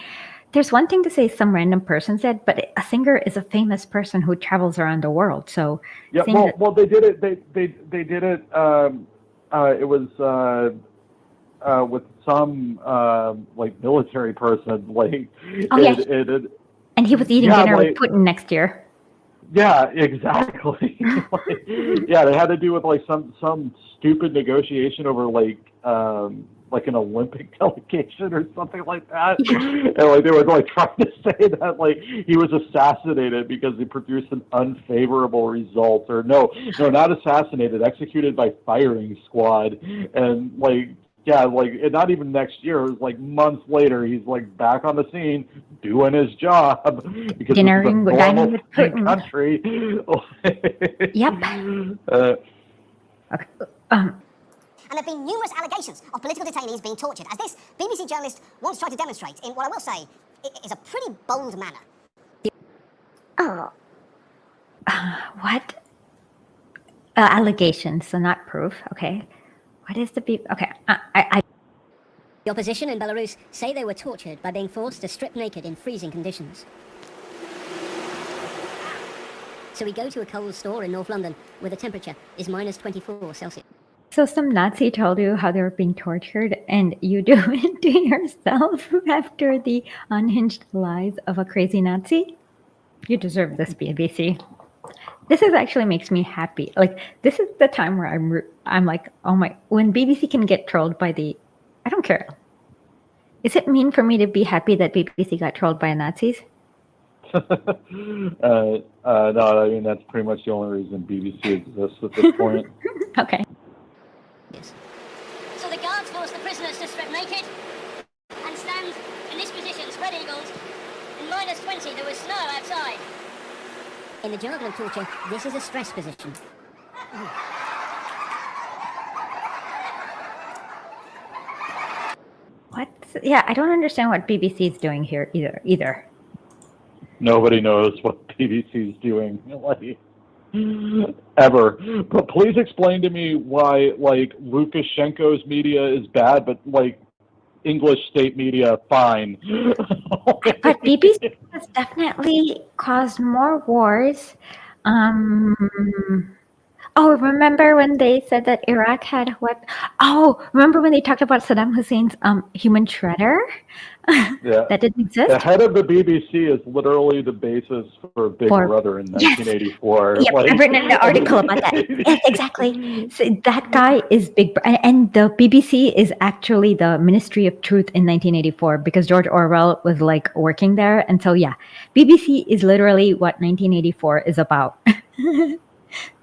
there's one thing to say some random person said, but a singer is a famous person who travels around the world. So yeah, well, they did it. They did it. It was with some like military person. Like, oh yeah, and he was eating dinner with Putin next year. Yeah, exactly. Yeah, they had to do with like some stupid negotiation over like an Olympic delegation or something like that. And like they were like trying to say that like he was assassinated because he produced an unfavorable result, or no, not assassinated, executed by firing squad. And like, yeah, like not even next year, it was like months later, he's like back on the scene doing his job because dining with Putin. Country. Yep. Okay. And there have been numerous allegations of political detainees being tortured, as this BBC journalist once tried to demonstrate in what I will say is a pretty bold manner. Oh. What? Allegations, so not proof. Okay. What is the okay? The opposition in Belarus say they were tortured by being forced to strip naked in freezing conditions. So we go to a Coles store in North London where the temperature is minus 24 Celsius. So some Nazi told you how they were being tortured, and you do it to yourself after the unhinged lies of a crazy Nazi? You deserve this, BBC. This actually makes me happy. Like, this is the time where I'm like, oh my, when BBC can get trolled by I don't care. Is it mean for me to be happy that BBC got trolled by Nazis? No, I mean, that's pretty much the only reason BBC exists at this point. Okay. So the guards force the prisoners to strip naked and stand in this position, spread eagles. In minus 20, there was snow outside. In the jargon of torture, this is a stress position. What? Yeah, I don't understand what BBC is doing here either. Nobody knows what BBC is doing, like, ever. But please explain to me why, like, Lukashenko's media is bad, but, like, English state media, fine. But BBC has definitely caused more wars. Oh, remember when they said that Iraq had what? Oh, remember when they talked about Saddam Hussein's human shredder? Yeah. That didn't exist? The head of the BBC is literally the basis for Big Brother in 1984. Yes. Yep, I've written an article about that. Yes, exactly. So that guy is Big Brother. And the BBC is actually the Ministry of Truth in 1984 because George Orwell was like working there. And so, yeah, BBC is literally what 1984 is about.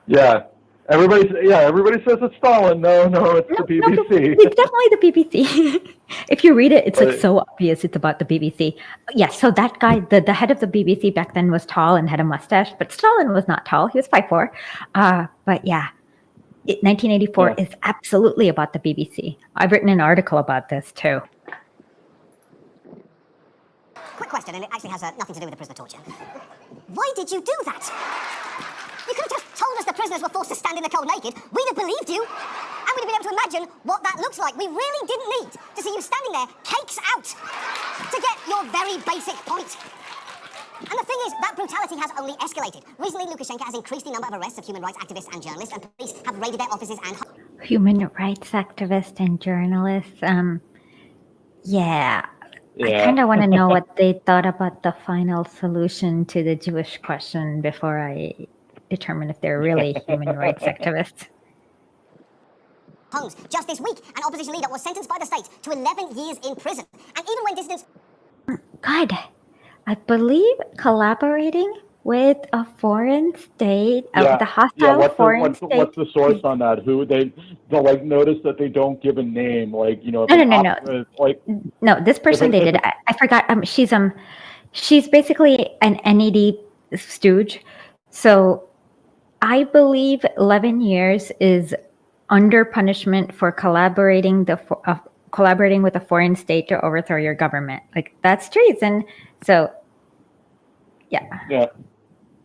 Yeah. Everybody says it's Stalin. No, it's the BBC. No, it's definitely the BBC. If you read it, it's like so obvious it's about the BBC. Yes, so that guy, the head of the BBC back then was tall and had a mustache, but Stalin was not tall. He was 5'4". But yeah, 1984 is absolutely about the BBC. I've written an article about this too. Quick question, and it actually has nothing to do with the prisoner torture. Why did you do that? You could have just told us the prisoners were forced to stand in the cold naked. We'd have believed you. And we'd have been able to imagine what that looks like. We really didn't need to see you standing there, cakes out, to get your very basic point. And the thing is, that brutality has only escalated. Recently, Lukashenko has increased the number of arrests of human rights activists and journalists, and police have raided their offices and... Human rights activists and journalists, yeah. I kind of want to know what they thought about the final solution to the Jewish question before I determine if they're really human rights activists. Homes. Just this week, an opposition leader was sentenced by the state to 11 years in prison. And even when dissidents... God, I believe collaborating with a foreign state, Yeah, the yeah. hostile What's the foreign state. what's the source on that? Who they'll like notice that they don't give a name, like if No. like No, this person if dated. I forgot. She's basically an NED stooge. So I believe 11 years is under punishment for collaborating with a foreign state to overthrow your government. Like that's treason. So yeah.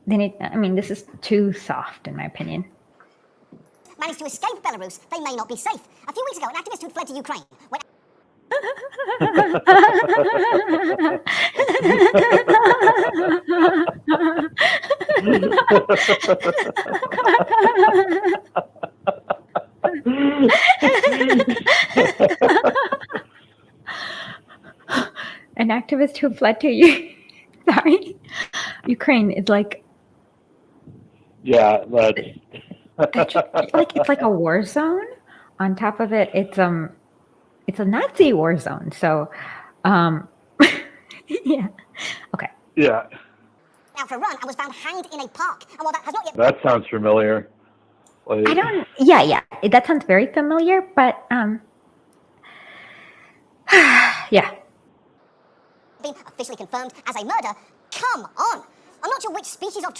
This is too soft in my opinion. Managed to escape Belarus, they may not be safe. A few weeks ago, an activist who'd fled to Ukraine went... An activist who fled to Ukraine is like... Yeah, it's like a war zone. On top of it, it's a Nazi war zone. So, yeah. Okay. Yeah. Out for a run and was found hanged in a park. And while that has not yet... That sounds familiar. Like, I don't. Yeah. That sounds very familiar, but yeah. Been officially confirmed as a murder. Come on. I'm not sure which species of...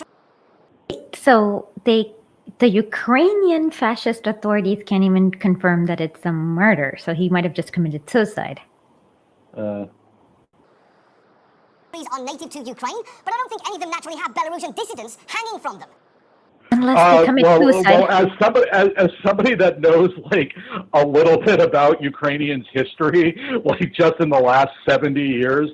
So the Ukrainian fascist authorities can't even confirm that it's a murder. So he might have just committed suicide. These are native to Ukraine, but I don't think any of them naturally have Belarusian dissidents hanging from them. Unless they commit suicide. Well, as somebody that knows like a little bit about Ukrainians' history, like just in the last 70 years,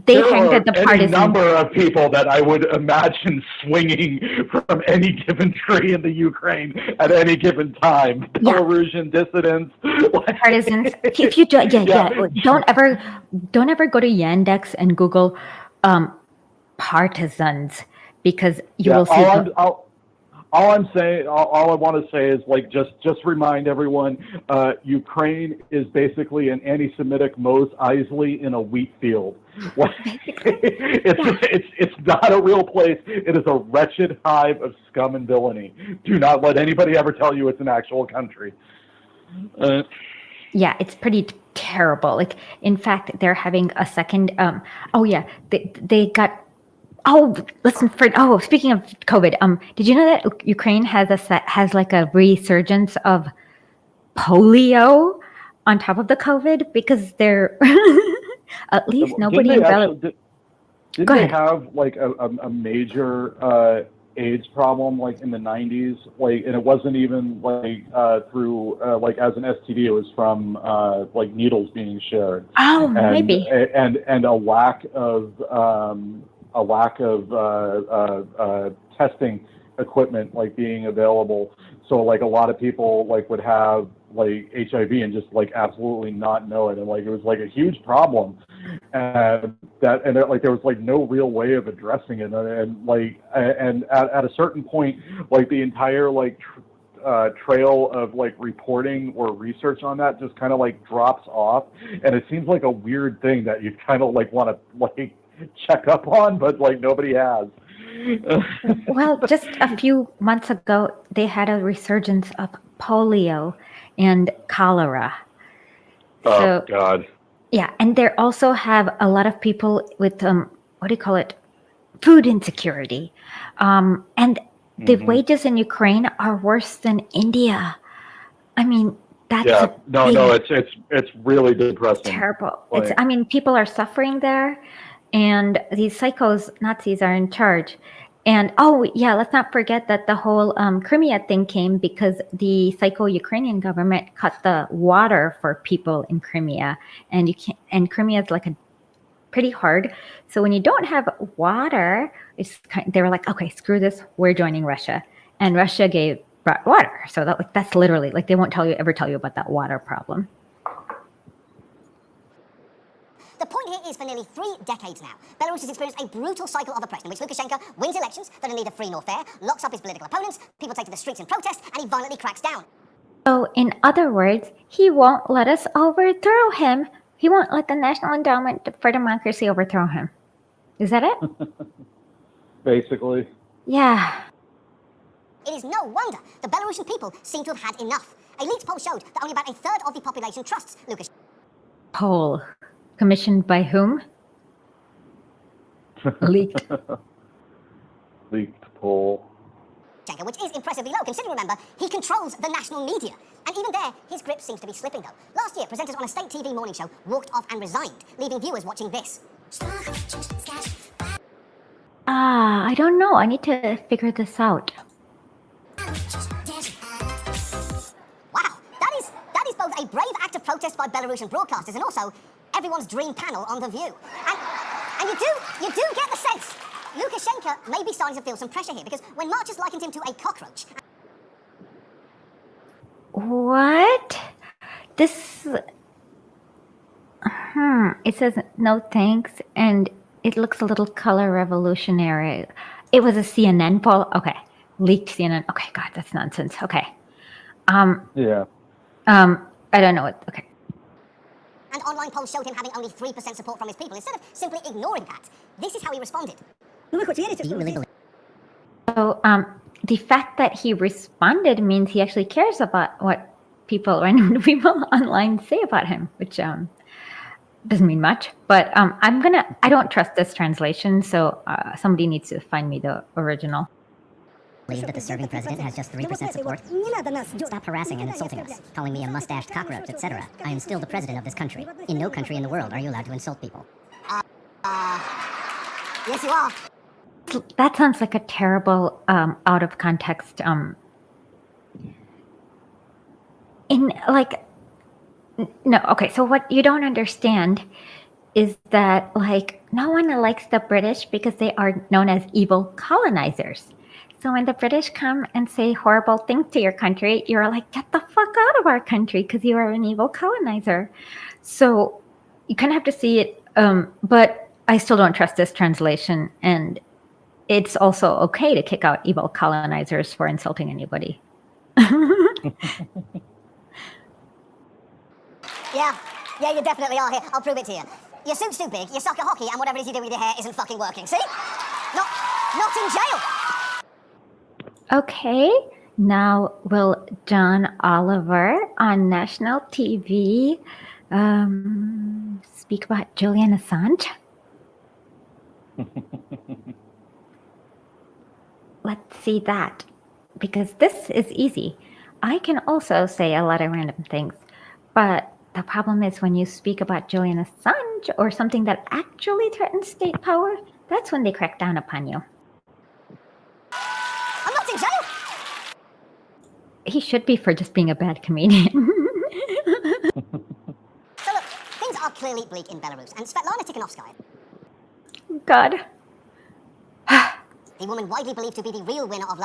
they hanged at the any number of people that I would imagine swinging from any given tree in the Ukraine at any given time. Belarusian dissidents, partisans. If you don't ever go to Yandex and Google partisans, because you will see. All I want to say is like just remind everyone, Ukraine is basically an anti-Semitic Mos Eisley in a wheat field. It's not a real place. It is a wretched hive of scum and villainy. Do not let anybody ever tell you it's an actual country. Yeah, it's pretty terrible. Like, in fact, they're having a second. They got. Speaking of COVID, did you know that Ukraine has like a resurgence of polio on top of the COVID because they're at least nobody in Belarus. Didn't they have like a major AIDS problem like in the 90s? Like, and it wasn't even like through like as an STD. It was from like needles being shared. Oh, maybe. And a lack of testing equipment like being available. So like a lot of people like would have like HIV and just like absolutely not know it, and like it was like a huge problem, and like there was like no real way of addressing it, and at a certain point like the entire like trail of like reporting or research on that just kind of like drops off, and it seems like a weird thing that you kind of like want to like check up on, but like nobody has. Well, just a few months ago, they had a resurgence of polio and cholera. Oh, God. Yeah, and they also have a lot of people with, food insecurity. And the wages in Ukraine are worse than India. I mean, that's it's really depressing. Terrible. Like, people are suffering there. And these psychos, Nazis, are in charge. And let's not forget that the whole Crimea thing came because the psycho Ukrainian government cut the water for people in Crimea, and Crimea is like pretty hard. So when you don't have water, they were like, okay, screw this, we're joining Russia, and Russia brought water. So that's literally like they won't ever tell you about that water problem. The point here is for nearly 3 decades now, Belarus has experienced a brutal cycle of oppression in which Lukashenko wins elections that are neither free nor fair, locks up his political opponents, people take to the streets in protest, and he violently cracks down. So, in other words, he won't let us overthrow him. He won't let the National Endowment for Democracy overthrow him. Is that it? Basically. Yeah. It is no wonder the Belarusian people seem to have had enough. A leaked poll showed that only about a third of the population trusts Lukashenko. Poll. Commissioned by whom? Leaked. Leaked poll. Which is impressively low, considering, remember, he controls the national media. And even there, his grip seems to be slipping, though. Last year, presenters on a state TV morning show walked off and resigned, leaving viewers watching this. I don't know. I need to figure this out. Wow, that is both a brave act of protest by Belarusian broadcasters and also everyone's dream panel on The View. And you do get the sense Lukashenko may be starting to feel some pressure here, because when marchers likened him to a cockroach... What? This... It says no thanks, and it looks a little color revolutionary. It was a CNN poll? Okay. Leaked CNN. Okay, God, that's nonsense. Okay. Yeah. I don't know what... Okay. And online polls showed him having only 3% support from his people. Instead of simply ignoring that, this is how he responded. So, the fact that he responded means he actually cares about what random people online say about him, which doesn't mean much. But I don't trust this translation, so somebody needs to find me the original. Believe that the serving president has just 3% support? Stop harassing and insulting us, calling me a mustached cockroach, etc. I am still the president of this country. In no country in the world are you allowed to insult people. Yes, you are. That sounds like a terrible, out of context, no, okay, so what you don't understand is that, no one likes the British because they are known as evil colonizers. So when the British come and say horrible things to your country, you're like, get the fuck out of our country because you are an evil colonizer. So you kind of have to see it, but I still don't trust this translation, and it's also okay to kick out evil colonizers for insulting anybody. Yeah, you definitely are here. I'll prove it to you. Your suit's too big, you suck at hockey, and whatever it is you do with your hair isn't fucking working. See? Not in jail. Okay, now will John Oliver on national TV speak about Julian Assange? Let's see that, because this is easy. I can also say a lot of random things, but the problem is when you speak about Julian Assange or something that actually threatens state power, that's when they crack down upon you. I'm not in jail. He should be for just being a bad comedian. So look, things are clearly bleak in Belarus, and Svetlana Tikhanovskaya, God. the woman widely believed to be the real winner of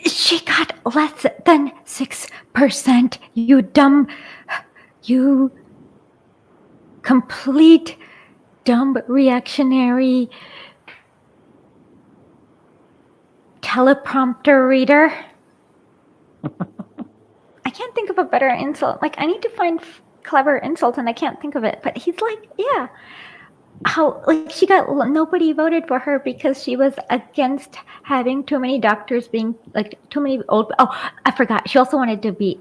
She got less than 6%, you complete dumb reactionary teleprompter reader. I can't think of a better insult. I need to find clever insults and I can't think of it. But he's like, yeah. She got, nobody voted for her because she was against having too many doctors being, too many old, I forgot. She also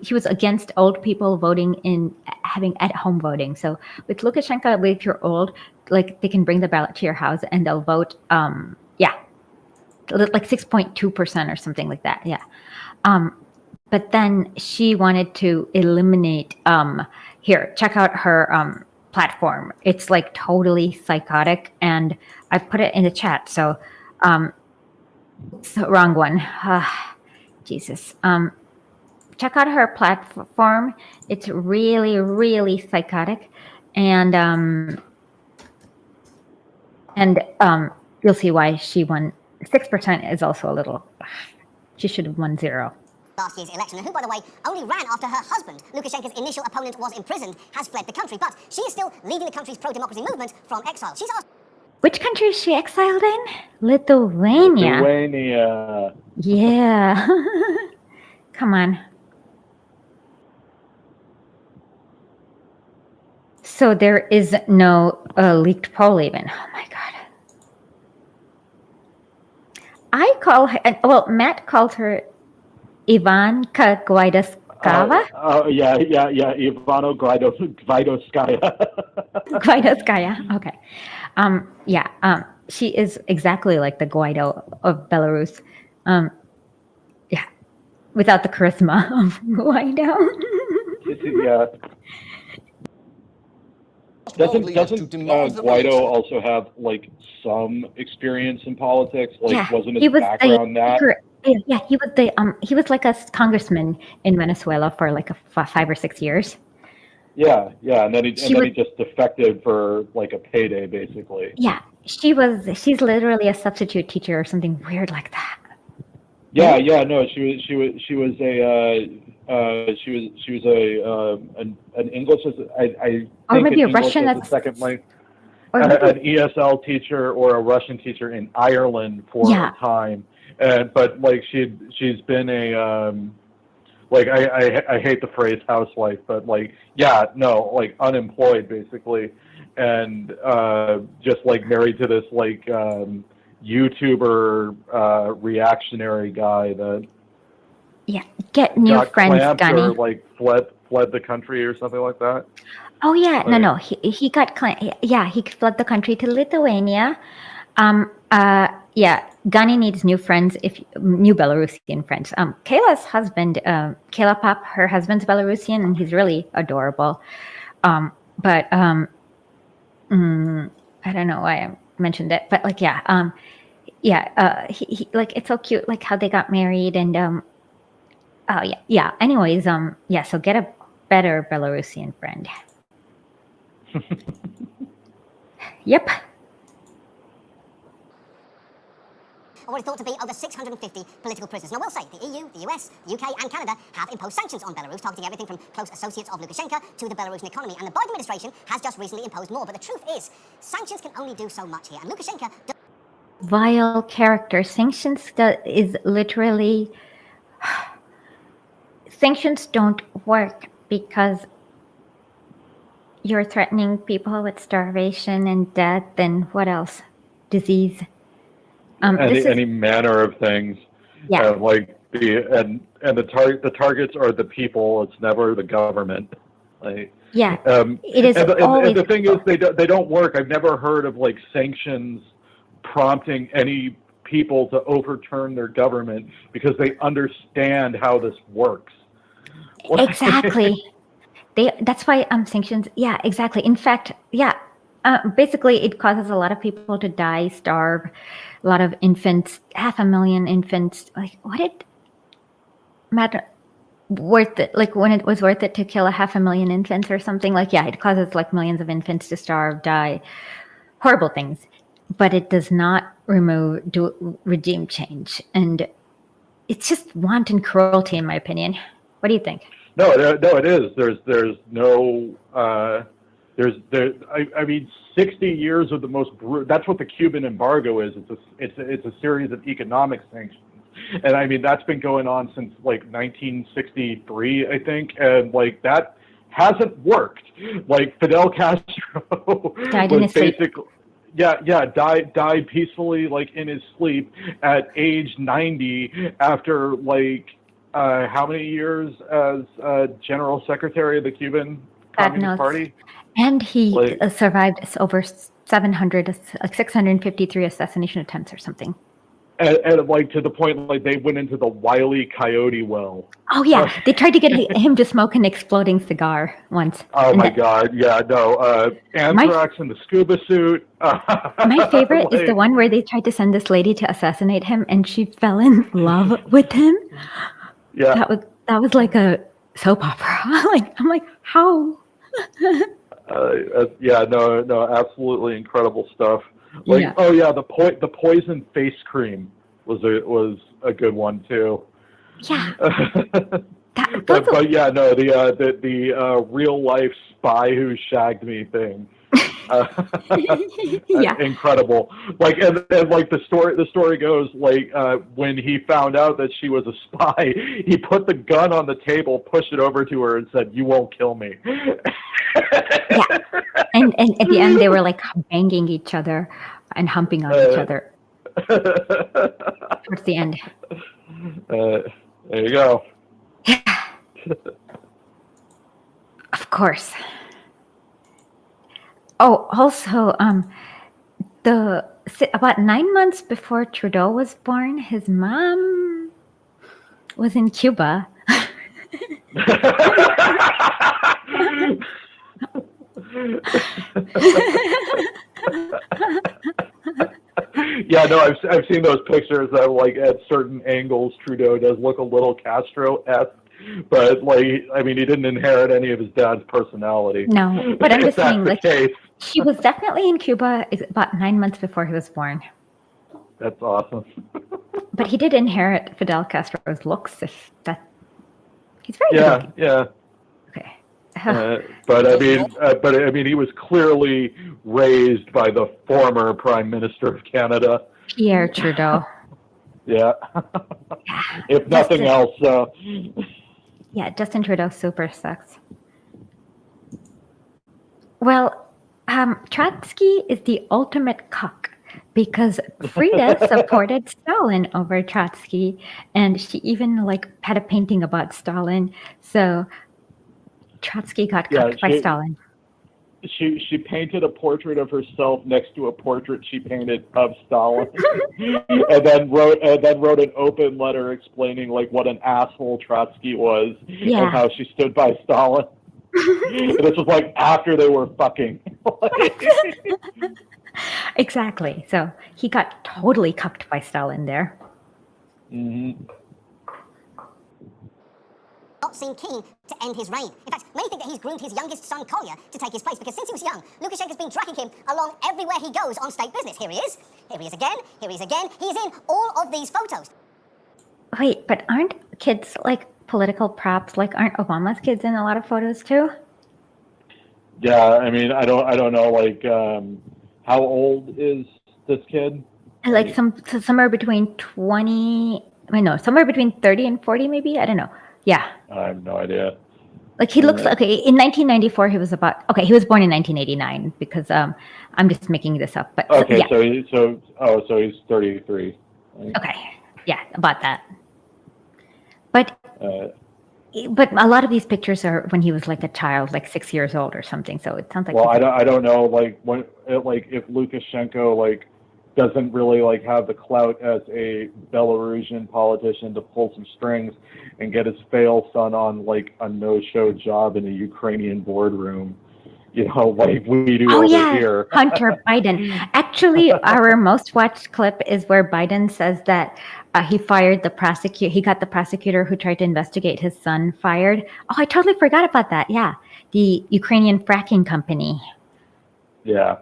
she was against old people voting in, having at-home voting. So with Lukashenko, if you're old, they can bring the ballot to your house and they'll vote, 6.2% or something like that, yeah. But then she wanted to eliminate, here, check out her, platform. It's totally psychotic, and I put it in the chat. So, it's the wrong one. Jesus. Check out her platform. It's really, really psychotic, and you'll see why she won. 6% is also a little. She should have won 0. Last year's election, and who, by the way, only ran after her husband, Lukashenko's initial opponent, was imprisoned, has fled the country, but she is still leading the country's pro-democracy movement from exile. She's asked... Which country is she exiled in? Lithuania. Lithuania. Yeah. Come on. So there is no leaked poll even. Oh my God. I call her, well, Matt calls her Ivanka Guaidoskava. Yeah, Ivano Guaidoskaya. Guaidoskaya, okay. She is exactly like the Guaido of Belarus. Yeah, without the charisma of Guaido. Yeah. Doesn't Guaido also have like some experience in politics? Like, Yeah, wasn't he his was background that? Yeah, he was like a congressman in Venezuela for like 5 or 6 years. Yeah, and then he just defected for like a payday, basically. Yeah, she's literally a substitute teacher or something weird like that. Yeah, no, she was an English as I or think maybe a English Russian as as a second language, an ESL teacher or a Russian teacher in Ireland for a time, but like she's been a like I hate the phrase housewife, but like like unemployed basically, and just like married to this like YouTuber reactionary guy that get new friends, Gunny. Or like fled the country or something like that. Oh yeah, no, he got he fled the country to Lithuania. Gunny needs new friends, new Belarusian friends. Kayla's husband, Kayla Pop, her husband's Belarusian, and he's really adorable. I don't know why I mentioned it, but like he like it's so cute, like how they got married, and Anyways, so get a better Belarusian friend. Yep. What is thought to be over 650 political prisoners. Now, we'll say the EU, the US, the UK and Canada have imposed sanctions on Belarus, targeting everything from close associates of Lukashenko to the Belarusian economy. And the Biden administration has just recently imposed more. But the truth is, sanctions can only do so much here. And Lukashenko... Vile character. Sanctions is literally... Sanctions don't work because you're threatening people with starvation and death and what else? Disease. Any manner of things. Yeah. Like the targets are the people. It's never the government. Like, it is. And the thing is, they don't work. I've never heard of like sanctions prompting any people to overturn their government because they understand how this works. Exactly. That's why sanctions. Yeah, exactly. In fact, basically, it causes a lot of people to die, starve. A lot of infants, 500,000 infants. Like, what it matter? Worth it? Like when it was worth it to kill 500,000 infants or something? Like, it causes like millions of infants to starve, die, horrible things. But it does not do regime change, and it's just wanton cruelty, in my opinion. What do you think? No, it is. There's no. I mean, 60 years of the most brutal. That's what the Cuban embargo is. It's a series of economic sanctions, and I mean that's been going on since like 1963, I think, and like that hasn't worked. Like Fidel Castro died in his sleep. Died peacefully, like in his sleep at age 90 after like how many years as General Secretary of the Cuban Communist Party? And he survived over 653 assassination attempts or something. And like to the point, like they went into the Wile E. Coyote well. Oh yeah, they tried to get him to smoke an exploding cigar once. Oh my God, anthrax in the scuba suit. My favorite is the one where they tried to send this lady to assassinate him, and she fell in love with him. Yeah, that was like a soap opera. I'm like, how? Absolutely incredible stuff. Like, the poison face cream was a good one too. Yeah. The real life spy who shagged me thing. Incredible. Like and like the story goes, like when he found out that she was a spy, he put the gun on the table, pushed it over to her, and said, "You won't kill me." And at the end they were like banging each other and humping on each other. towards the end. There you go. Of course. Oh, also, about 9 months before Trudeau was born, his mom was in Cuba. Yeah, no, I've seen those pictures that like at certain angles Trudeau does look a little Castro-esque, but like I mean he didn't inherit any of his dad's personality. No, but I'm just saying, like, case. he was definitely in Cuba about 9 months before he was born. That's awesome. But he did inherit Fidel Castro's looks. If that, he's very good looking. Yeah. Okay. But I mean, he was clearly raised by the former Prime Minister of Canada, Pierre Trudeau. Yeah. If nothing else. Yeah, Justin Trudeau super sucks. Well, Trotsky is the ultimate cuck because Frida supported Stalin over Trotsky, and she even like had a painting about Stalin. So Trotsky got cucked by Stalin. She painted a portrait of herself next to a portrait she painted of Stalin, and then wrote an open letter explaining like what an asshole Trotsky was and how she stood by Stalin. And this was like after they were fucking. Exactly. So he got totally cucked by Stalin there. Mm-hmm. Not seem keen to end his reign. In fact, many think that he's groomed his youngest son, Kolya, to take his place, because since he was young, Lukashenko's been tracking him along everywhere he goes on state business. Here he is again, here he is again. He's in all of these photos. Wait, but aren't kids like political props? Like, aren't Obama's kids in a lot of photos too? Yeah, I mean, I don't know, like, how old is this kid? Like somewhere between 30 and 40 maybe? I don't know. Yeah. I have no idea. Like he looks, okay, in 1994 he was about, okay, he was born in 1989 because I'm just making this up. But okay, yeah. so he's 33. Right? Okay. Yeah, about that. But a lot of these pictures are when he was like a child, like 6 years old or something. So it sounds like. Well, I don't know, like if Lukashenko like doesn't really like have the clout as a Belarusian politician to pull some strings and get his fail son on like a no-show job in a Ukrainian boardroom, you know, like we do over here. Hunter Biden. Actually, our most watched clip is where Biden says that he fired the prosecutor. He got the prosecutor who tried to investigate his son fired. Oh, I totally forgot about that. Yeah, the Ukrainian fracking company. Yeah.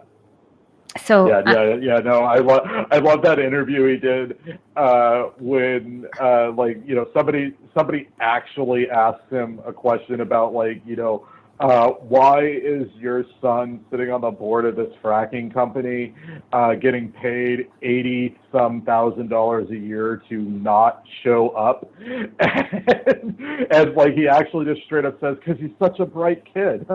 So no, I love that interview he did when like, you know, somebody actually asked him a question about like, you know, why is your son sitting on the board of this fracking company getting paid $80,000 a year to not show up? And like he actually just straight up says, because he's such a bright kid.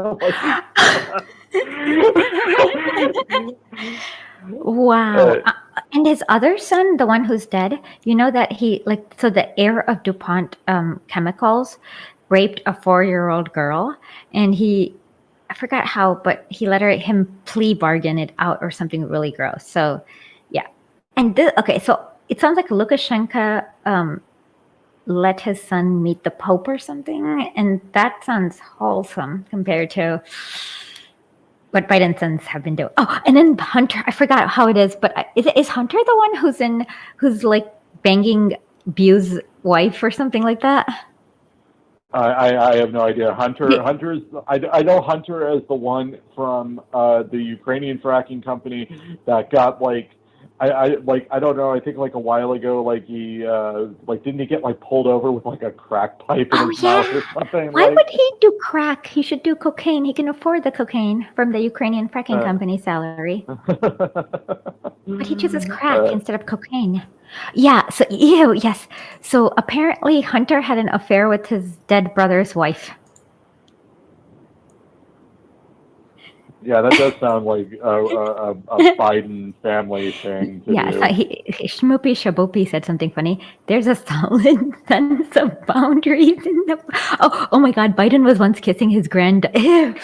Wow. And his other son, the one who's dead, you know that so the heir of DuPont Chemicals raped a 4-year-old girl, and I forgot how, but he let him plea bargain it out or something really gross. So yeah. And so it sounds like Lukashenko let his son meet the Pope or something, and that sounds wholesome compared to what Biden's sons have been doing. Oh, and then Hunter, I forgot how it is, but is Hunter the one who's like banging Bu's wife or something like that? I have no idea. Hunter's. I know Hunter as the one from the Ukrainian fracking company that got like. I don't know. I think like a while ago, like he didn't he get like pulled over with like a crack pipe in his mouth or something? Why would he do crack? He should do cocaine. He can afford the cocaine from the Ukrainian fracking company salary. But he chooses crack instead of cocaine. Yeah. So yes. So apparently Hunter had an affair with his dead brother's wife. Yeah, that does sound like a Biden family thing to Yeah, do. so Shmoopy Shaboopy said something funny. There's a solid sense of boundaries in the. Oh my God! Biden was once kissing his Okay.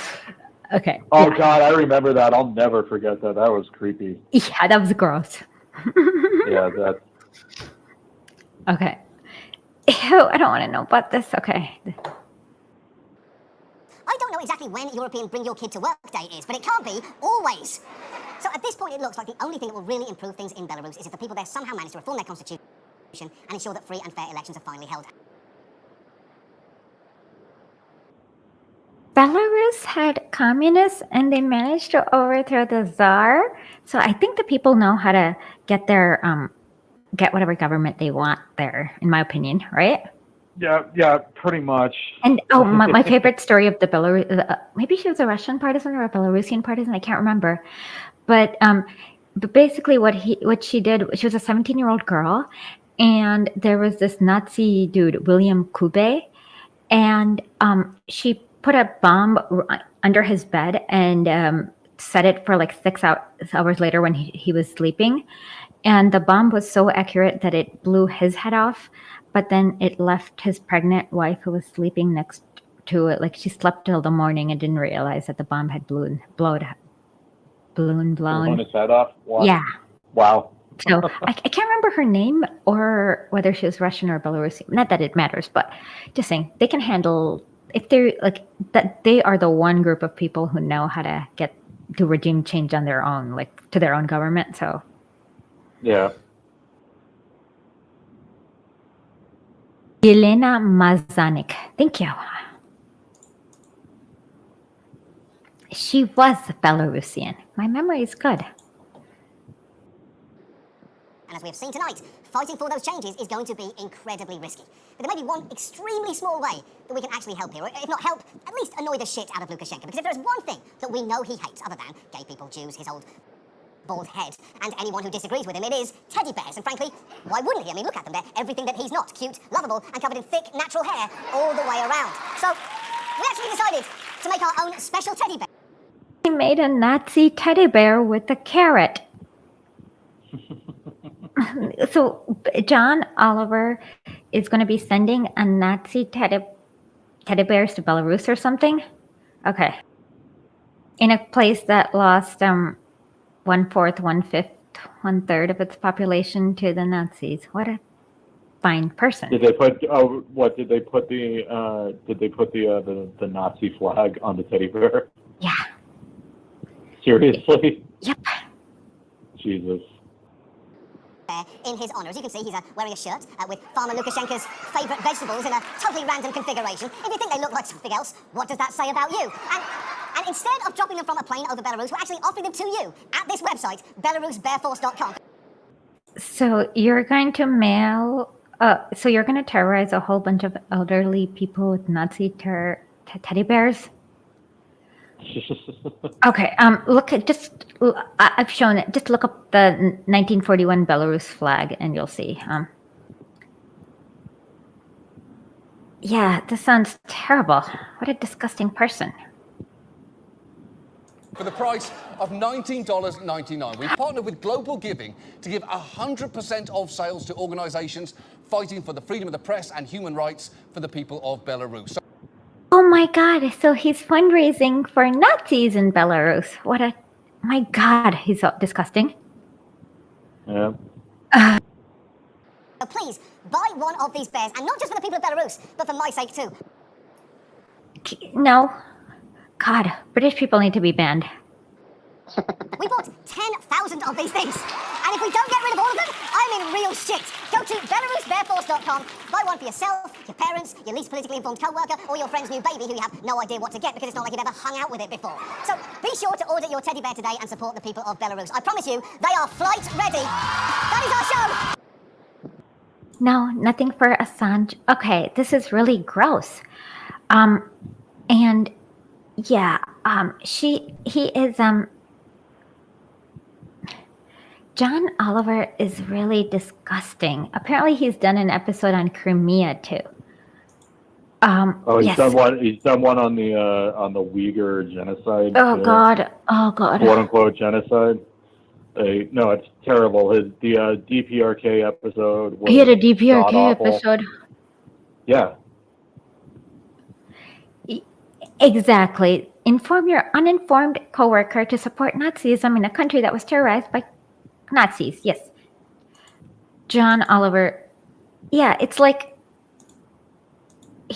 Oh yeah. God, I remember that. I'll never forget that. That was creepy. Yeah, that was gross. Yeah, that. Okay. Ew, I don't want to know about this. Okay. I don't know exactly when European Bring Your Kid to Work Day is, but it can't be always. So at this point, it looks like the only thing that will really improve things in Belarus is if the people there somehow manage to reform their constitution and ensure that free and fair elections are finally held. Belarus had communists and they managed to overthrow the Tsar. So I think the people know how to get their get whatever government they want there, in my opinion, right? Yeah, pretty much. And my favorite story of the Belarus, maybe she was a Russian partisan or a Belarusian partisan, I can't remember. But basically what she did, she was a 17-year-old girl, and there was this Nazi dude, William Kube, and she put a bomb under his bed and set it for like 6 hours later when he was sleeping. And the bomb was so accurate that it blew his head off, but then it left his pregnant wife who was sleeping next to it. Like she slept till the morning and didn't realize that the bomb had blown. Blown his head off? Wow. Yeah. Wow. So I can't remember her name or whether she was Russian or Belarusian. Not that it matters, but just saying they can handle, if they're like that, they are the one group of people who know how to get to regime change on their own, like to their own government. So yeah. Yelena Mazanik, thank you. She was Belarusian. My memory is good. And as we have seen tonight, fighting for those changes is going to be incredibly risky. But there may be one extremely small way that we can actually help here, or if not help, at least annoy the shit out of Lukashenko. Because if there's one thing that we know he hates, other than gay people, Jews, his old bald head, and anyone who disagrees with him, it is teddy bears. And frankly, why wouldn't he? I mean, look at them. They're everything that he's not. Cute, lovable, and covered in thick, natural hair all the way around. So we actually decided to make our own special teddy bear. He made a Nazi teddy bear with a carrot. So John Oliver is going to be sending a Nazi teddy bears to Belarus or something? Okay. In a place that lost 1/4, 1/5, 1/3 of its population to the Nazis. What a fine person. Did they put did they put the Nazi flag on the teddy bear? Yeah. Seriously? Yep. Jesus. In his honour. As you can see, he's wearing a shirt with Farmer Lukashenko's favourite vegetables in a totally random configuration. If you think they look like something else, what does that say about you? And instead of dropping them from a plane over Belarus, we're actually offering them to you at this website, belarusbearforce.com. So you're going to mail... so you're going to terrorize a whole bunch of elderly people with Nazi teddy bears? Okay, look at I've shown it. Just look up the 1941 Belarus flag and you'll see. Yeah, this sounds terrible. What a disgusting person. For the price of $19.99, we've partnered with Global Giving to give 100% of sales to organizations fighting for the freedom of the press and human rights for the people of Belarus. Oh my God, so he's fundraising for Nazis in Belarus. My God, he's so disgusting. Yeah. So please, buy one of these bears, and not just for the people of Belarus, but for my sake too. No. God, British people need to be banned. We bought 10,000 of these things, and if we don't get rid of all of them, I'm in real shit. Go to belarusbearforce.com, buy one for yourself, your parents, your least politically informed co-worker, or your friend's new baby who you have no idea what to get because it's not like you've ever hung out with it before. So be sure to order your teddy bear today and support the people of Belarus. I promise you, they are flight ready. That is our show. No, nothing for Assange. Okay, this is really gross. And yeah, he is John Oliver is really disgusting. Apparently he's done an episode on Crimea too. He's yes. done one. He's done one on the Uyghur genocide. Oh God. Oh God. Quote unquote genocide. No, it's terrible. The DPRK episode was He had a DPRK god-awful. episode. Yeah. Exactly. Inform your uninformed coworker to support Nazism in a country that was terrorized by Nazis. Yes. John Oliver. Yeah, it's like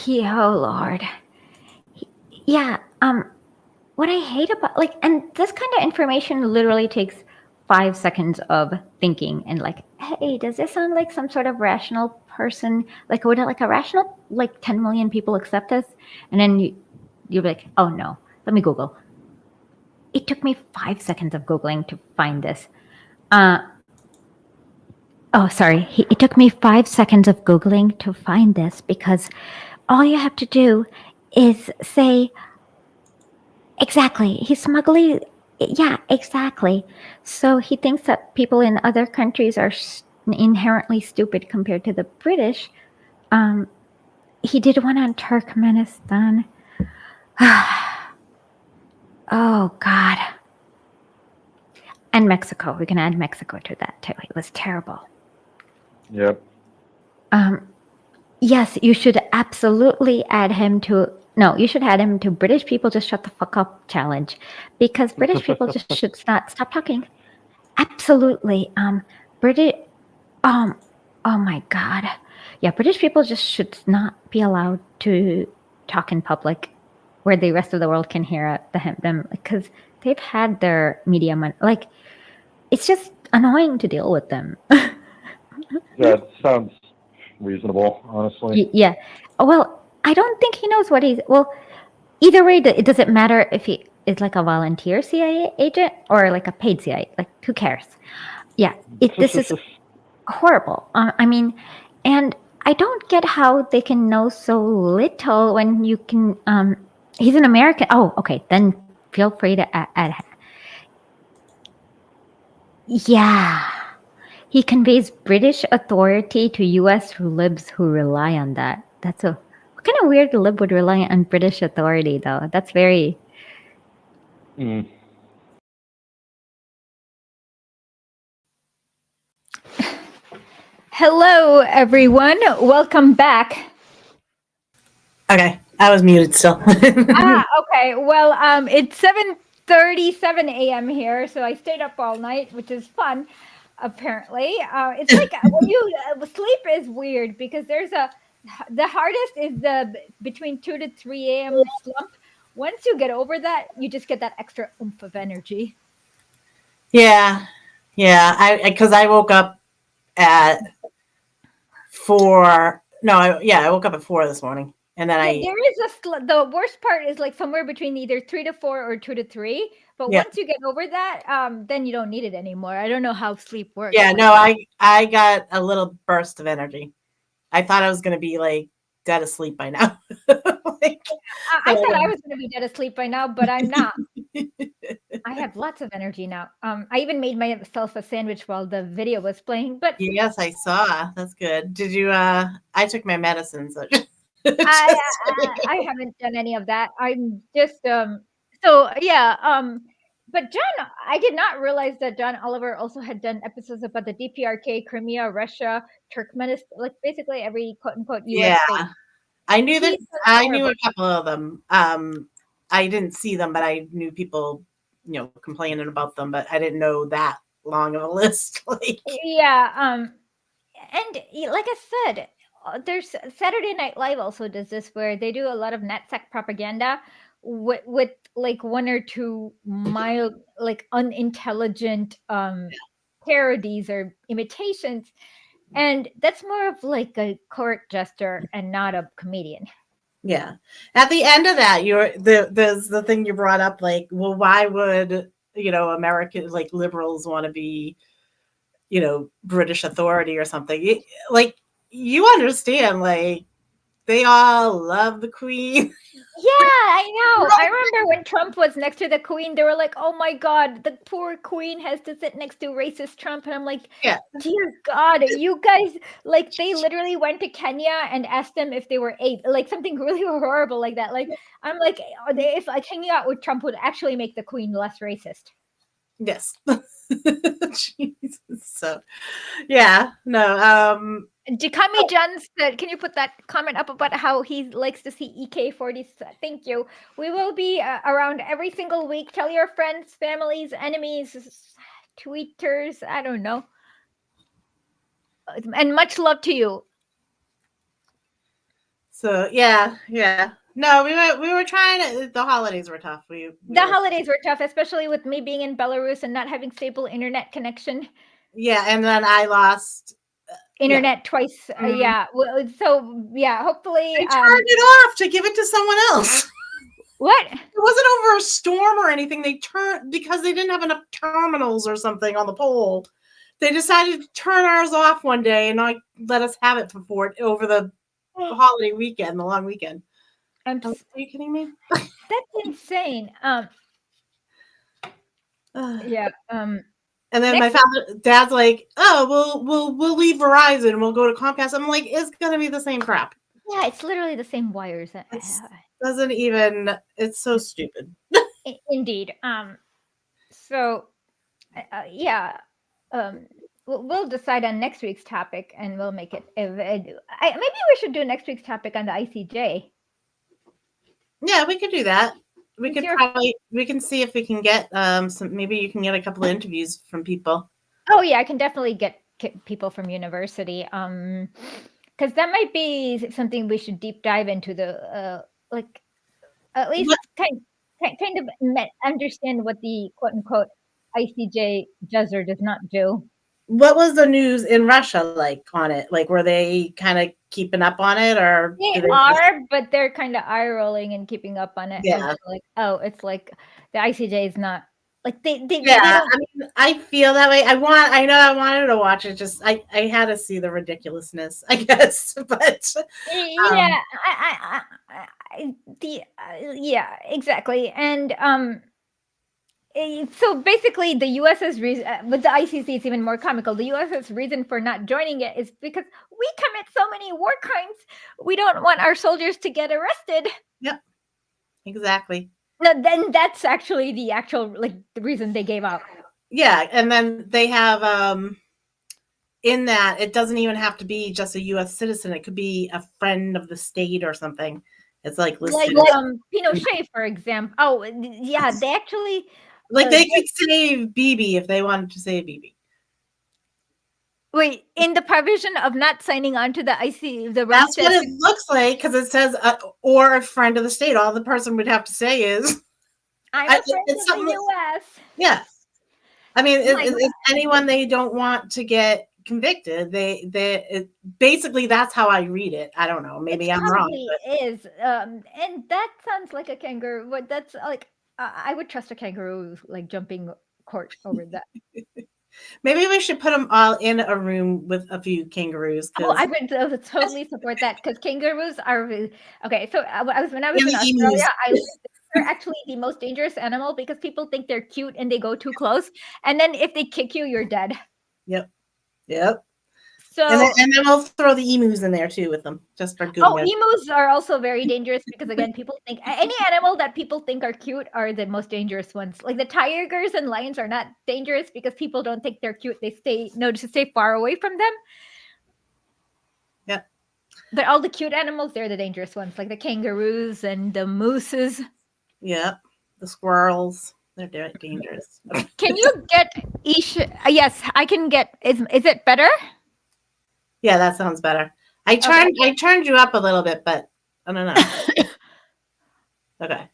oh Lord. Yeah. What I hate about and this kind of information literally takes 5 seconds of thinking and hey, does this sound like some sort of rational person? Would a rational 10 million people accept this? And then you're like, oh no, let me Google. It took me 5 seconds of Googling to find this. It took me 5 seconds of Googling to find this because all you have to do is say, exactly, he's smuggling. Yeah, exactly. So he thinks that people in other countries are inherently stupid compared to the British. He did one on Turkmenistan. Oh, God. And Mexico. We can add Mexico to that, too. It was terrible. Yep. Yes, you should absolutely add him to... No, you should add him to British People Just Shut the Fuck Up challenge. Because British people just should stop talking. Absolutely. Oh my God. Yeah, British people just should not be allowed to talk in public where the rest of the world can hear them, because they've had their media money. It's just annoying to deal with them. Yeah, it sounds reasonable, honestly. Yeah. Well, I don't think he knows what he's... Well, either way, it doesn't matter if he is a volunteer CIA agent or a paid CIA. Who cares? Yeah, this is horrible. And I don't get how they can know so little when you can... he's an American. Oh, okay. Then feel free to add. Yeah. He conveys British authority to U.S. libs who rely on that. What kind of weird lib would rely on British authority, though? That's very... Hello, everyone. Welcome back. Okay, I was muted still. Okay. Well, it's 7:37 a.m. here, so I stayed up all night, which is fun. Apparently, it's when you sleep is weird because the hardest is the between 2 to 3 a.m. slump. Once you get over that, you just get that extra oomph of energy. Yeah. Because I woke up at 4. No, I woke up at 4 this morning, and then there is the worst part is somewhere between either 3 to 4 or 2 to 3. But once you get over that, then you don't need it anymore. I don't know how sleep works. Yeah, no, I got a little burst of energy. I thought I was going to be dead asleep by now. I thought I was going to be dead asleep by now, but I'm not. I have lots of energy now. I even made myself a sandwich while the video was playing. But yes, I saw. That's good. Did you? I took my medicine, so. I haven't done any of that. I'm just but John, I did not realize that John Oliver also had done episodes about the DPRK, Crimea, Russia, Turkmenistan, basically every quote unquote US state. I knew that. I knew a couple of them. I didn't see them, but I knew people, complaining about them. But I didn't know that long of a list. Yeah. And like I said, there's Saturday Night Live also does this where they do a lot of NatSec propaganda with one or two mild, unintelligent parodies or imitations. And that's more of a court jester and not a comedian. Yeah. At the end of that, there's the thing you brought up, well, why would, American, liberals want to be, British authority or something? You understand, they all love the Queen. Yeah, I know. I remember when Trump was next to the Queen, they were like, "Oh my God, the poor Queen has to sit next to racist Trump." And I'm like, Yeah. "Dear God, you guys!" Like, they literally went to Kenya and asked them if they were like something really horrible like that. Like, I'm like, if like hanging out with Trump would actually make the Queen less racist. Yes. Jesus. So, yeah, no. Jakami John said, can you put that comment up about how he likes to see EK40s? Thank you. We will be around every single week. Tell your friends, families, enemies, tweeters, I don't know. And much love to you. So, yeah. No, we were trying to, the holidays were tough. Holidays were tough, especially with me being in Belarus and not having stable internet connection. Yeah, and then I lost internet twice. Yeah. Well, so yeah, hopefully they turned it off to give it to someone else. What? It wasn't over a storm or anything. They turned because they didn't have enough terminals or something on the pole. They decided to turn ours off one day and not let us have it over the holiday weekend, the long weekend. Are you kidding me? That's insane. Yeah. And then my dad's like, "Oh, we'll leave Verizon. We'll go to Comcast." I'm like, "It's gonna be the same crap." Yeah, it's literally the same wires. Doesn't even. It's so stupid. Indeed. So, yeah. We'll decide on next week's topic, and we'll make it. Maybe we should do next week's topic on the ICJ. Yeah, we could do that. We can see if we can get maybe you can get a couple of interviews from people. Oh yeah, I can definitely get people from university. Because that might be something we should deep dive into like at least kind of understand what the quote unquote ICJ does or does not do. What was the news in Russia like on it? Like, were they kind of keeping up on it, or they are, but they're kind of eye rolling and keeping up on it. Yeah, like it's like the ICJ is not like they. Yeah, I mean, I feel that way. I wanted to watch it. Just I had to see the ridiculousness, I guess. But yeah, yeah, exactly, and so basically, the U.S.'s reason, but the ICC is even more comical. The U.S.'s reason for not joining it is because we commit so many war crimes. We don't want our soldiers to get arrested. Yep, exactly. No, then that's actually the reason they gave up. Yeah, and then they have in that it doesn't even have to be just a U.S. citizen. It could be a friend of the state or something. It's like listed. Like Pinochet, for example. Oh, yeah, they actually. Like they could save Bibi if they wanted to save Bibi. Wait, in the provision of not signing on to the IC, that's what it looks like because it says or a friend of the state. All the person would have to say is, "I'm a friend of the U.S." Yeah, I mean, if anyone they don't want to get convicted, they basically that's how I read it. I don't know, maybe I'm wrong. It is, and that sounds like a kangaroo. But that's like. I would trust a kangaroo like jumping court over that. Maybe we should put them all in a room with a few kangaroos. Oh, I would totally support that because kangaroos are okay. So when I was in Australia, they're actually the most dangerous animal because people think they're cute and they go too close, and then if they kick you, you're dead. Yep. So and then we'll throw the emus in there too with them, just for good. Emus are also very dangerous because again, people think any animal that people think are cute are the most dangerous ones. Like the tigers and lions are not dangerous because people don't think they're cute. They stay far away from them. Yeah. But all the cute animals, they're the dangerous ones, like the kangaroos and the mooses. Yeah, the squirrels. They're dangerous. Can you get Esha? Yes, I can get. Is it better? Yeah, that sounds better. I turned you up a little bit, but I don't know. Okay.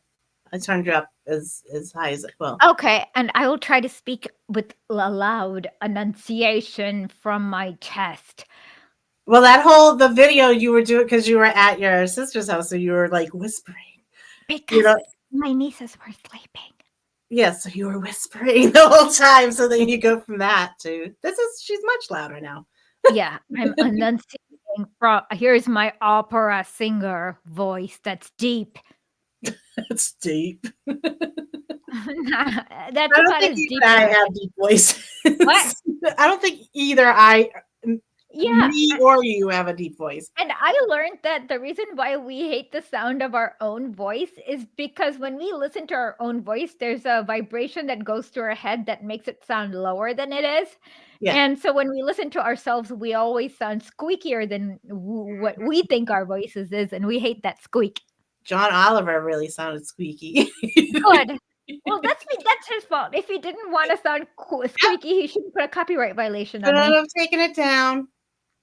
I turned you up as high as it will. Okay, and I will try to speak with a loud enunciation from my chest. Well, the video you were doing because you were at your sister's house, so you were like whispering. Because my nieces were sleeping. Yes, so you were whispering the whole time. So then you go from that to she's much louder now. Yeah, I'm enunciating from here's my opera singer voice that's deep. It's deep. That's I don't about think as even deep I as have deep voices. what? I don't think either Yeah, me or you have a deep voice. and I learned that the reason why we hate the sound of our own voice is because when we listen to our own voice, there's a vibration that goes through our head that makes it sound lower than it is. Yeah. And so when we listen to ourselves, we always sound squeakier than what we think our voices is, and we hate that squeak. John Oliver really sounded squeaky. Good. Well, that's his fault. If he didn't want to sound squeaky, he shouldn't put a copyright violation on But me. I'm taking it down.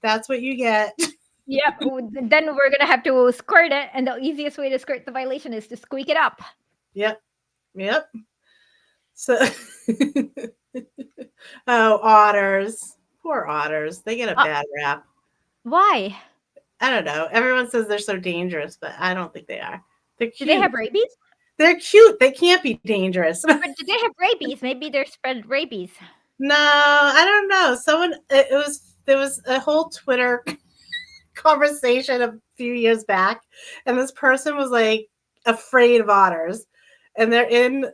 That's what you get. Yep. Then we're gonna have to skirt it, and the easiest way to skirt the violation is to squeak it up. Yep. So, oh, otters. Poor otters. They get a bad rap. Why? I don't know. Everyone says they're so dangerous, but I don't think they are. They're cute. Do they have rabies? They're cute. They can't be dangerous. But do they have rabies? Maybe they're spread rabies. No, I don't know. There was a whole Twitter conversation a few years back, and this person was like afraid of otters, and they're in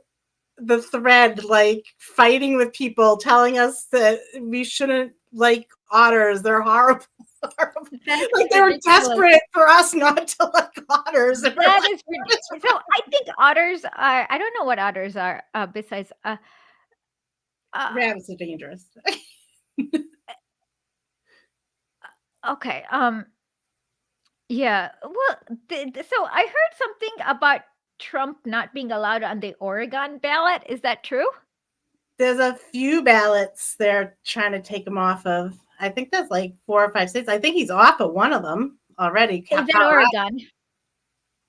the thread like fighting with people telling us that we shouldn't like otters. They're horrible. Like they were desperate for us not to like otters. That is ridiculous. So I think otters are. I don't know what otters are besides. Rabbits are dangerous. Okay. Yeah. Well, so I heard something about Trump not being allowed on the Oregon ballot. Is that true? There's a few ballots they're trying to take him off of. I think there's like 4 or 5 states. I think he's off of one of them already. Is it Oregon?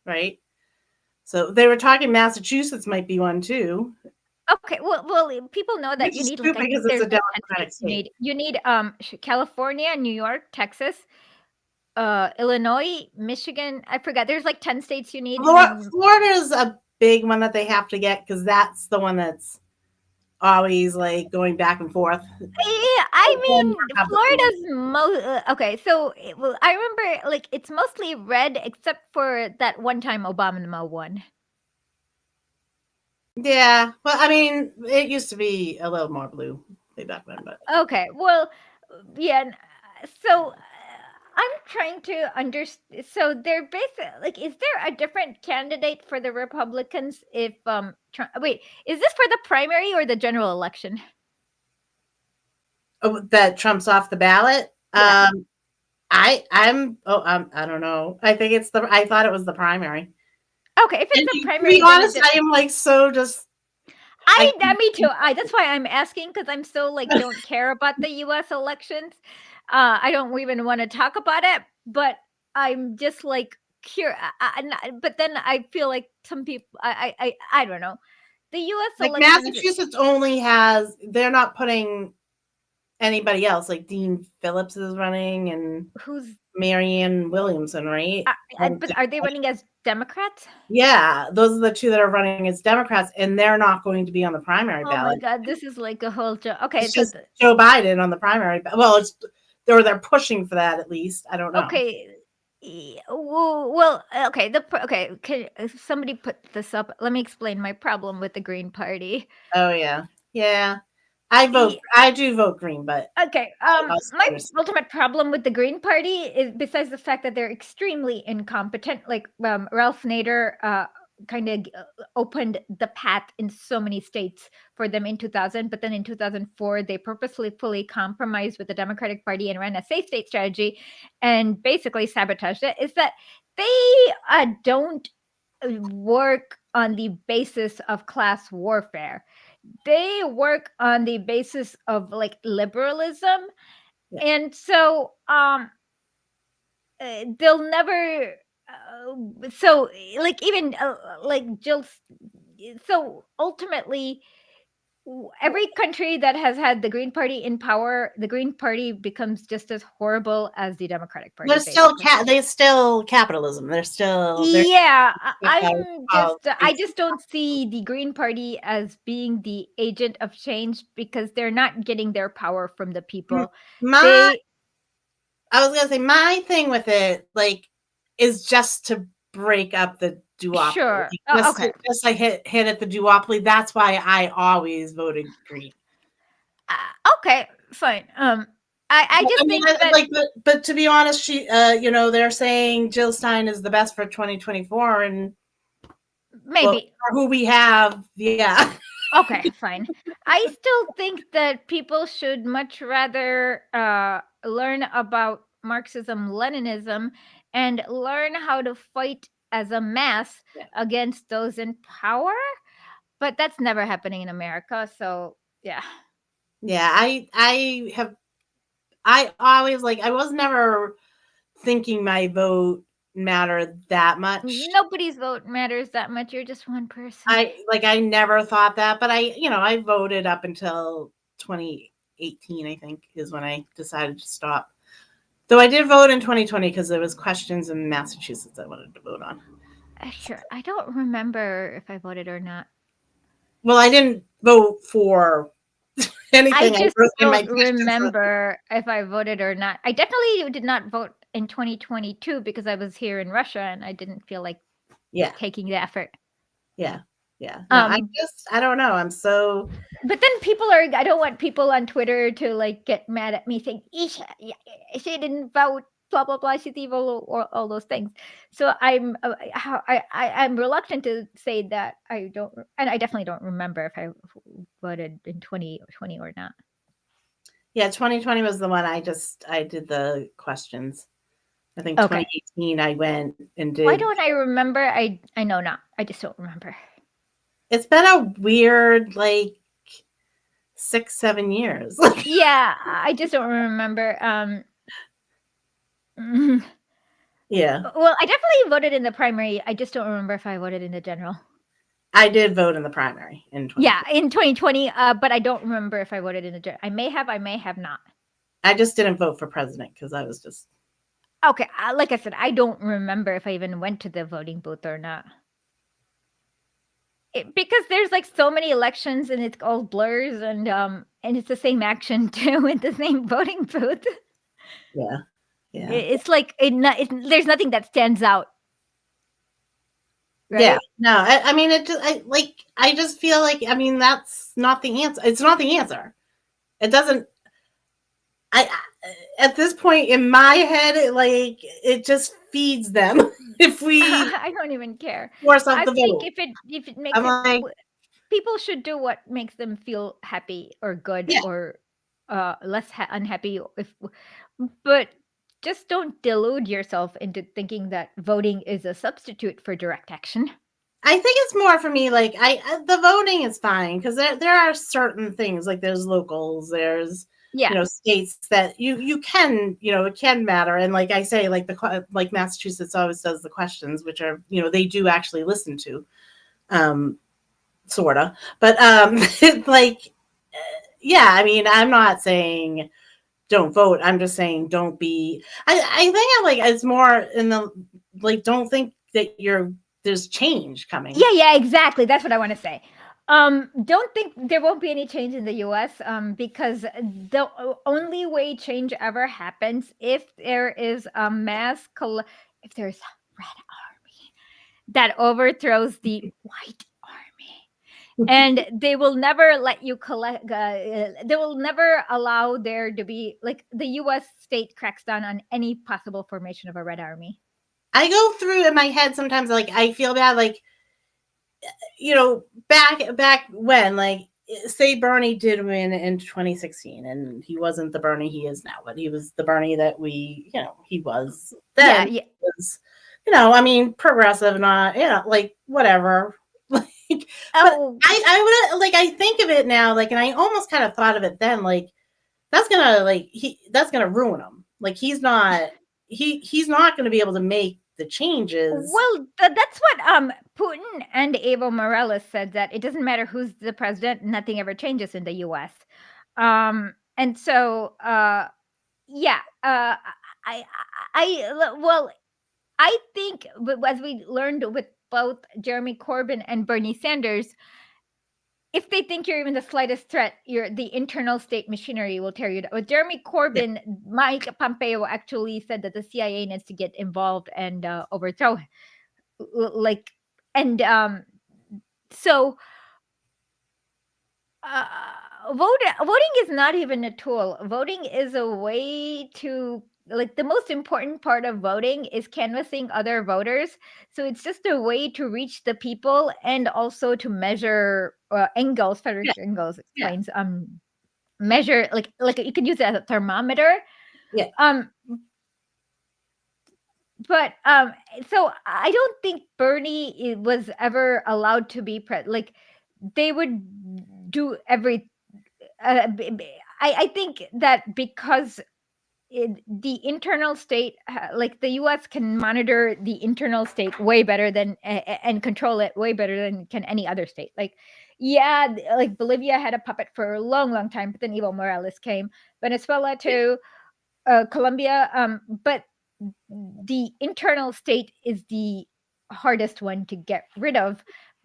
Right. So they were talking Massachusetts might be one too. Okay. Well, people know that you need like, because it's a Democratic state. You need California, New York, Texas, Illinois, Michigan. I forgot. There's like 10 states you need. Florida's a big one that they have to get because that's the one that's always like going back and forth. Yeah, I mean, Florida's okay. So I remember like it's mostly red except for that one time Obama won. Yeah, well, I mean, it used to be a little more blue way back then, but okay. Well, yeah. So I'm trying to understand. So they're basically like, is there a different candidate for the Republicans if wait, is this for the primary or the general election? Oh, that Trump's off the ballot. Yeah. I don't know. I think I thought it was the primary. Okay, if it's the primary, to be honest, I am like so just. Me too. That's why I'm asking because I'm so like don't care about the U.S. elections. I don't even want to talk about it, but I'm just like curious. But then I feel like some people, I don't know. The U.S. like elections, Massachusetts only has. They're not putting anybody else. Like Dean Phillips is running, and who's Marianne Williamson, right? But are they running as Democrats? Yeah, those are the two that are running as Democrats, and they're not going to be on the primary ballot. Oh my God, this is like a whole joke. Okay, it's just Joe Biden on the primary. Well, they're pushing for that at least. I don't know. Okay. Well, okay. Can somebody put this up? Let me explain my problem with the Green Party. Oh yeah. I do vote Green, but okay. My ultimate problem with the Green Party is, besides the fact that they're extremely incompetent, like Ralph Nader kind of opened the path in so many states for them in 2000, but then in 2004 they purposely fully compromised with the Democratic Party and ran a safe state strategy and basically sabotaged it. Is that they don't work on the basis of class warfare. They work on the basis of like liberalism. Yeah. And so they'll never so like even like Jill, so ultimately every country that has had the Green Party in power, the Green Party becomes just as horrible as the Democratic Party. They're still capitalism. They're still I just don't see the Green Party as being the agent of change because they're not getting their power from the people. I was gonna say my thing with it, like, is just to break up the duopoly. Sure. Like, Okay. just like hit at the duopoly. That's why I always voted green. Okay, fine. I just think that like, but to be honest, she, they're saying Jill Stein is the best for 2024, and maybe for who we have, yeah. Okay, fine. I still think that people should much rather learn about Marxism, Leninism, and learn how to fight as a mass against those in power. But that's never happening in America. So, yeah. Yeah, I always I was never thinking my vote mattered that much. Nobody's vote matters that much. You're just one person. I never thought that, but I voted up until 2018, I think, is when I decided to stop. Though I did vote in 2020 because there was questions in Massachusetts I wanted to vote on. Sure. I don't remember if I voted or not. Well, I didn't vote for anything. I just don't remember if I voted or not. I definitely did not vote in 2022 because I was here in Russia and I didn't feel like taking the effort. Yeah. Yeah. No, I don't know. I'm so. But then I don't want people on Twitter to get mad at me saying, Esha, she didn't vote, blah, blah, blah, she's evil, or all those things. So I'm reluctant to say that I don't, and I definitely don't remember if I voted in 2020 or not. Yeah, 2020 was the one I did the questions. I think 2018 I went and did. Why don't I remember? I know not. I just don't remember. It's been a weird 6-7 years. Yeah, I just don't remember. Yeah. Well, I definitely voted in the primary. I just don't remember if I voted in the general. I did vote in the primary in 2020. Yeah, in 2020, but I don't remember if I voted in the general. I may have not. I just didn't vote for president because I was just. Okay, like I said, I don't remember if I even went to the voting booth or not. Because there's so many elections and it's all blurs and it's the same action too with the same voting booth. Yeah. Yeah. It's there's nothing that stands out. Right? Yeah. No, I mean, I just feel that's not the answer. It's not the answer. It doesn't. At this point in my head, it just feeds them. If we, I don't even care. I think if it makes people should do what makes them feel happy or good or less unhappy. But just don't delude yourself into thinking that voting is a substitute for direct action. I think it's more for me. The voting is fine because there are certain things there's locals, there's states that you can it can matter, and I say Massachusetts always does the questions, which are they do actually listen to, sorta, but yeah, I mean, I'm not saying don't vote. I'm just saying don't be. I think it's more in the don't think that there's change coming. Yeah, exactly. That's what I want to say. Don't think there won't be any change in the U.S. Because the only way change ever happens if there is a if there's a red army that overthrows the white army, and they will never let you collect. They will never allow there to be the U.S. state cracks down on any possible formation of a red army. I go through in my head sometimes, I feel bad, back when, say Bernie did win in 2016, and he wasn't the Bernie he is now, but he was the Bernie that he was then. Yeah. Was, I mean, progressive, not, whatever. But I would I think of it now, and I almost kind of thought of it then, that's gonna ruin him. He's not going to be able to make the changes. Well, that's what Putin and Evo Morales said, that it doesn't matter who's the president, nothing ever changes in the U.S. And so, yeah, I think as we learned with both Jeremy Corbyn and Bernie Sanders, if they think you're even the slightest threat, the internal state machinery will tear you down. With Jeremy Corbyn, Mike Pompeo actually said that the CIA needs to get involved and overthrow, like, and so voting is not even a tool. Voting is a way to, like, the most important part of voting is canvassing other voters. So it's just a way to reach the people and also to measure Engels, Frederick Engels explains, measure, like you can use it as a thermometer. Yeah. But so I don't think Bernie was ever allowed to be like they would do every. I think that because the internal state, like the U.S. can monitor the internal state way better than and control it way better than can any other state. Like, yeah, like Bolivia had a puppet for a long, long time, but then Evo Morales came. Venezuela too, Colombia, but the internal state is the hardest one to get rid of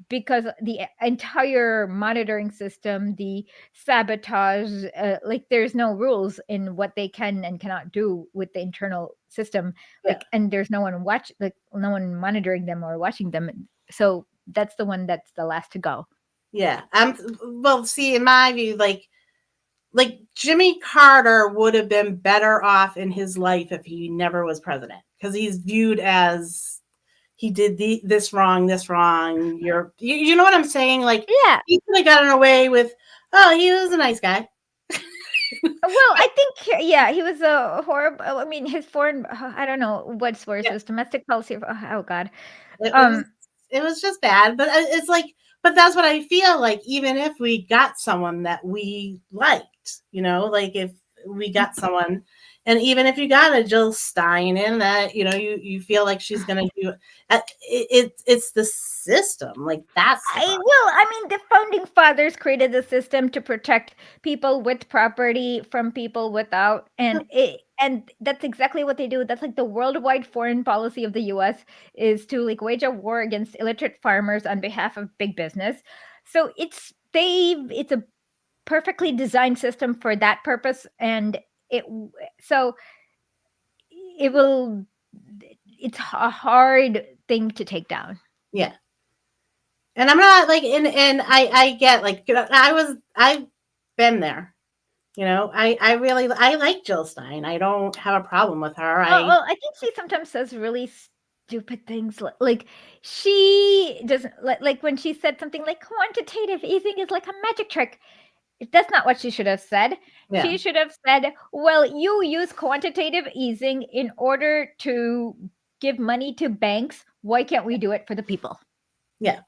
because the entire monitoring system, the sabotage, like there's no rules in what they can and cannot do with the internal system, like, and there's no one no one monitoring them or watching them. So that's the one that's the last to go. Yeah. Well, see, in my view, like Jimmy Carter would have been better off in his life if he never was president, because he's viewed as he did this wrong. You know what I'm saying? Like, yeah, he could have gotten away with, oh, he was a nice guy. Well, I think, yeah, he was a horrible. I mean, his foreign, I don't know what's worse, his domestic policy. Oh God, it was just bad. But it's like, but that's what I feel like. Even if we got someone that we liked, you know, like if we got someone, and even if you got a Jill Stein in that, you know, you feel like she's going to do it's the system. Like that's I mean, the founding fathers created the system to protect people with property from people without, and that's exactly what they do. That's like the worldwide foreign policy of the U.S. is to like wage a war against illiterate farmers on behalf of big business. So it's a perfectly designed system for that purpose, and it's a hard thing to take down. Yeah. And I'm not like, and I get like, I've been there, you know, I like Jill Stein. I don't have a problem with her. Well, I think she sometimes says really stupid things. Like she doesn't like when she said something like quantitative easing is like a magic trick. That's not what she should have said. Yeah. She should have said, well, you use quantitative easing in order to give money to banks. Why can't we do it for the people? Yeah.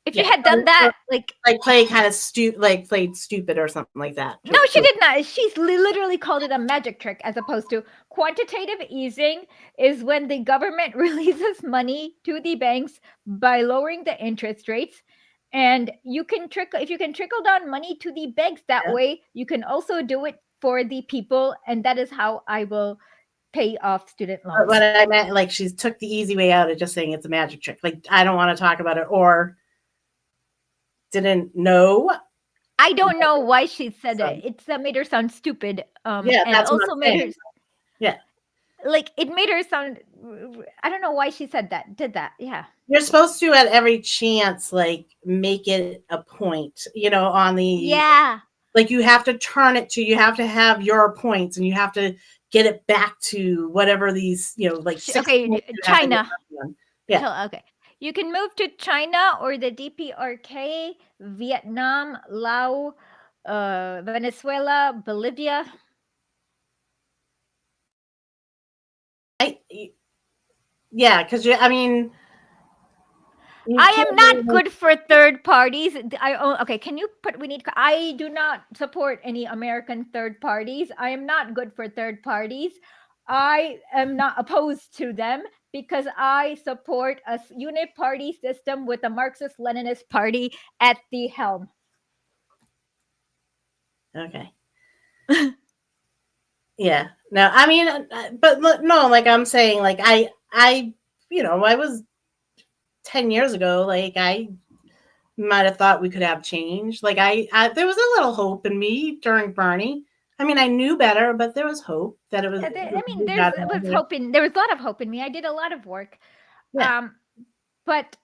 If you had done that, like play kind of played stupid or something like that. No, she did not. She's literally called it a magic trick, as opposed to quantitative easing is when the government releases money to the banks by lowering the interest rates. And if you can trickle down money to the banks that way, you can also do it for the people. And that is how I will pay off student loans. But what I meant, like, she took the easy way out of just saying it's a magic trick. Like, I don't want to talk about it, or didn't know. I don't know why she said it. It's that made her sound stupid. Yeah, and that's also made her. Yeah. Like it made her sound. I don't know why she said that. Did that? Yeah. You're supposed to, at every chance, like make it a point. You know, on the like you have to turn it to. You have to have your points, and you have to get it back to whatever these. You know, like China. Yeah. Okay. You can move to China or the DPRK, Vietnam, Laos, Venezuela, Bolivia. Yeah, because I mean, I am not good for third parties. Okay, can you put? I do not support any American third parties. I am not good for third parties. I am not opposed to them because I support a uniparty system with a Marxist-Leninist party at the helm. Okay. Yeah. No, I mean, but no, like I'm saying, like I, you know, I was 10 years ago, like I might have thought we could have change. Like there was a little hope in me during Bernie. I mean, I knew better, but there was hope that it was. There was hope in. There was a lot of hope in me. I did a lot of work, but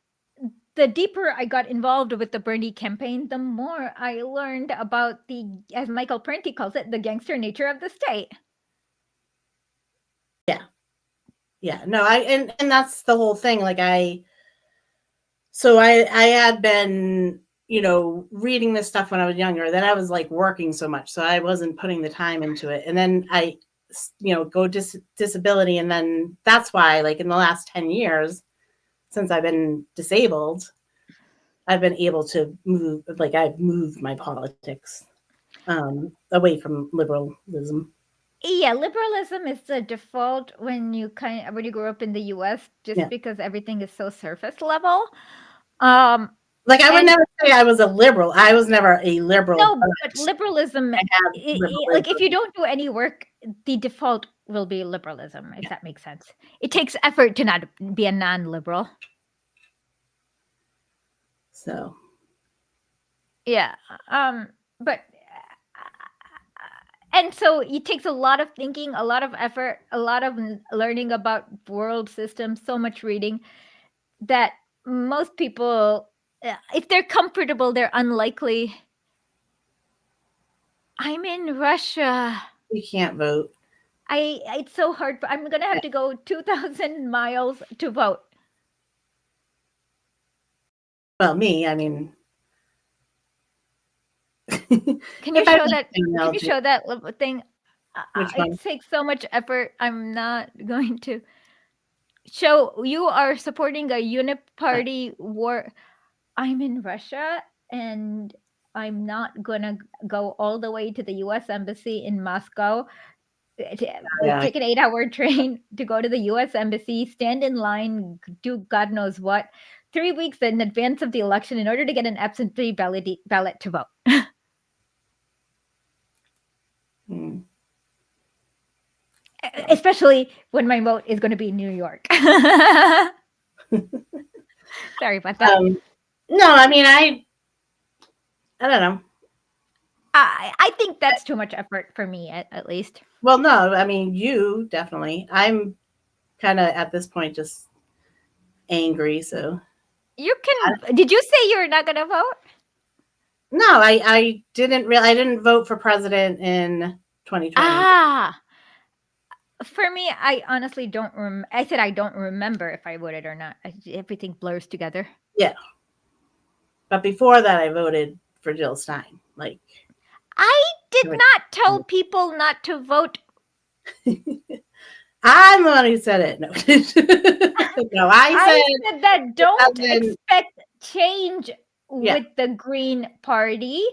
the deeper I got involved with the Bernie campaign, the more I learned about the, as Michael Parenti calls it, the gangster nature of the state. Yeah, no, and that's the whole thing. Like I had been, reading this stuff when I was younger. Then I was like working so much, so I wasn't putting the time into it. And then I, go disability, and then that's why, like in the last 10 years, since I've been disabled, I've been able to move. Like I've moved my politics away from liberalism. Yeah, liberalism is the default when you grow up in the U.S. just because everything is so surface level. Like I would never say I was a liberal. I was never a liberal. No, but liberalism, like if you don't do any work, the default will be liberalism, if that makes sense. It takes effort to not be a non-liberal. So. Yeah, but. And so it takes a lot of thinking, a lot of effort, a lot of learning about world systems, so much reading that most people, if they're comfortable, they're unlikely. I'm in Russia. You can't vote. It's so hard. I'm going to have to go 2,000 miles to vote. Well, me, I mean. Can you show that? Can you show that little thing? It takes so much effort. I'm not going to show. You are supporting a uniparty war. I'm in Russia, and I'm not gonna go all the way to the U.S. Embassy in Moscow. Take an 8-hour train to go to the U.S. Embassy, stand in line, do God knows what, 3 weeks in advance of the election in order to get an absentee ballot to vote. Especially when my vote is going to be in New York. Sorry about that. No, I mean, I don't know. I think that's too much effort for me, at least. Well, no, I mean, you definitely. I'm kind of at this point just angry. So you can. Did you say you're not going to vote? No, I didn't. I didn't vote for president in 2020. For me, I honestly don't I said I don't remember if I voted or not. Everything blurs together. Yeah. But before that, I voted for Jill Stein. Like, I did not tell people not to vote. I'm the one who said it. No, no, I said that don't expect change with the Green Party.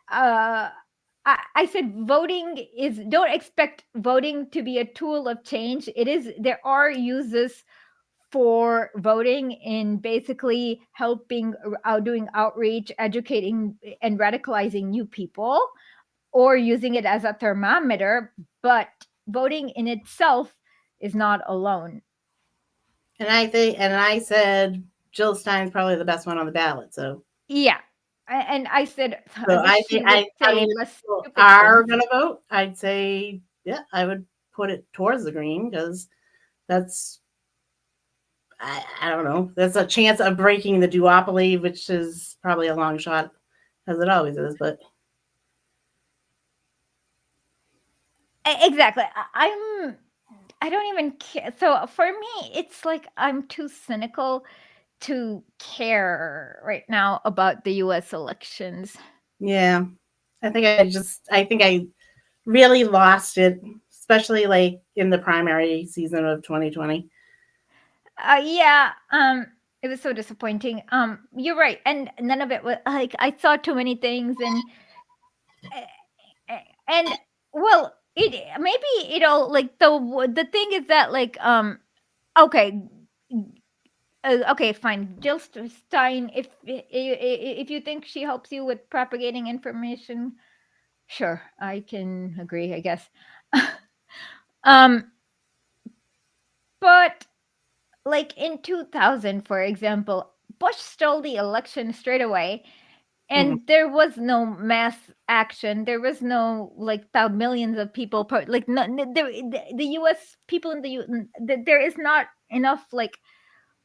I said don't expect voting to be a tool of change. There are uses for voting in basically helping doing outreach, educating and radicalizing new people, or using it as a thermometer, but voting in itself is not alone. And I said Jill Stein's probably the best one on the ballot. So yeah. And I said, so I mean, are going to vote. I'd say, yeah, I would put it towards the Green because that's, I don't know, there's a chance of breaking the duopoly, which is probably a long shot, as it always is. But exactly, I don't even care. So for me, it's like I'm too cynical to care right now about the U.S. elections. Yeah, I think I really lost it, especially like in the primary season of 2020. Yeah, it was so disappointing. You're right, and none of it was like I saw too many things, and well, maybe it'll like the thing is that like okay. Okay, fine. Jill Stein, if you think she helps you with propagating information, sure, I can agree, I guess. But like in 2000, for example, Bush stole the election straight away, and Mhm. there was no mass action. There was no like millions of people. Like the U.S. people in there is not enough like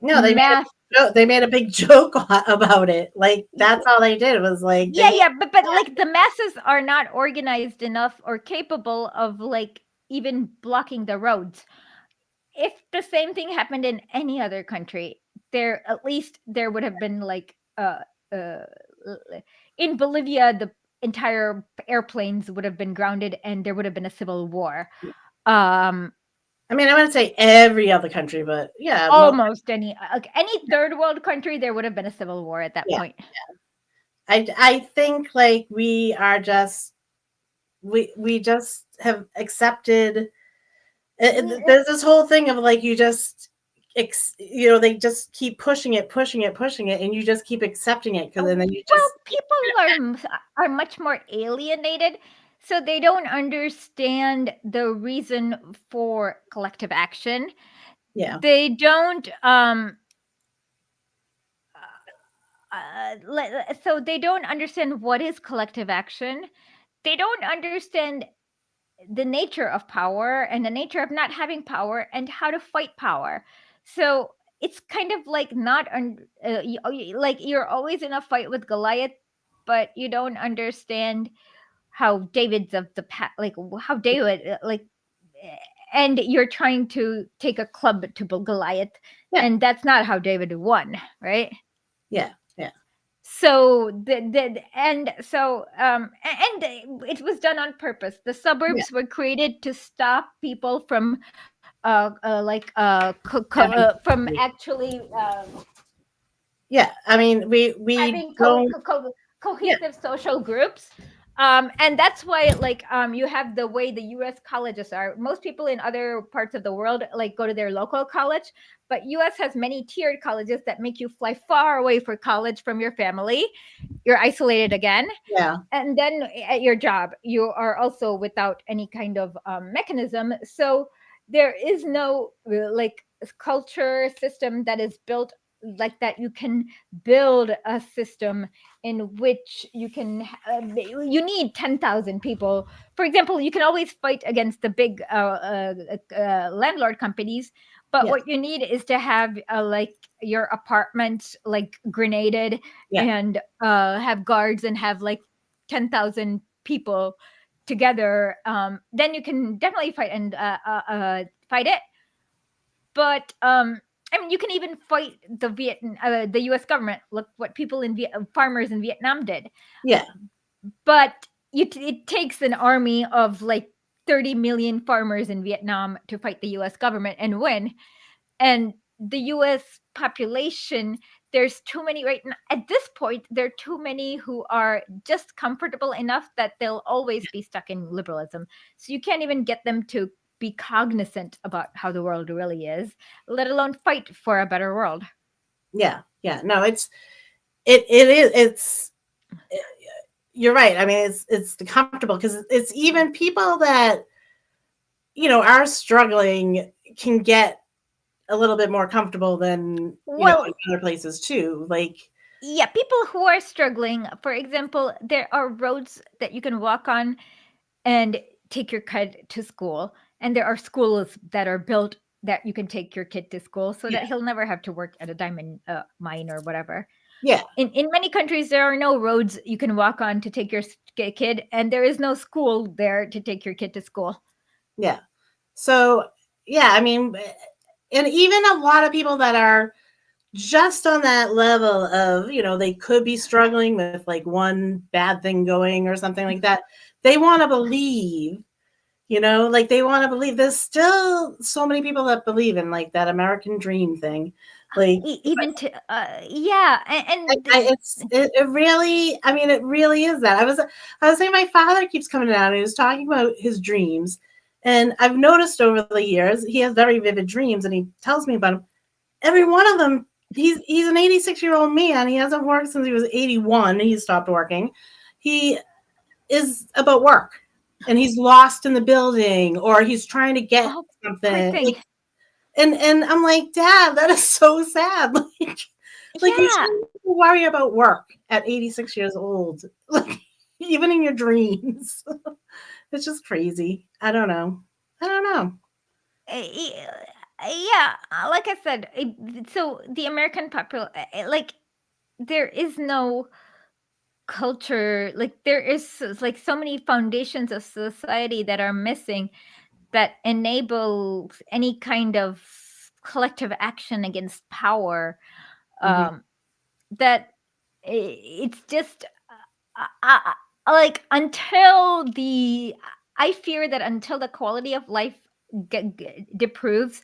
No, mass. they made a big joke about it. Like that's all they did was like Yeah, but like the masses are not organized enough or capable of like even blocking the roads. If the same thing happened in any other country, at least there would have been like in Bolivia, the entire airplanes would have been grounded and there would have been a civil war. I mean, I wouldn't say every other country, but yeah, almost any third world country, there would have been a civil war at that point. Yeah. I think like we are just we just have accepted. There's this whole thing of like you just they just keep pushing it, and you just keep accepting it because then you just people are much more alienated, so they don't understand the reason for collective action. Yeah. They don't so they don't understand what is collective action. They don't understand the nature of power and the nature of not having power and how to fight power. So it's kind of like not like you're always in a fight with Goliath, but you don't understand how David's of the like how David and you're trying to take a club to Goliath, and that's not how David won, right? Yeah. So and it was done on purpose. The suburbs were created to stop people from from actually yeah. I mean, we having don't cohesive social groups. And that's why you have the way the US colleges are. Most people in other parts of the world like go to their local college, but US has many tiered colleges that make you fly far away for college from your family. You're isolated again. Yeah. And then at your job, you are also without any kind of mechanism. So there is no like culture system that is built like that. You can build a system in which you can you need 10,000 people. For example, you can always fight against the big landlord companies, but what you need is to have like your apartment like grenaded and have guards and have like 10,000 people together. Then you can definitely fight and fight it. But I mean, you can even fight the U.S. government. Look what people farmers in Vietnam did. Yeah. But it takes an army of like 30 million farmers in Vietnam to fight the U.S. government and win. And the U.S. population, there's too many right now. At this point, there are too many who are just comfortable enough that they'll always be stuck in liberalism. So you can't even get them to be cognizant about how the world really is, let alone fight for a better world. Yeah. No, it's you're right. I mean, it's the comfortable because it's even people that are struggling can get a little bit more comfortable than in other places too. Like people who are struggling, for example, there are roads that you can walk on and take your kid to school, and there are schools that are built that you can take your kid to school so that he'll never have to work at a diamond mine or whatever. Yeah. In many countries, there are no roads you can walk on to take your kid, and there is no school there to take your kid to school. Yeah. So, yeah, I mean, and even a lot of people that are just on that level of, they could be struggling with like one bad thing going or something like that. They want to believe, like they want to believe. There's still so many people that believe in like that American dream thing. Like even to and it really, I mean, it really is that. I was saying my father keeps coming down and he was talking about his dreams, and I've noticed over the years he has very vivid dreams and he tells me about them. Every one of them, he's an 86-year-old man. He hasn't worked since he was 81. He stopped working. He is about work, and he's lost in the building or he's trying to get something. And I'm like, Dad, that is so sad. Like, Like, you shouldn't worry about work at 86 years old, like, even in your dreams. It's just crazy. I don't know. Yeah, like I said, so the American like, there is no culture, like, there is like so many foundations of society that are missing that enables any kind of collective action against power. That it's just like, I fear that until the quality of life deproves,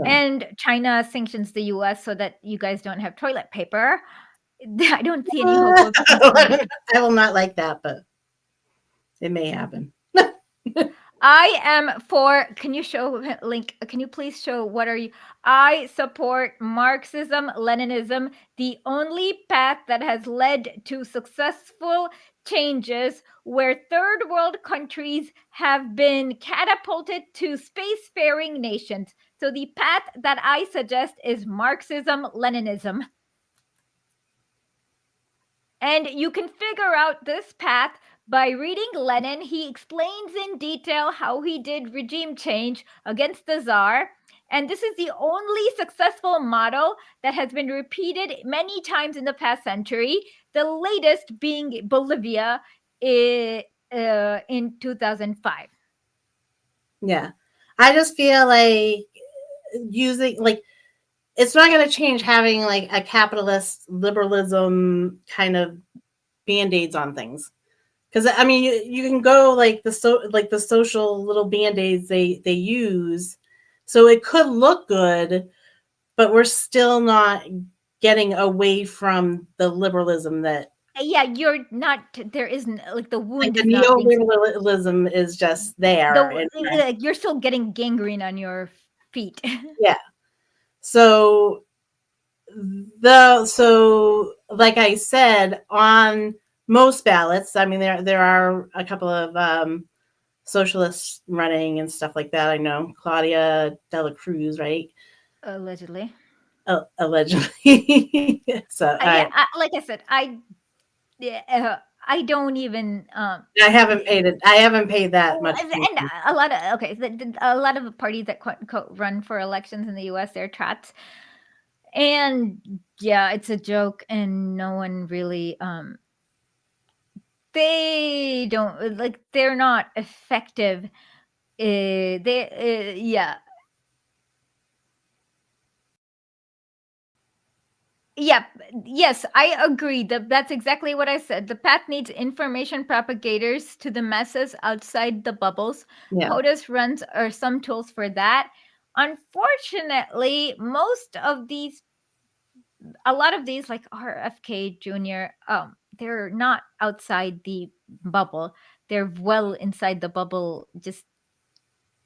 and China sanctions the US so that you guys don't have toilet paper, I don't see any hope of peace. I will not like that, but it may happen. I am for. Can you show link? Can you please show what are you? I support Marxism, Leninism, the only path that has led to successful changes where third world countries have been catapulted to spacefaring nations. So the path that I suggest is Marxism, Leninism. And you can figure out this path by reading Lenin. He explains in detail how he did regime change against the Tsar. And this is the only successful model that has been repeated many times in the past century, the latest being Bolivia in 2005. Yeah. I just feel like using, like, it's not going to change having like a capitalist liberalism kind of band-aids on things. Because I mean, you can go like the social little band-aids they use, so it could look good, but we're still not getting away from the liberalism that. Yeah, you're not. There isn't, like, the wound Like, is the not being. neoliberalism is just there. You're still getting gangrene on your feet. Yeah. So like I said, on most ballots, I mean, there are a couple of socialists running and stuff like that. I know Claudia Dela Cruz, right? Allegedly. Allegedly. So like I said, I don't even. I haven't paid it. I haven't paid that much. And a lot of a lot of parties that run for elections in the U.S. they're trats, and yeah, it's a joke, and no one really. They don't like. They're not effective. Yeah. Yeah, yes, I agree. That's exactly what I said. The path needs information propagators to the masses outside the bubbles. Yeah. POTUS runs are some tools for that. Unfortunately, a lot of these, like RFK Jr., they're not outside the bubble. They're well inside the bubble. Just,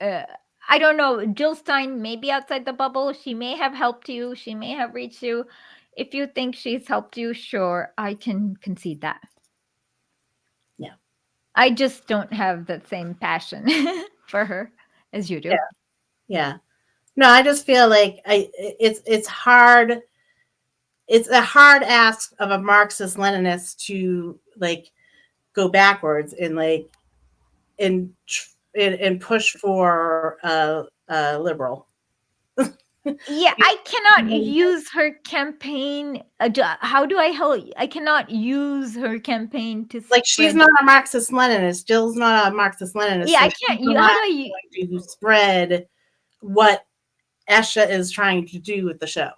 I don't know. Jill Stein may be outside the bubble. She may have helped you. She may have reached you. If you think she's helped you, sure, I can concede that. Yeah. I just don't have the same passion for her as you do. Yeah. No, I just feel like it's hard. It's a hard ask of a Marxist Leninist to like go backwards and like and push for a liberal. Yeah, I cannot use her campaign. How do I help? I cannot use her campaign to. Like, she's not a Marxist Leninist. Jill's not a Marxist Leninist. Yeah, so I can't. How do I to spread what Esha is trying to do with the show?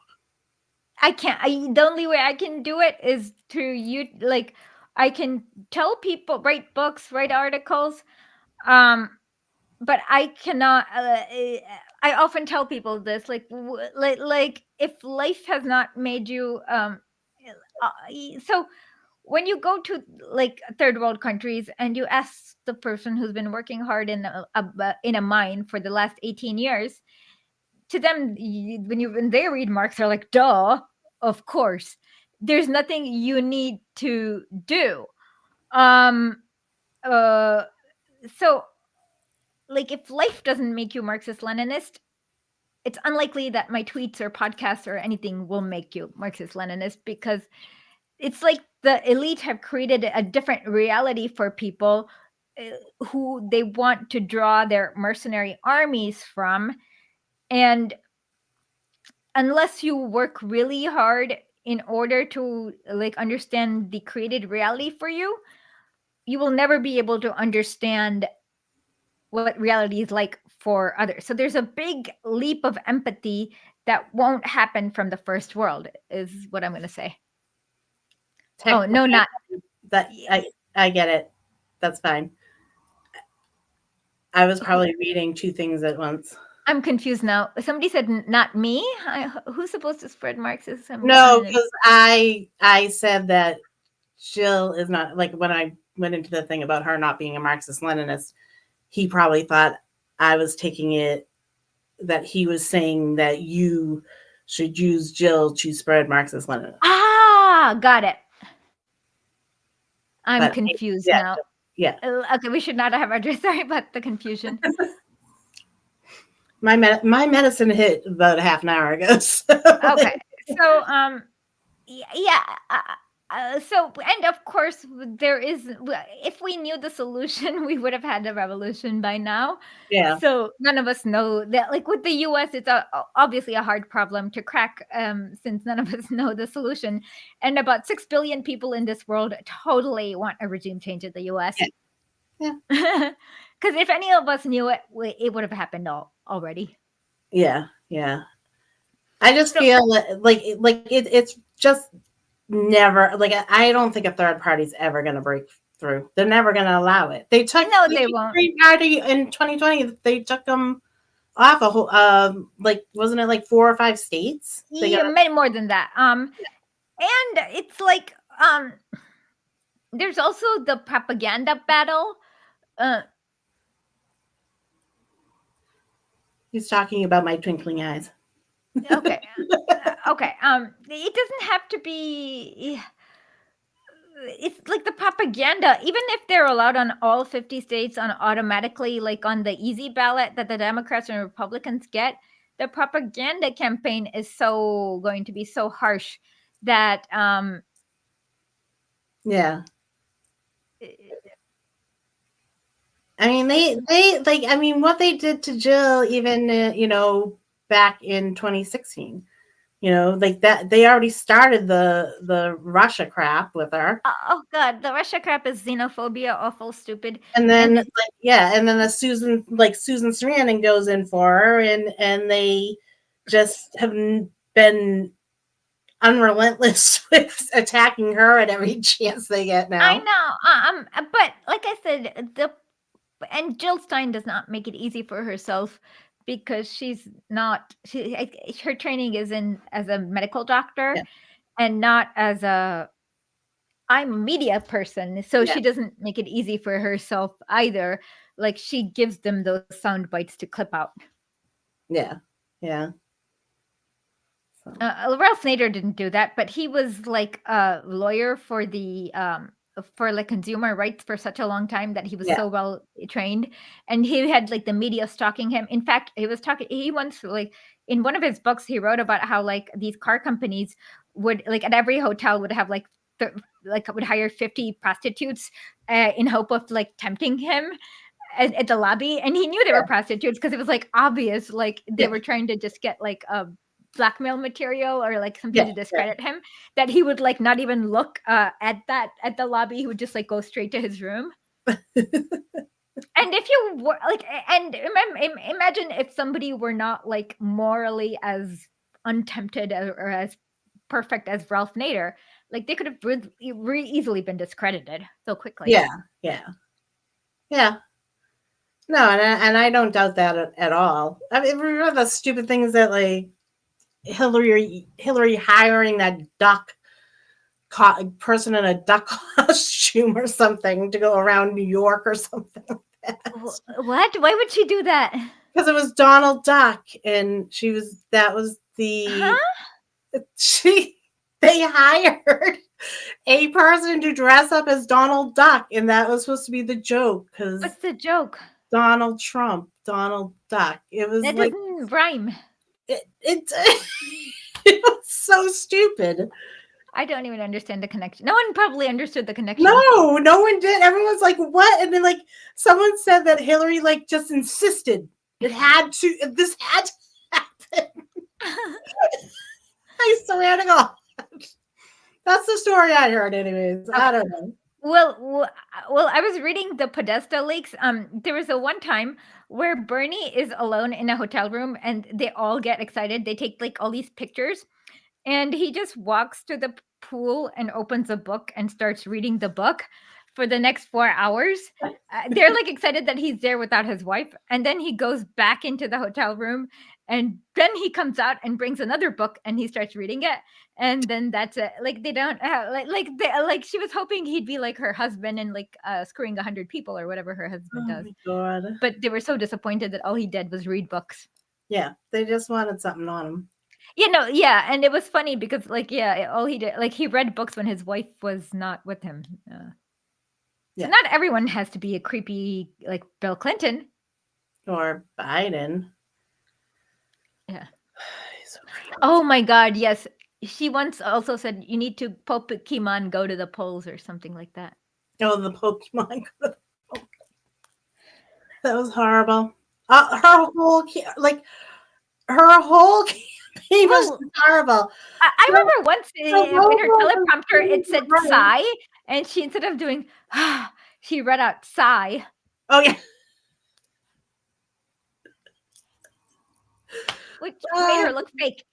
I can't. The only way I can do it is through like, I can tell people, write books, write articles, but I cannot. I often tell people this, like if life has not made you, so when you go to like third world countries and you ask the person who's been working hard in a mine for the last 18 years, to them, when they read Marx, they're like, duh, of course. There's nothing you need to do. So, like, if life doesn't make you Marxist Leninist, it's unlikely that my tweets or podcasts or anything will make you Marxist-Leninist, because it's like the elite have created a different reality for people who they want to draw their mercenary armies from. And unless you work really hard in order to like understand the created reality for you, you will never be able to understand what reality is like for others. So there's a big leap of empathy that won't happen from the first world, is what I'm going to say. Oh, no, not that. I get it. That's fine. I was probably reading two things at once. I'm confused now. Somebody said not me. Who's supposed to spread Marxism? No, because I said that Jill is not, like, when I went into the thing about her not being a Marxist-Leninist, he probably thought I was taking it that he was saying that you should use Jill to spread Marxist-Leninism. Ah, got it. I'm confused now. Yeah. Okay, we should not have addressed. Sorry about the confusion. My medicine hit about half an hour ago. So. Okay, so yeah. So, and of course, there is. If we knew the solution, we would have had the revolution by now. Yeah. So none of us know that. Like with the U.S., it's obviously a hard problem to crack, since none of us know the solution. And about 6 billion people in this world totally want a regime change in the U.S. Yeah. Because if any of us knew it, it would have happened already. Yeah. I just feel like it's just never, like, I don't think a third party's ever going to break through. They're never going to allow it. They took they won't. Green Party in 2020. They took them off a whole, like, wasn't it like 4 or 5 states? Yeah, many more than that. And it's like, there's also the propaganda battle. He's talking about my twinkling eyes. Okay. Okay. It doesn't have to be. It's like the propaganda, even if they're allowed on all 50 states on automatically, like on the easy ballot that the Democrats and Republicans get, the propaganda campaign is going to be so harsh that yeah. I mean, they like, I mean, what they did to Jill, even, back in 2016, like that, they already started the Russia crap with her. Oh God, the Russia crap is xenophobia, awful, stupid. And then, and then Susan Sarandon goes in for her, and they just have been unrelentless with attacking her at every chance they get now. I know, but like I said, and Jill Stein does not make it easy for herself, because she's not. Her training is as a medical doctor, and not as I'm a media person, so she doesn't make it easy for herself either. Like, she gives them those sound bites to clip out. Yeah. Ralph Nader didn't do that, but he was like a lawyer for the for like consumer rights for such a long time that he was so well trained, and he had like the media stalking him. In fact, he once, like, in one of his books, he wrote about how, like, these car companies would, like, at every hotel would have would hire 50 prostitutes in hope of like tempting him at the lobby, and he knew they were prostitutes because it was like obvious, like they were trying to just get like a blackmail material or like something to discredit him, that he would like not even look at the lobby. He would just like go straight to his room. And if you were like, and imagine if somebody were not like morally as untempted or as perfect as Ralph Nader, like they could have easily been discredited so quickly. Yeah. No, and I don't doubt that at all. I mean, remember the stupid things that, like, Hillary hiring that duck person in a duck costume or something to go around New York or something like that. What? Why would she do that? Because it was Donald Duck, and they hired a person to dress up as Donald Duck, and that was supposed to be the joke. What's the joke? Donald Trump, Donald Duck. It was that like, doesn't rhyme. it was so stupid. I don't even understand the connection. No one probably understood the connection. No one did. Everyone's like, what? And then like someone said that Hillary like just insisted this had to happen. I swear to God. That's the story I heard anyways. I don't know. Well, I was reading the Podesta leaks. There was a one time where Bernie is alone in a hotel room and they all get excited. They take like all these pictures and he just walks to the pool and opens a book and starts reading the book for the next 4 hours. They're like excited that he's there without his wife. And then he goes back into the hotel room and then he comes out and brings another book and he starts reading it. And then that's it. Like they don't like she was hoping he'd be like her husband and like screwing 100 people or whatever her husband does. My God. But they were so disappointed that all he did was read books. Yeah, they just wanted something on him. And it was funny because all he did, like he read books when his wife was not with him. So not everyone has to be a creepy like Bill Clinton or Biden. Yeah. Oh my God, yes. She once also said you need to Pokemon go to the polls or something like that. Oh, the Pokemon. That was horrible. Her whole campaign was horrible. I remember once in her teleprompter it said sigh, and she instead of doing she read out sigh. Oh yeah. Which made her look fake.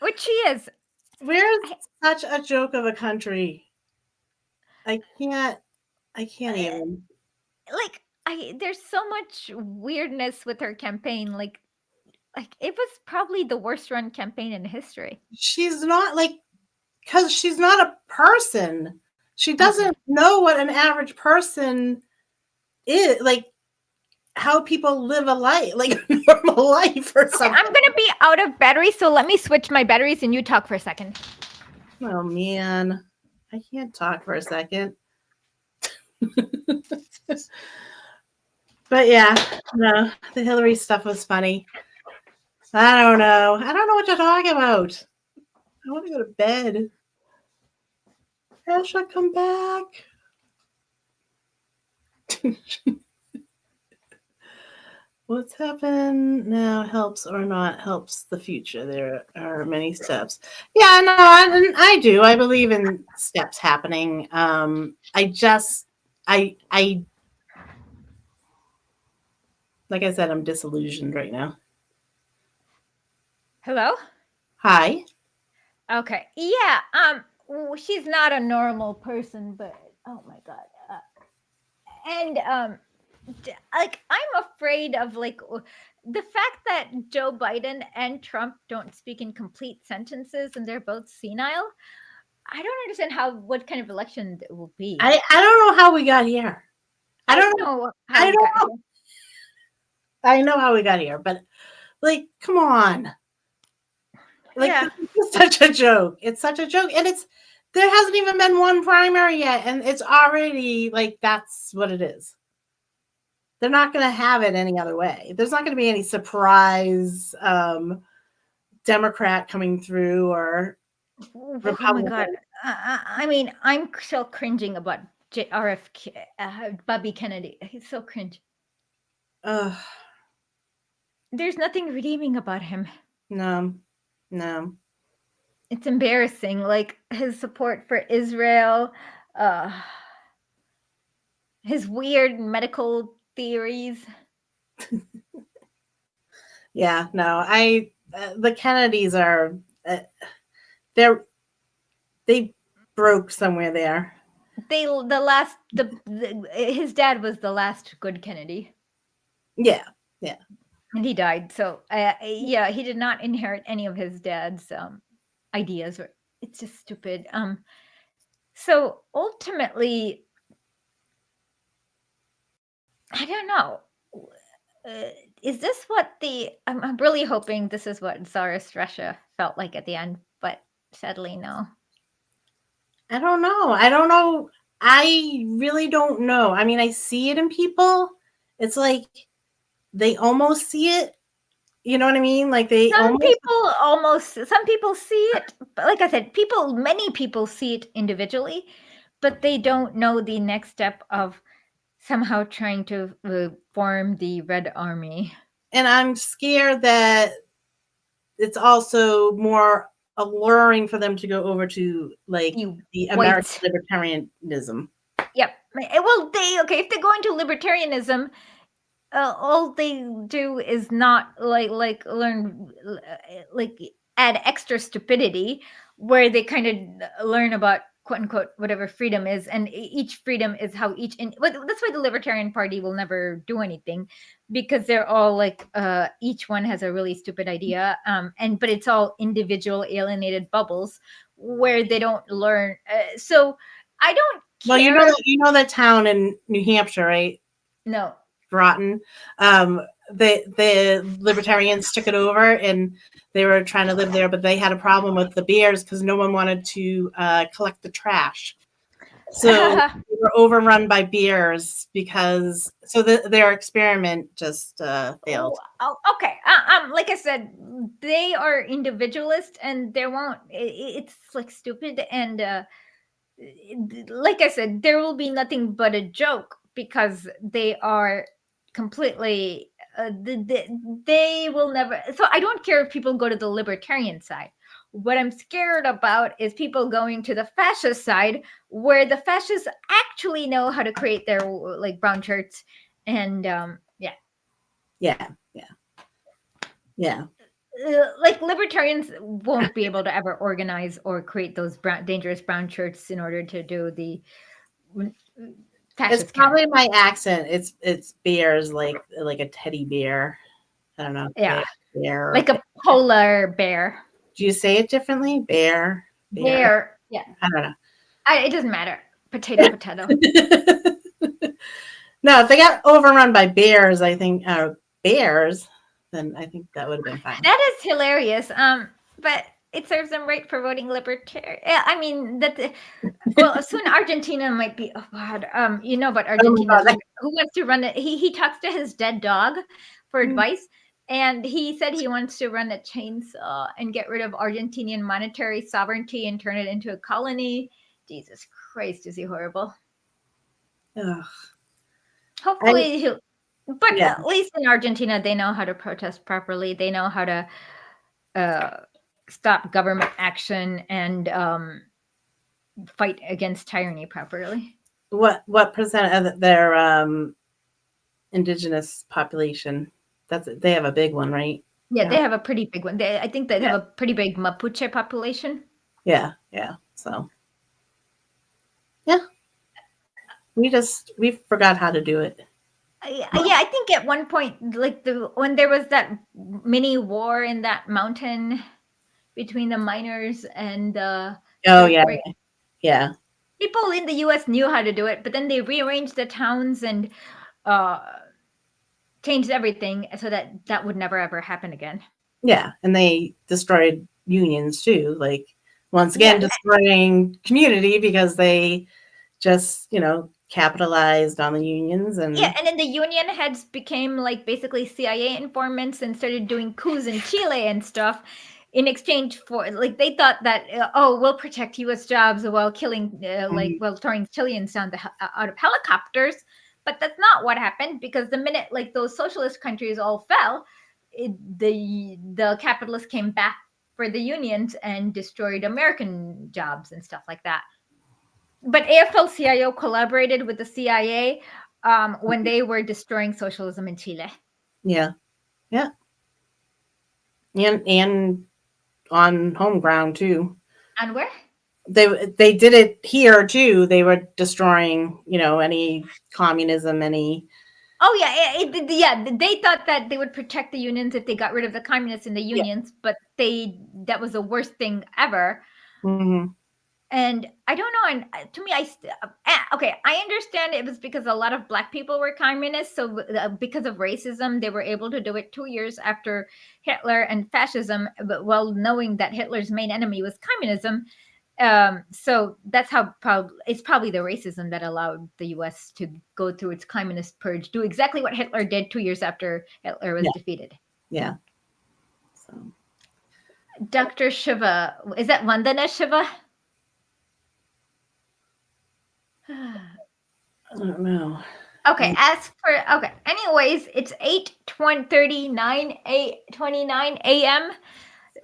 Which she is. We're such a joke of a country. I can't even. Like there's so much weirdness with her campaign. Like it was probably the worst run campaign in history. She's not because she's not a person. She doesn't know what an average person is, like how people live a life, like a normal life or something. I'm gonna be out of battery, so let me switch my batteries and you talk for a second. Oh man, I can't talk for a second. But yeah, no, the Hillary stuff was funny. I don't know what to talk about. I want to go to bed. Esha, come back. What's happened now helps or not helps the future. There are many steps. Yeah, no, I do. I believe in steps happening. I like I said, I'm disillusioned right now. Hello? Hi. Okay. Yeah. She's not a normal person, but oh my God. I'm afraid of like the fact that Joe Biden and Trump don't speak in complete sentences and they're both senile. I don't understand what kind of election it will be. I don't know how we got here. I don't know. I know how we got here, but like, come on. Like, it's such a joke. It's such a joke. And there hasn't even been one primary yet. And it's already like, that's what it is. They're not going to have it any other way. There's not going to be any surprise Democrat coming through or Republican. Oh my God. I mean, I'm so cringing about Bobby Kennedy. He's so cringe. There's nothing redeeming about him. No. It's embarrassing. Like his support for Israel, his weird medical theories. Yeah, no, the Kennedys are, they broke somewhere there. His dad was the last good Kennedy. Yeah. And he died. So he did not inherit any of his dad's ideas. It's just stupid. So ultimately, I don't know. Is this what I'm really hoping this is what Tsarist Russia felt like at the end, but sadly, no. I don't know. I really don't know. I mean, I see it in people. It's like they almost see it You know what I mean? Like they Some almost people see it, but like I said, many people see it individually, but they don't know the next step of somehow trying to form the Red Army. And I'm scared that it's also more alluring for them to go over to like the American libertarianism. Yep. Well, if they go into libertarianism, all they do is not like learn like add extra stupidity, where they kind of learn about quote unquote whatever freedom is, and each freedom is how that's why the Libertarian Party will never do anything, because they're all like each one has a really stupid idea, but it's all individual alienated bubbles where they don't learn. So I don't care. Well, you know that town in New Hampshire, right? No. Groton. The libertarians took it over and they were trying to live there, but they had a problem with the bears because no one wanted to collect the trash. So they were overrun by bears because their experiment just failed. Oh, okay. Like I said, they are individualist and they won't. It's like stupid, and like I said, there will be nothing but a joke because they are completely. They will never. So I don't care if people go to the libertarian side. What I'm scared about is people going to the fascist side, where the fascists actually know how to create their like brown shirts, and yeah. Like libertarians won't be able to ever organize or create those dangerous brown shirts in order to do the fascist. It's probably my accent. It's bears like a teddy bear. I don't know. Yeah, bear, like a polar bear. Do you say it differently? Bear. Yeah. I don't know. It doesn't matter. Potato. No, if they got overrun by bears, I think bears, then I think that would have been fine. That is hilarious. But it serves them right for voting libertarian. Yeah, I mean soon Argentina might be. Oh God. You know about Argentina? Who wants to run it? He talks to his dead dog for advice. And he said he wants to run a chainsaw and get rid of Argentinian monetary sovereignty and turn it into a colony. Jesus Christ, is he horrible? Ugh. Hopefully he'll. But at least in Argentina, they know how to protest properly. They know how to stop government action and fight against tyranny properly. What percent of their indigenous population? They have a big one, right? Yeah, they have a pretty big one. I think they have a pretty big Mapuche population. Yeah. So, yeah, we forgot how to do it. I think at one point, like when there was that mini war in that mountain between the miners and yeah. People in the U.S. knew how to do it, but then they rearranged the towns and changed everything so that would never ever happen again. Yeah, and they destroyed unions too. Like once again, destroying community because they just capitalized on the unions and then the union heads became like basically CIA informants and started doing coups in Chile and stuff in exchange for like they thought that we'll protect U.S. jobs while killing while throwing Chileans down out of helicopters. But that's not what happened, because the minute like those socialist countries all fell, the capitalists came back for the unions and destroyed American jobs and stuff like that. But AFL-CIO collaborated with the CIA when they were destroying socialism in Chile. Yeah. And on home ground too. And where? They did it here too. They were destroying, any communism, any. Oh yeah, they thought that they would protect the unions if they got rid of the communists in the unions, but that was the worst thing ever. Mm-hmm. And I don't know. And to me, I understand it was because a lot of Black people were communists. So because of racism, they were able to do it 2 years after Hitler and fascism, but while knowing that Hitler's main enemy was communism. So that's how it's probably the racism that allowed the U.S. to go through its communist purge, do exactly what Hitler did 2 years after Hitler was defeated. Yeah. Dr. Shiva. Is that Vandana Shiva? I don't know. Okay, anyways, it's 8:29 a.m.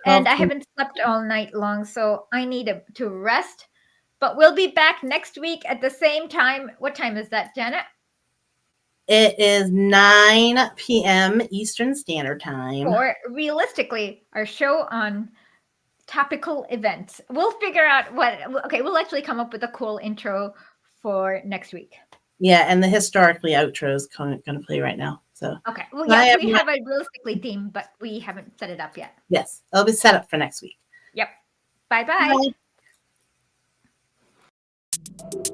and I haven't slept all night long, so I need to rest. But we'll be back next week at the same time. What time is that, Janet? It is 9 p.m. Eastern Standard Time. Or realistically, our show on topical events. We'll figure out we'll actually come up with a cool intro for next week. Yeah, and the historically outro is going to play right now. So okay, well, yes, we have a realistically theme, but we haven't set it up yet. Yes, it'll be set up for next week. Yep. Bye-bye. Bye.